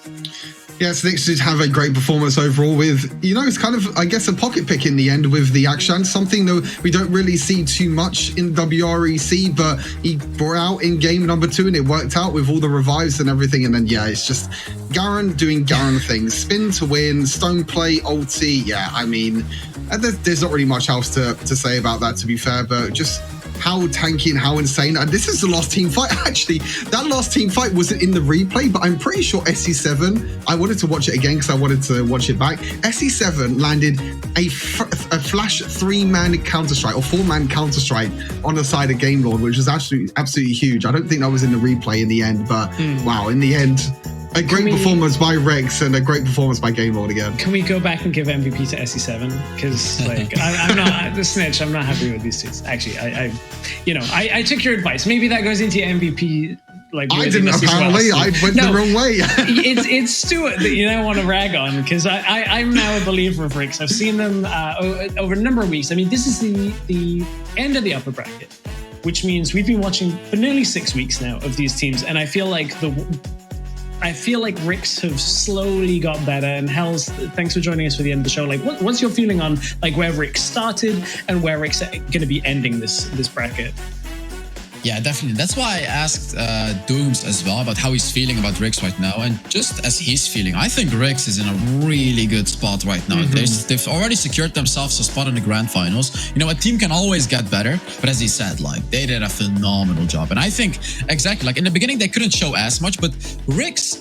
Yeah, Snitch did have a great performance overall with, it's kind of, I guess, a pocket pick in the end with the Akshan, something that we don't really see too much in WREC, but he brought out in game number 2 and it worked out with all the revives and everything. And then, yeah, it's just Garen doing Garen things. Spin to win, stone play, ulti. Yeah, I mean, there's not really much else to say about that, to be fair, but just how tanky and how insane. And this is the last team fight. Actually, that last team fight wasn't in the replay, but I'm pretty sure SC7, I wanted to watch it again because I wanted to watch it back. SC7 landed a flash 3-man counter-strike or 4-man counter-strike on the side of Game Lord, which was absolutely huge. I don't think that was in the replay in the end, but wow, in the end, a great performance by RIX and a great performance by Game Lord again. Can we go back and give MVP to SC7? Because I'm not the Snitch. I'm not happy with these two. Actually, I took your advice. Maybe that goes into your MVP. I didn't apparently. I went the wrong way. it's Stuart that you don't want to rag on, because I'm now a believer of RIX. I've seen them over a number of weeks. I mean, this is the end of the upper bracket, which means we've been watching for nearly 6 weeks now of these teams, and I feel like RIX have slowly got better. And Hells, thanks for joining us for the end of the show. What's your feeling on where RIX started and where RIX are going to be ending this bracket? Yeah, definitely. That's why I asked Dooms as well about how he's feeling about RIX right now. And just as he's feeling, I think RIX is in a really good spot right now. They've already secured themselves a spot in the grand finals. You know, a team can always get better. But as he said, like, they did a phenomenal job. And I think, exactly, like in the beginning, they couldn't show as much. But RIX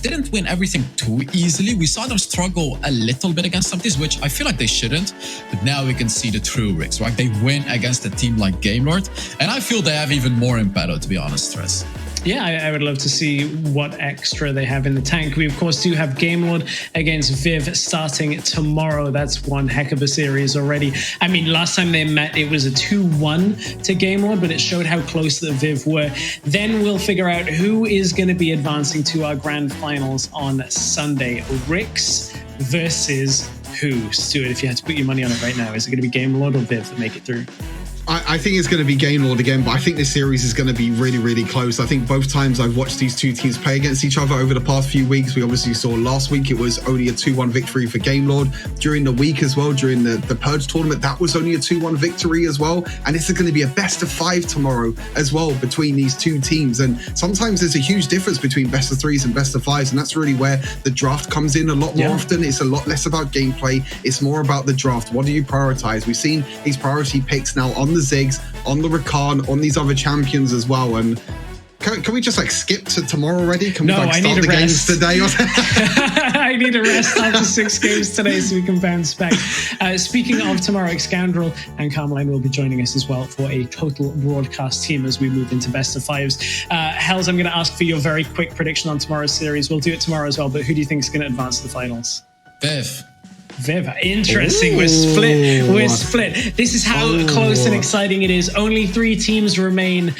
didn't win everything too easily. We saw them struggle a little bit against some teams, which I feel like they shouldn't. But now we can see the true RIX, right? They win against a team like Gamelord. And I feel they have even more in battle, to be honest, Stress. Yeah, I would love to see what extra they have in the tank. We, of course, do have Gamelord against Viv starting tomorrow. That's one heck of a series already. I mean, last time they met, it was a 2-1 to Gamelord, but it showed how close the Viv were. Then we'll figure out who is going to be advancing to our grand finals on Sunday. RIX versus who? Stuart, if you had to put your money on it right now, is it going to be Gamelord or Viv that make it through? I think it's going to be Gamelord again, but I think this series is going to be really, really close. I think both times I've watched these two teams play against each other over the past few weeks, we obviously saw last week it was only a 2-1 victory for Gamelord. During the week as well, during the Purge tournament, that was only a 2-1 victory as well. And this is going to be a best of 5 tomorrow as well between these two teams. And sometimes there's a huge difference between best of 3s and best of 5s. And that's really where the draft comes in a lot more often. It's a lot less about gameplay. It's more about the draft. What do you prioritize? We've seen these priority picks now on the Ziggs, on the Rakan, on these other champions as well. And can we just like skip to tomorrow already? Can we like start the games today? I need a rest after 6 games today so we can bounce back. Speaking of tomorrow, Scoundrel and Carmeline will be joining us as well for a total broadcast team as we move into best of 5s. Hells, I'm going to ask for your very quick prediction on tomorrow's series. We'll do it tomorrow as well, but who do you think is going to advance to the finals? Viv, interesting. Ooh, we're split. This is how close and exciting it is. Only 3 teams remain.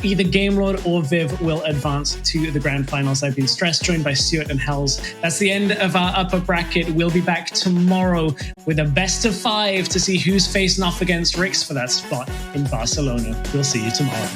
Either Gamelord or Viv will advance to the grand finals. I've been Stressed, joined by Stuart and Hells. That's the end of our upper bracket. We'll be back tomorrow with a best of 5 to see who's facing off against RIX for that spot in Barcelona. We'll see you tomorrow.